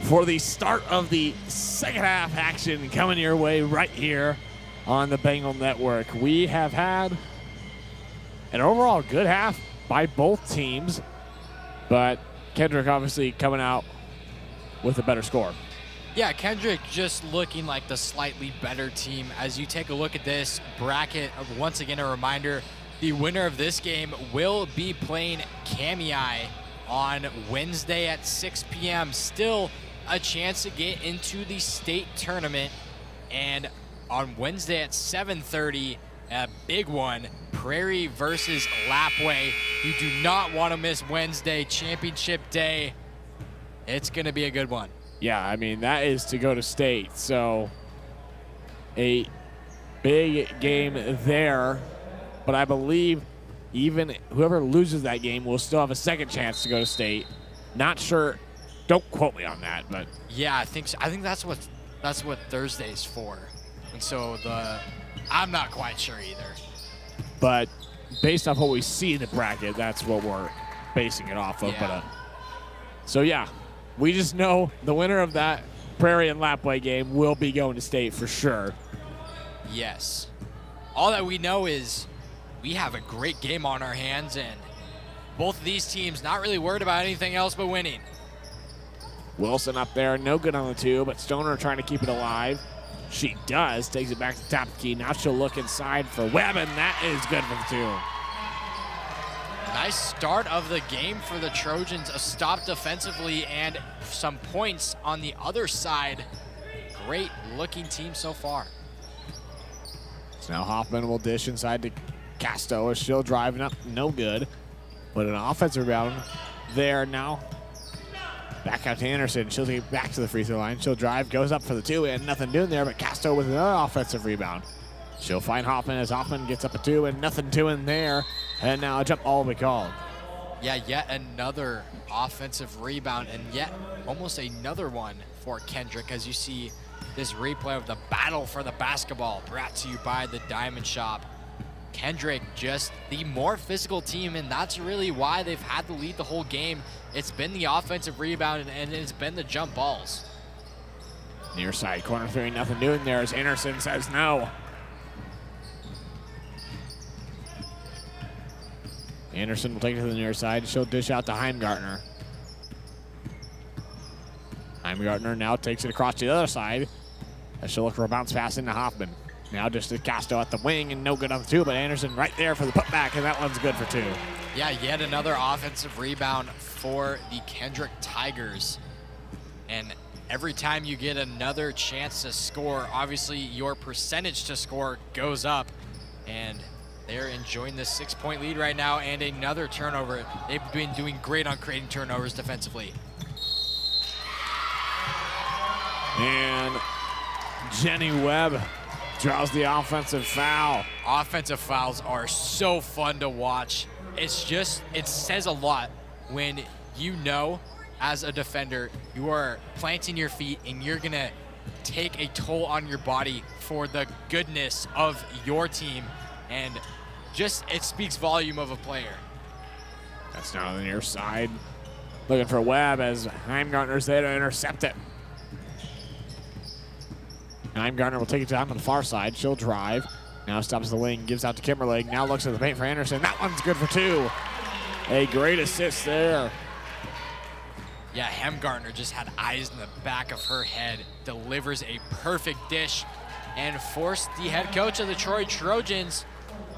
for the start of the second half action coming your way right here on the Bengal Network. We have had an overall good half by both teams, but Kendrick obviously coming out with a better score. Yeah, Kendrick just looking like the slightly better team. As you take a look at this bracket, once again, a reminder, the winner of this game will be playing Kamiah on Wednesday at 6 p.m. Still a chance to get into the state tournament. And on Wednesday at 7:30, a big one, Prairie versus Lapway. You do not want to miss Wednesday, championship day. It's going to be a good one. Yeah, I mean, that is to go to state. So a big game there. But I believe even whoever loses that game will still have a second chance to go to state. Not sure. Don't quote me on that, but yeah, I think so. I think that's what Thursday's for. And so I'm not quite sure either. But based off what we see in the bracket, that's what we're basing it off of. Yeah. So yeah, we just know the winner of that Prairie and Lapway game will be going to state for sure. Yes. All that we know is we have a great game on our hands, and both of these teams not really worried about anything else but winning. Wilson up there, no good on the two, but Stoner trying to keep it alive. She does, takes it back to the top of the key. Now she'll look inside for Webb, and that is good for the two. Nice start of the game for the Trojans. A stop defensively and some points on the other side. Great looking team so far. So now Hoffman will dish inside to Casto. Is still driving up, no good. But an offensive rebound there now. Back out to Anderson. She'll take it back to the free throw line. She'll drive, goes up for the two, and nothing doing there. But Casto with another offensive rebound. She'll find Hoffman as Hoffman gets up a two, and nothing doing there. And now a jump ball will be called. Yeah, yet another offensive rebound, and yet almost another one for Kendrick, as you see this replay of the battle for the basketball brought to you by the Diamond Shop. Kendrick just the more physical team, and that's really why they've had the lead the whole game. It's been the offensive rebound, and it's been the jump balls. Near side corner three, nothing doing there as Anderson says no. Anderson will take it to the near side. She'll dish out to Heimgartner. Heimgartner now takes it across to the other side as she'll look for a bounce pass into Hoffman. Now just to Casto at the wing and no good on the two, but Anderson right there for the putback, and that one's good for two. Yeah, yet another offensive rebound for the Kendrick Tigers. And every time you get another chance to score, obviously your percentage to score goes up. And they're enjoying this 6-point lead right now, and another turnover. They've been doing great on creating turnovers defensively. And Jenny Webb draws the offensive foul. Offensive fouls are so fun to watch. It's just, it says a lot when you know as a defender you are planting your feet and you're gonna take a toll on your body for the goodness of your team, and just it speaks volume of a player. That's now on the near side. Looking for Webb as Heimgartner's there to intercept it. Heimgartner will take it down on the far side. She'll drive. Now stops the wing, gives out to Kimberly. Now looks at the paint for Anderson. That one's good for two. A great assist there. Yeah, Heimgartner just had eyes in the back of her head. Delivers a perfect dish and forced the head coach of the Troy Trojans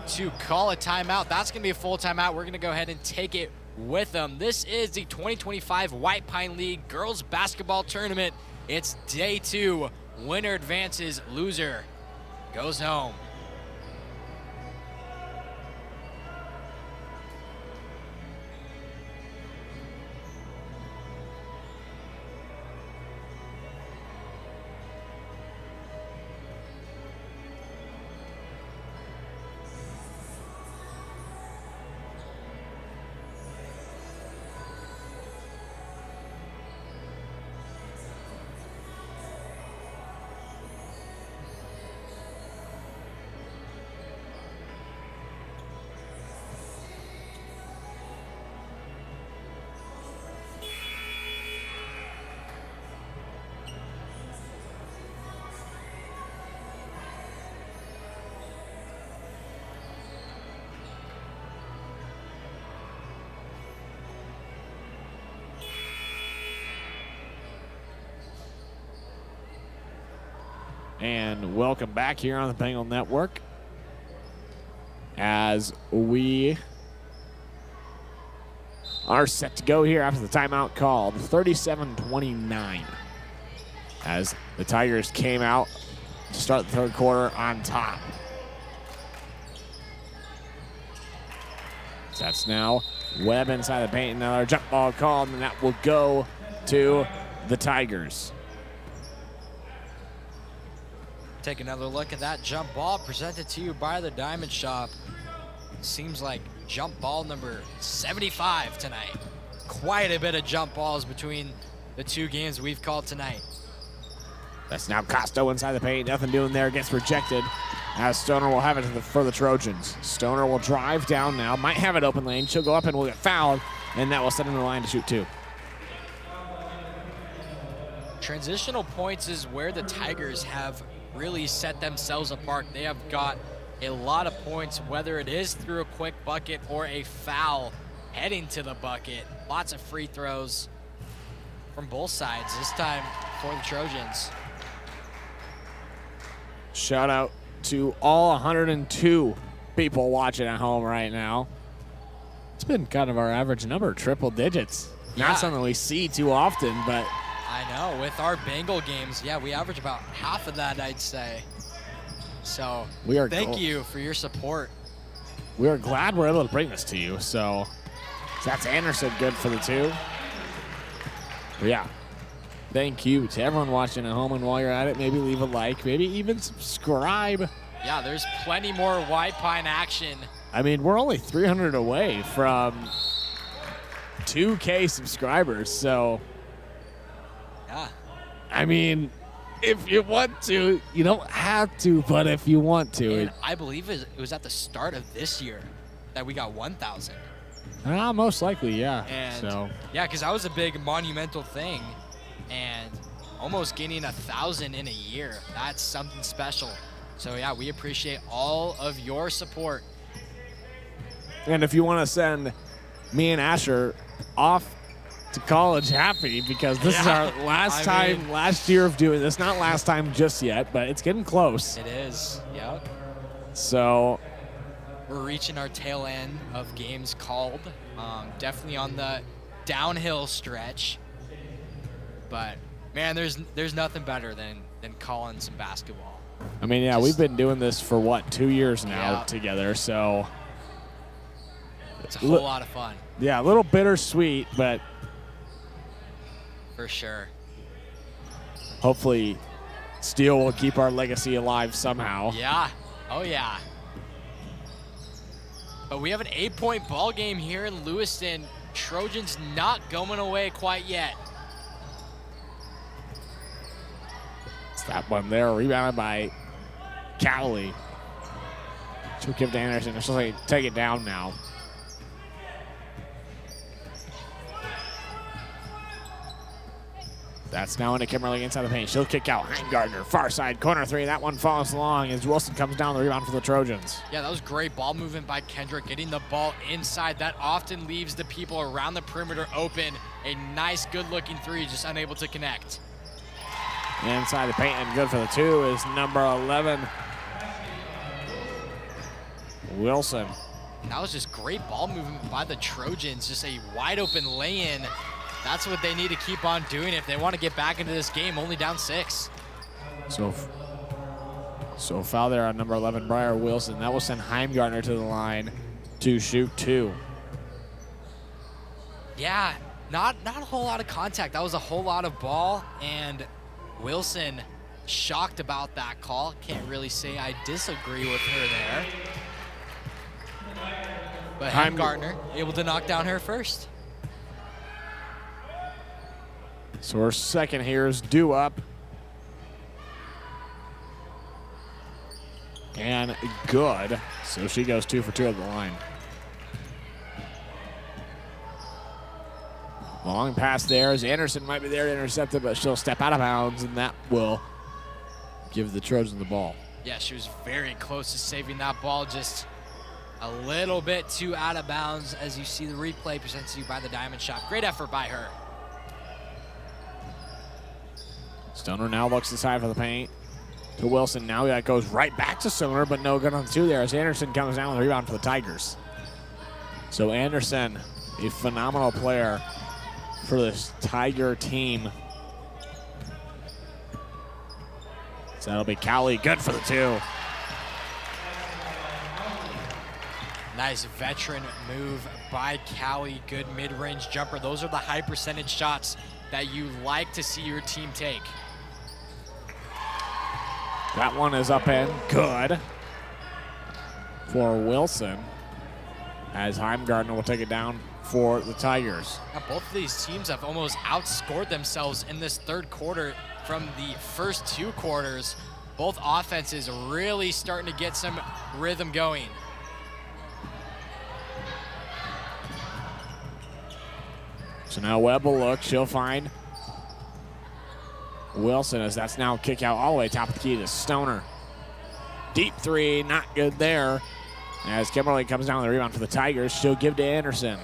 to call a timeout. That's going to be a full timeout. We're going to go ahead and take it with them. This is the 2025 White Pine League Girls Basketball Tournament. It's day 2. Winner advances, loser goes home. And welcome back here on the Bengal Network as we are set to go here after the timeout called 37-29 as the Tigers came out to start the third quarter on top. So that's now Webb inside the paint. Another jump ball called, and that will go to the Tigers. Take another look at that jump ball presented to you by the Diamond Shop. Seems like jump ball number 75 tonight. Quite a bit of jump balls between the two games we've called tonight. That's now Costo inside the paint. Nothing doing there. Gets rejected as Stoner will have it for the Trojans. Stoner will drive down now. Might have it open lane. She'll go up and will get fouled, and that will set him in the line to shoot two. Transitional points is where the Tigers have really set themselves apart. They have got a lot of points, whether it is through a quick bucket or a foul heading to the bucket. Lots of free throws from both sides this time for the Trojans. Shout out to all 102 people watching at home right now. It's been kind of our average number, triple digits. Yeah. Not something we see too often, but I know, with our Bengal games, yeah, we average about half of that, I'd say. So thank you for your support. We are glad we're able to bring this to you. So that's Anderson, good for the two. But yeah, thank you to everyone watching at home. And while you're at it, maybe leave a like, maybe even subscribe. Yeah, there's plenty more White Pine action. I mean, we're only 300 away from 2K subscribers. So, yeah, I mean, if you want to, you don't have to, but if you want to. And I believe it was at the start of this year that we got 1,000. Most likely, yeah. And yeah, because that was a big monumental thing. And almost gaining 1,000 in a year, that's something special. So yeah, we appreciate all of your support. And if you want to send me and Asher off to college happy, because this is our last year of doing this. Not last time just yet, but it's getting close. It is, yep. So we're reaching our tail end of games called. Definitely on the downhill stretch. But man, there's nothing better than calling some basketball. I mean, yeah, we've been doing this for what, 2 years now together, so it's a whole lot of fun. Yeah, a little bittersweet, but for sure. Hopefully Steele will keep our legacy alive somehow. Yeah. Oh yeah. But we have an 8-point ball game here in Lewiston. Trojans not going away quite yet. That one there, rebounded by Cowley. She'll give to Anderson. She'll take it down now. That's now into Kimberly inside the paint. She'll kick out Heimgartner. Far side, corner three. That one falls along as Wilson comes down the rebound for the Trojans. Yeah, that was great ball movement by Kendrick, getting the ball inside. That often leaves the people around the perimeter open. A nice, good-looking three, just unable to connect. Inside the paint and good for the two is number 11, Wilson. That was just great ball movement by the Trojans. Just a wide open lay-in. That's what they need to keep on doing if they want to get back into this game, only down 6. So foul there on number 11, Briar Wilson. That will send Heimgartner to the line to shoot 2. Yeah, not a whole lot of contact. That was a whole lot of ball, and Wilson shocked about that call. Can't really say I disagree with her there. But Heimgartner able to knock down her first. So her second here is due up. And good. So she goes 2 for 2 at the line. Long pass there as Anderson might be there to intercept it, but she'll step out of bounds, and that will give the Trojans the ball. Yeah, she was very close to saving that ball, just a little bit too out of bounds as you see the replay presented to you by the Diamond Shop. Great effort by her. Stoner now looks inside for the paint. to Wilson. Now that goes right back to Stoner, but no good on the 2 there as Anderson comes down with a rebound for the Tigers. So Anderson, a phenomenal player for this Tiger team. So that'll be Cowley, good for the 2. Nice veteran move by Cowley. Good mid-range jumper. Those are the high percentage shots that you like to see your team take. That one is up and good for Wilson, as Heimgartner will take it down for the Tigers. Now, both of these teams have almost outscored themselves in this 3rd quarter from the first 2 quarters. Both offenses really starting to get some rhythm going. So now Webb will look. She'll find Wilson, as that's now kick out all the way top of the key to Stoner. Deep 3, not good there. As Kimberly comes down with the rebound for the Tigers, she'll give to Anderson.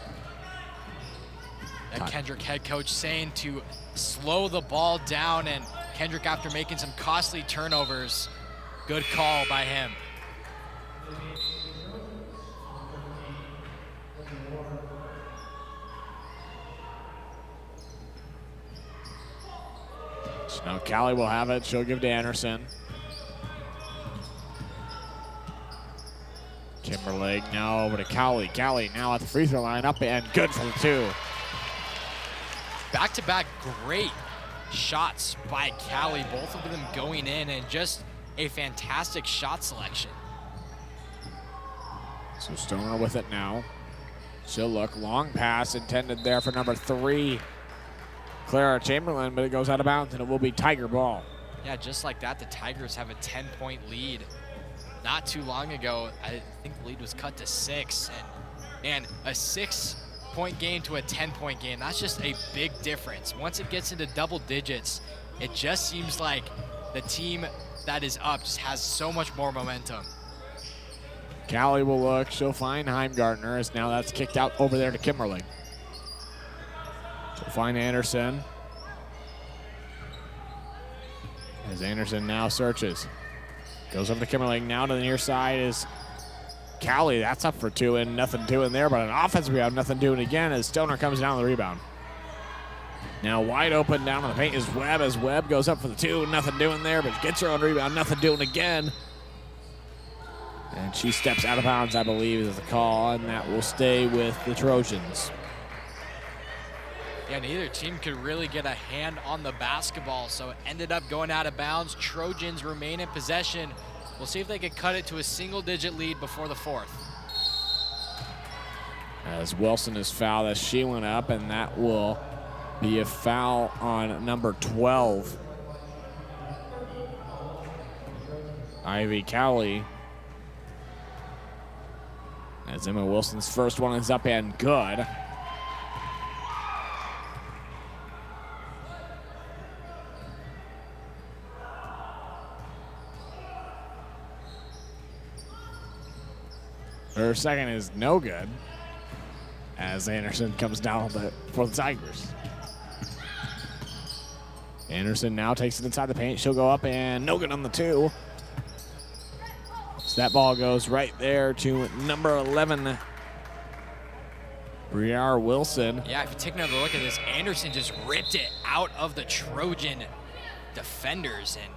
And Kendrick head coach saying to slow the ball down, and Kendrick, after making some costly turnovers, good call by him. So now Callie will have it. She'll give to Anderson. Timberlake now over to Cowley. Cowley now at the free throw line, up and good for the 2. Back-to-back great shots by Cowley, both of them going in, and just a fantastic shot selection. So Stoner with it now. She'll look. Long pass intended there for number 3, Clara Chamberlain, but it goes out of bounds, and it will be Tiger ball. Yeah, just like that, the Tigers have a 10-point lead. Not too long ago, I think the lead was cut to 6, and a 6-point game to a 10-point game, that's just a big difference. Once it gets into double digits, it just seems like the team that is up just has so much more momentum. Callie will look. She'll find Heimgartner, as now that's kicked out over there to Kimberly. She'll find Anderson. As Anderson now searches. Goes over to Kimberly. Now to the near side is Callie. That's up for 2 and nothing doing there, but an offensive rebound, nothing doing again as Stoner comes down with the rebound. Now wide open down on the paint is Webb, as Webb goes up for the 2, nothing doing there, but gets her own rebound, nothing doing again. And she steps out of bounds, I believe, is the call, and that will stay with the Trojans. Yeah, neither team could really get a hand on the basketball, so it ended up going out of bounds. Trojans remain in possession. We'll see if they can cut it to a single-digit lead before the 4th. As Wilson is fouled as she went up, and that will be a foul on number 12. Ivy Cowley. As Emma Wilson's first one is up and good. Her second is no good, as Anderson comes down for the Tigers. Anderson now takes it inside the paint. She'll go up and no good on the 2. So that ball goes right there to number 11, Briar Wilson. Yeah, if you take another look at this, Anderson just ripped it out of the Trojan defenders and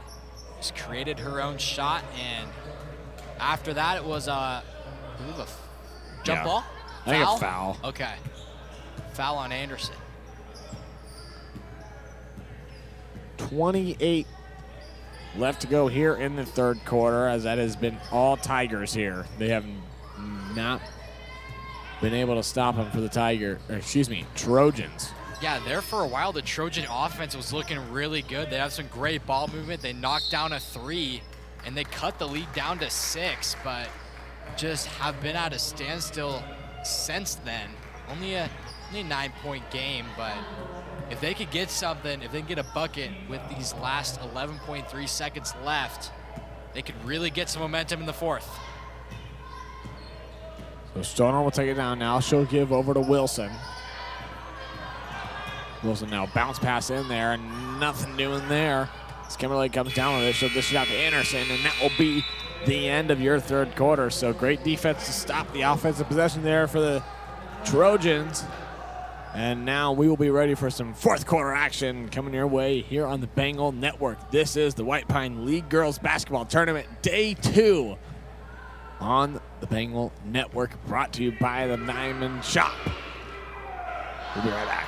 just created her own shot. And after that, it was a jump ball? I think it's foul. Okay. Foul on Anderson. 28 left to go here in the 3rd quarter, as that has been all Tigers here. They have not been able to stop them for the Trojans. Yeah, there for a while, the Trojan offense was looking really good. They have some great ball movement. They knocked down a 3, and they cut the lead down to 6, but just have been at a standstill since then. Only a 9-point game, but if they could get something, if they can get a bucket with these last 11.3 seconds left, they could really get some momentum in the 4th. So Stoner will take it down now. She'll give over to Wilson. Wilson now bounce pass in there, and nothing doing there. As Kimberly comes down with it, she'll dish it out to Anderson, and that will be the end of your third quarter. So great defense to stop the offensive possession there for the Trojans. And now we will be ready for some fourth quarter action coming your way here on the Bengal Network. This is the White Pine League Girls Basketball Tournament, Day 2 on the Bengal Network, brought to you by the Diamond Shop. We'll be right back.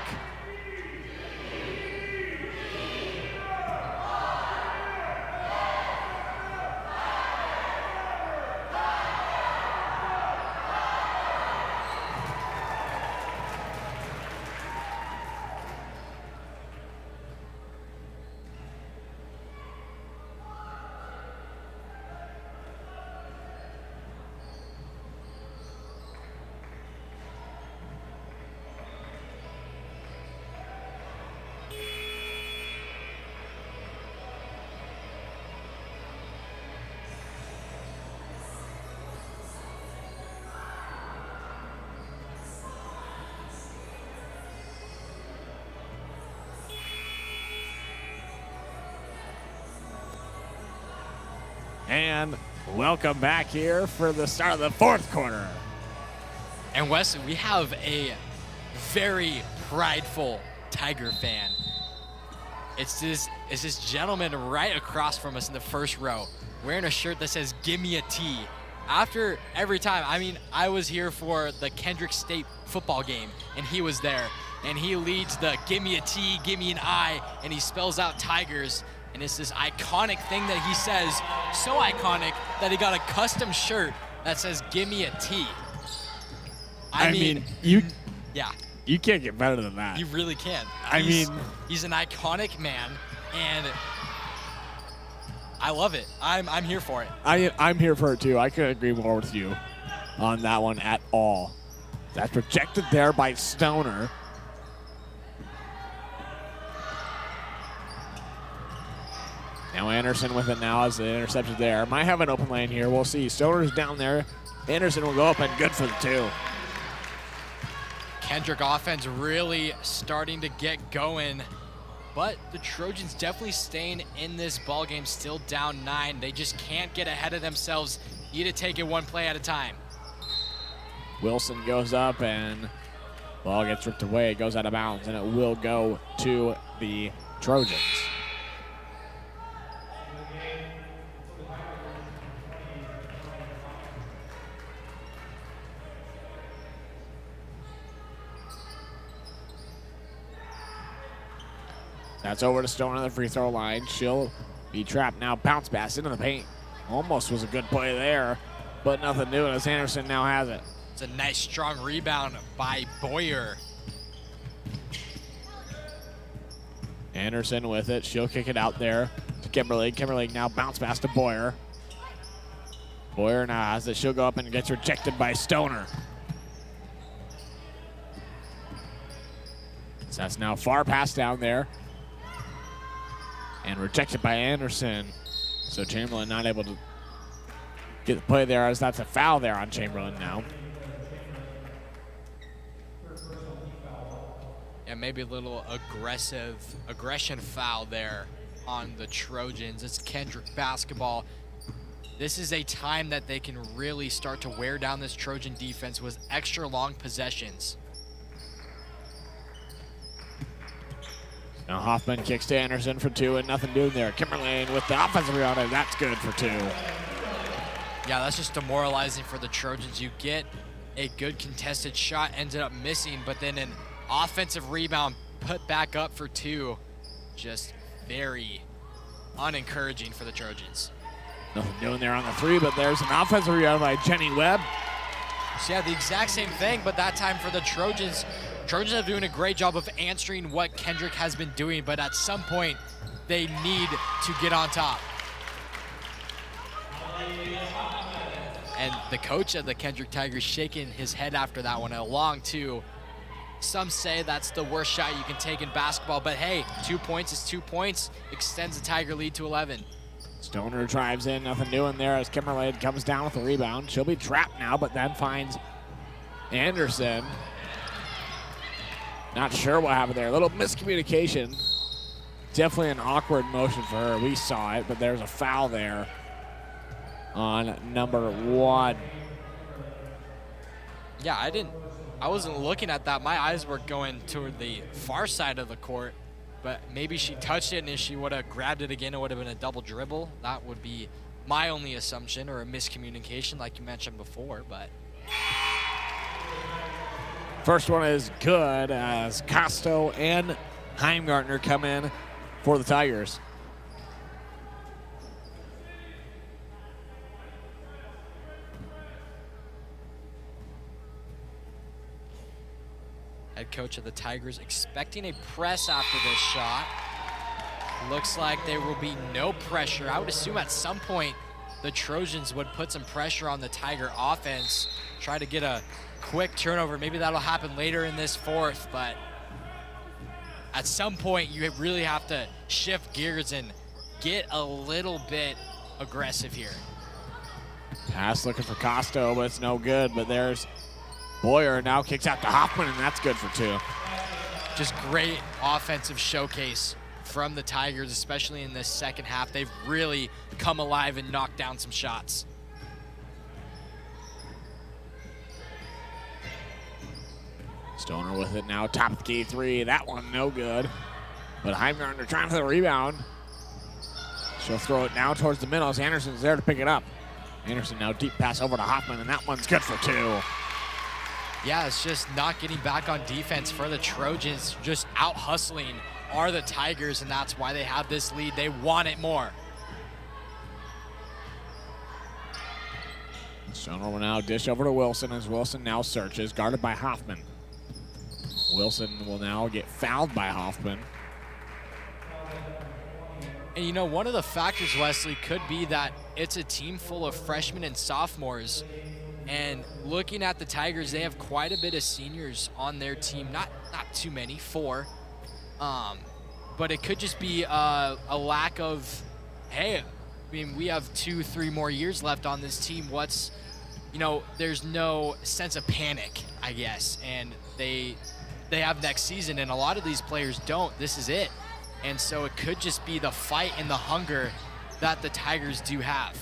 And welcome back here for the start of the fourth quarter. And Wesley, we have a very prideful Tiger fan. It's this gentleman right across from us in the first row, wearing a shirt that says "Give me a T." After every time, I mean, I was here for the Kendrick State football game, and he was there, and he leads the "Give me a T, give me an I," and he spells out Tigers. And it's this iconic thing that he says, so iconic that he got a custom shirt that says "Give me a T." I mean, you yeah, you can't get better than that. you really can. He's an iconic man, and I love it. I'm here for it. I'm here for it too. I couldn't agree more with you on that one at all. That's projected there by Stoner. Now Anderson with it now as the interception there. Might have an open lane here. We'll see. Stoner's down there. Anderson will go up and good for the 2. Kendrick offense really starting to get going, but the Trojans definitely staying in this ball game, still down 9. They just can't get ahead of themselves. Need to take it one play at a time. Wilson goes up and ball gets ripped away. It goes out of bounds, and it will go to the Trojans. That's over to Stone on the free throw line. She'll be trapped now. Bounce pass into the paint. Almost was a good play there, but nothing doing as Anderson now has it. It's a nice strong rebound by Boyer. Anderson with it. She'll kick it out there to Kimberly. Kimberly now bounce pass to Boyer. Boyer now has it. She'll go up and gets rejected by Stoner. So that's now far pass down there. And rejected by Anderson. So Chamberlain not able to get the play there, as that's a foul there on Chamberlain now. And maybe a little aggression foul there on the Trojans. It's Kendrick basketball. This is a time that they can really start to wear down this Trojan defense with extra long possessions. Now Hoffman kicks to Anderson for 2 and nothing doing there. Kimberlane with the offensive rebound, and that's good for 2. Yeah, that's just demoralizing for the Trojans. You get a good contested shot, ended up missing, but then an offensive rebound put back up for 2. Just very unencouraging for the Trojans. Nothing doing there on the 3, but there's an offensive rebound by Jenny Webb. So yeah, the exact same thing, but that time for the Trojans. Trojans are doing a great job of answering what Kendrick has been doing, but at some point, they need to get on top. And the coach of the Kendrick Tigers shaking his head after that one. A long 2. Some say that's the worst shot you can take in basketball, but hey, 2 points is 2 points. Extends the Tiger lead to 11. Stoner drives in, nothing doing there as Kimberlane comes down with the rebound. She'll be trapped now, but then finds Anderson. Not sure what happened there. A little miscommunication Definitely an awkward motion for her. We saw it, but there's a foul there on number 1. Yeah, I wasn't looking at that. My eyes were going toward the far side of the court, but maybe she touched it, and if she would have grabbed it again, it would have been a double dribble. That would be my only assumption, or a miscommunication like you mentioned before, but. First one is good as Costo and Heimgartner come in for the Tigers. Head coach of the Tigers expecting a press after this shot. Looks like there will be no pressure. I would assume at some point the Trojans would put some pressure on the Tiger offense, try to get a quick turnover. Maybe that'll happen later in this fourth, but at some point you really have to shift gears and get a little bit aggressive here. Pass looking for Costo, but it's no good. But there's Boyer now kicks out to Hoffman, and that's good for 2. Just great offensive showcase from the Tigers, especially in this second half. They've really come alive and knocked down some shots. Stoner with it now, top of the key 3. That one no good. But Heimgartner trying for the rebound. She'll throw it now towards the middle as Anderson's there to pick it up. Anderson now deep pass over to Hoffman, and that one's good for 2. Yeah, it's just not getting back on defense for the Trojans. Just out hustling are the Tigers, and that's why they have this lead. They want it more. Stoner will now dish over to Wilson as Wilson now searches, guarded by Hoffman. Wilson will now get fouled by Hoffman. And you know, one of the factors, Wesley, could be that it's a team full of freshmen and sophomores. And looking at the Tigers, they have quite a bit of seniors on their team. Not too many, 4. But it could just be a lack of, hey, I mean, we have 2-3 more years left on this team. There's no sense of panic, I guess. And they have next season, and a lot of these players don't. This is it. And so it could just be the fight and the hunger that the Tigers do have.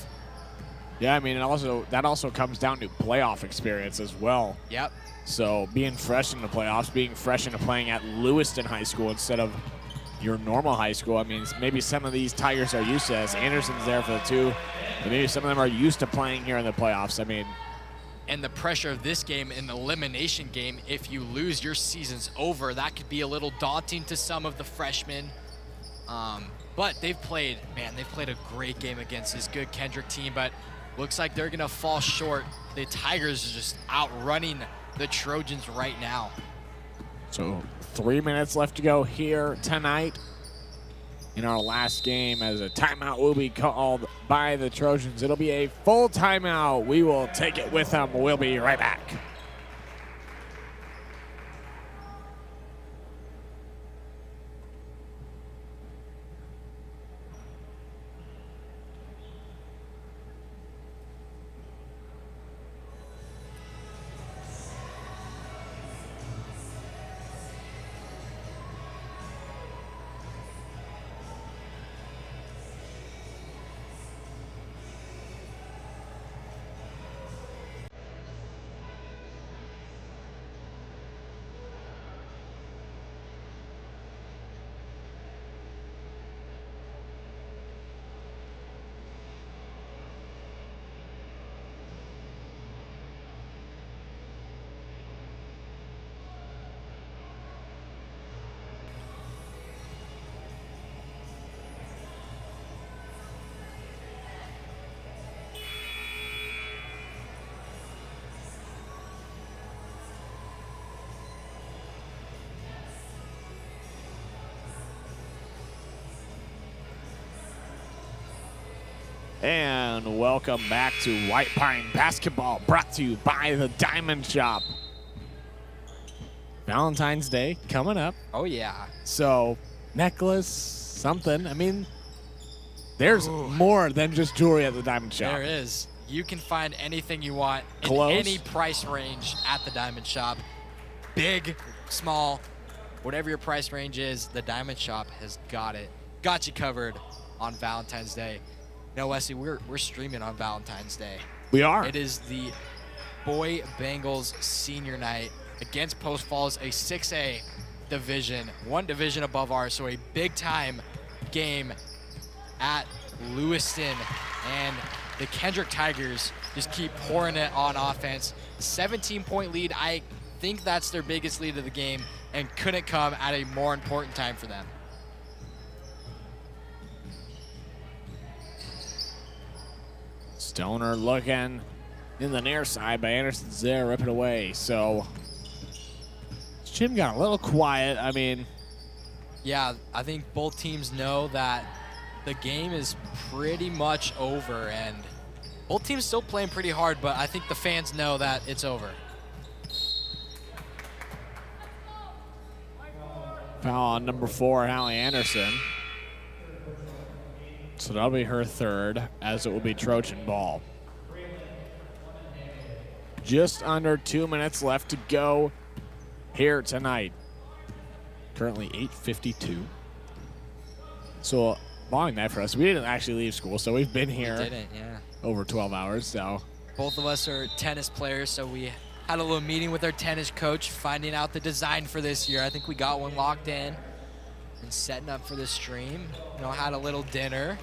Yeah, I mean, that also comes down to playoff experience as well. Yep. So being fresh in the playoffs, being fresh into playing at Lewiston High School instead of your normal high school. I mean, maybe some of these Tigers are used to this. Anderson's there for the 2, but maybe some of them are used to playing here in the playoffs. I mean, and the pressure of this game, an elimination game, if you lose, your season's over. That could be a little daunting to some of the freshmen. But they've played a great game against this good Kendrick team, but looks like they're gonna fall short. The Tigers are just outrunning the Trojans right now. So 3 minutes left to go here tonight in our last game as a timeout will be called by the Trojans. It'll be a full timeout. We will take it with them. We'll be right back. And welcome back to White Pine Basketball, brought to you by the Diamond Shop. Valentine's Day coming up. Oh, yeah. So, necklace, something. I mean, there's more than just jewelry at the Diamond Shop. There is. You can find anything you want in any price range at the Diamond Shop. Big, small, whatever your price range is, the Diamond Shop has got it. got you covered on Valentine's Day. No, Wesley, we're streaming on Valentine's Day. We are. It is the Boy Bengals senior night against Post Falls, a 6A division, one division above ours, so a big-time game at Lewiston. And the Kendrick Tigers just keep pouring it on offense. 17-point lead. I think that's their biggest lead of the game and couldn't come at a more important time for them. Stoner looking in the near side, but Anderson's there, ripping away. So Jim got a little quiet. I mean, yeah, I think both teams know that the game is pretty much over, and both teams still playing pretty hard, but I think the fans know that it's over. foul on number 4, Hallie Anderson. So that'll be her third, as it will be Trojan ball. Just under 2 minutes left to go here tonight. Currently 8:52. So long night for us. We didn't actually leave school, so we've been here We didn't, yeah. over 12 hours. So Both of us are tennis players, so we had a little meeting with our tennis coach, finding out the design for this year. I think we got one locked in and setting up for the stream. You know, had a little dinner.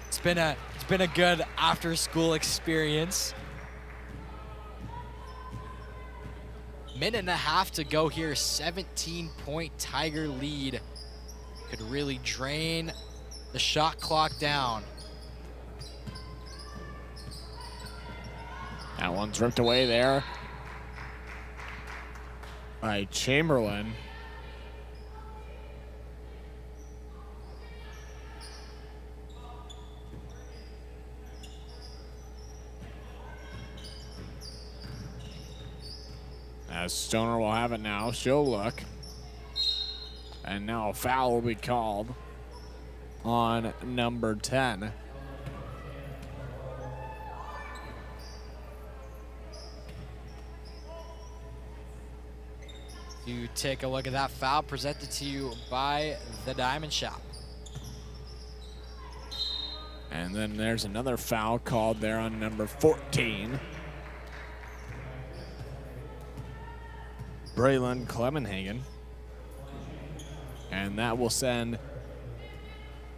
It's been a good after-school experience. Minute and a half to go here. 17-point Tiger lead. Could really drain the shot clock down. that one's ripped away there by Chamberlain. As Stoner will have it now. She'll look. And now a foul will be called on number 10. To take a look at that foul presented to you by the Diamond Shop. And then there's another foul called there on number 14. Braylon Clemenhagen. And that will send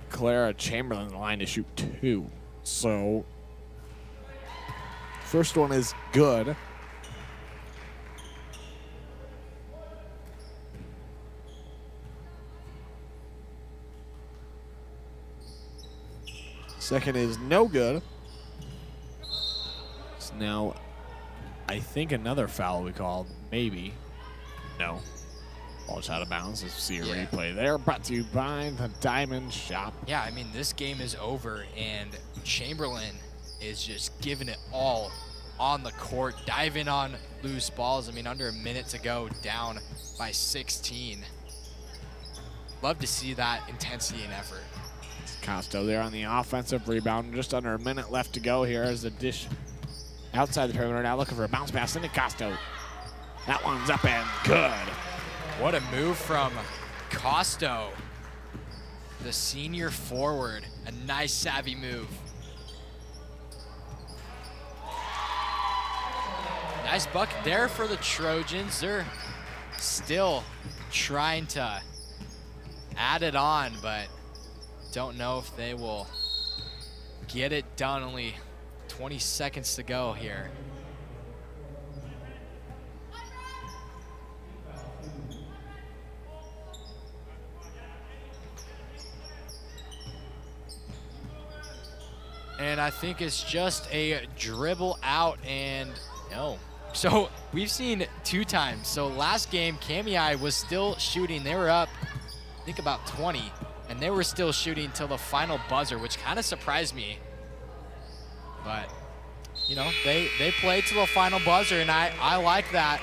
Clara Chamberlain in the line to shoot 2. So, first one is good. Second is no good. So now, I think another foul we called, maybe. No. Ball's out of bounds. Let's see a replay there. Brought to you by the Diamond Shop. Yeah, I mean, this game is over, and Chamberlain is just giving it all on the court, diving on loose balls. I mean, under a minute to go, down by 16. Love to see that intensity and effort. Costo there on the offensive rebound. Just under a minute left to go here as the dish outside the perimeter. Now looking for a bounce pass into Costo. That one's up and good. What a move from Costo, the senior forward. A nice, savvy move. Nice bucket there for the Trojans. They're still trying to add it on, but don't know if they will get it done. Only 20 seconds to go here. And I think it's just a dribble out and no. So we've seen 2 times. So last game, Kamiah was still shooting. They were up, I think, about 20. And they were still shooting till the final buzzer, which kind of surprised me. But, you know, they played till the final buzzer, and I like that.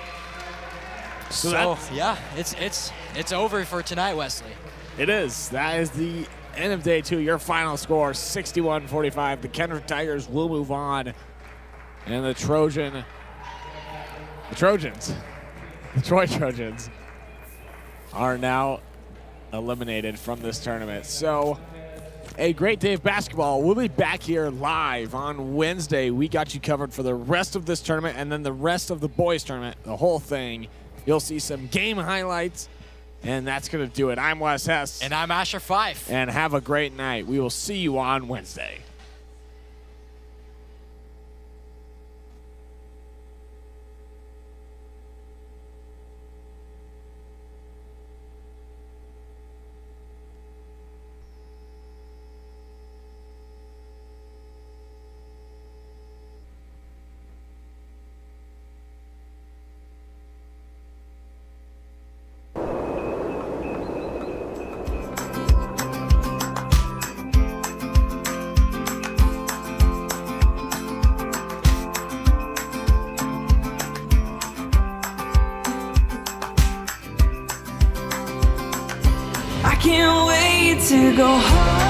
So yeah, it's over for tonight, Wesley. It is. That is the end of day 2. Your final score, 61-45. The Kendrick Tigers will move on. And the Troy Trojans are now eliminated from this tournament. So a great day of basketball. We'll be back here live on Wednesday. We got you covered for the rest of this tournament and then the rest of the boys tournament, the whole thing. You'll see some game highlights, and that's going to do it. I'm Wes Hess. And I'm Asher Fife. And have a great night. We will see you on Wednesday. I can't wait to go home.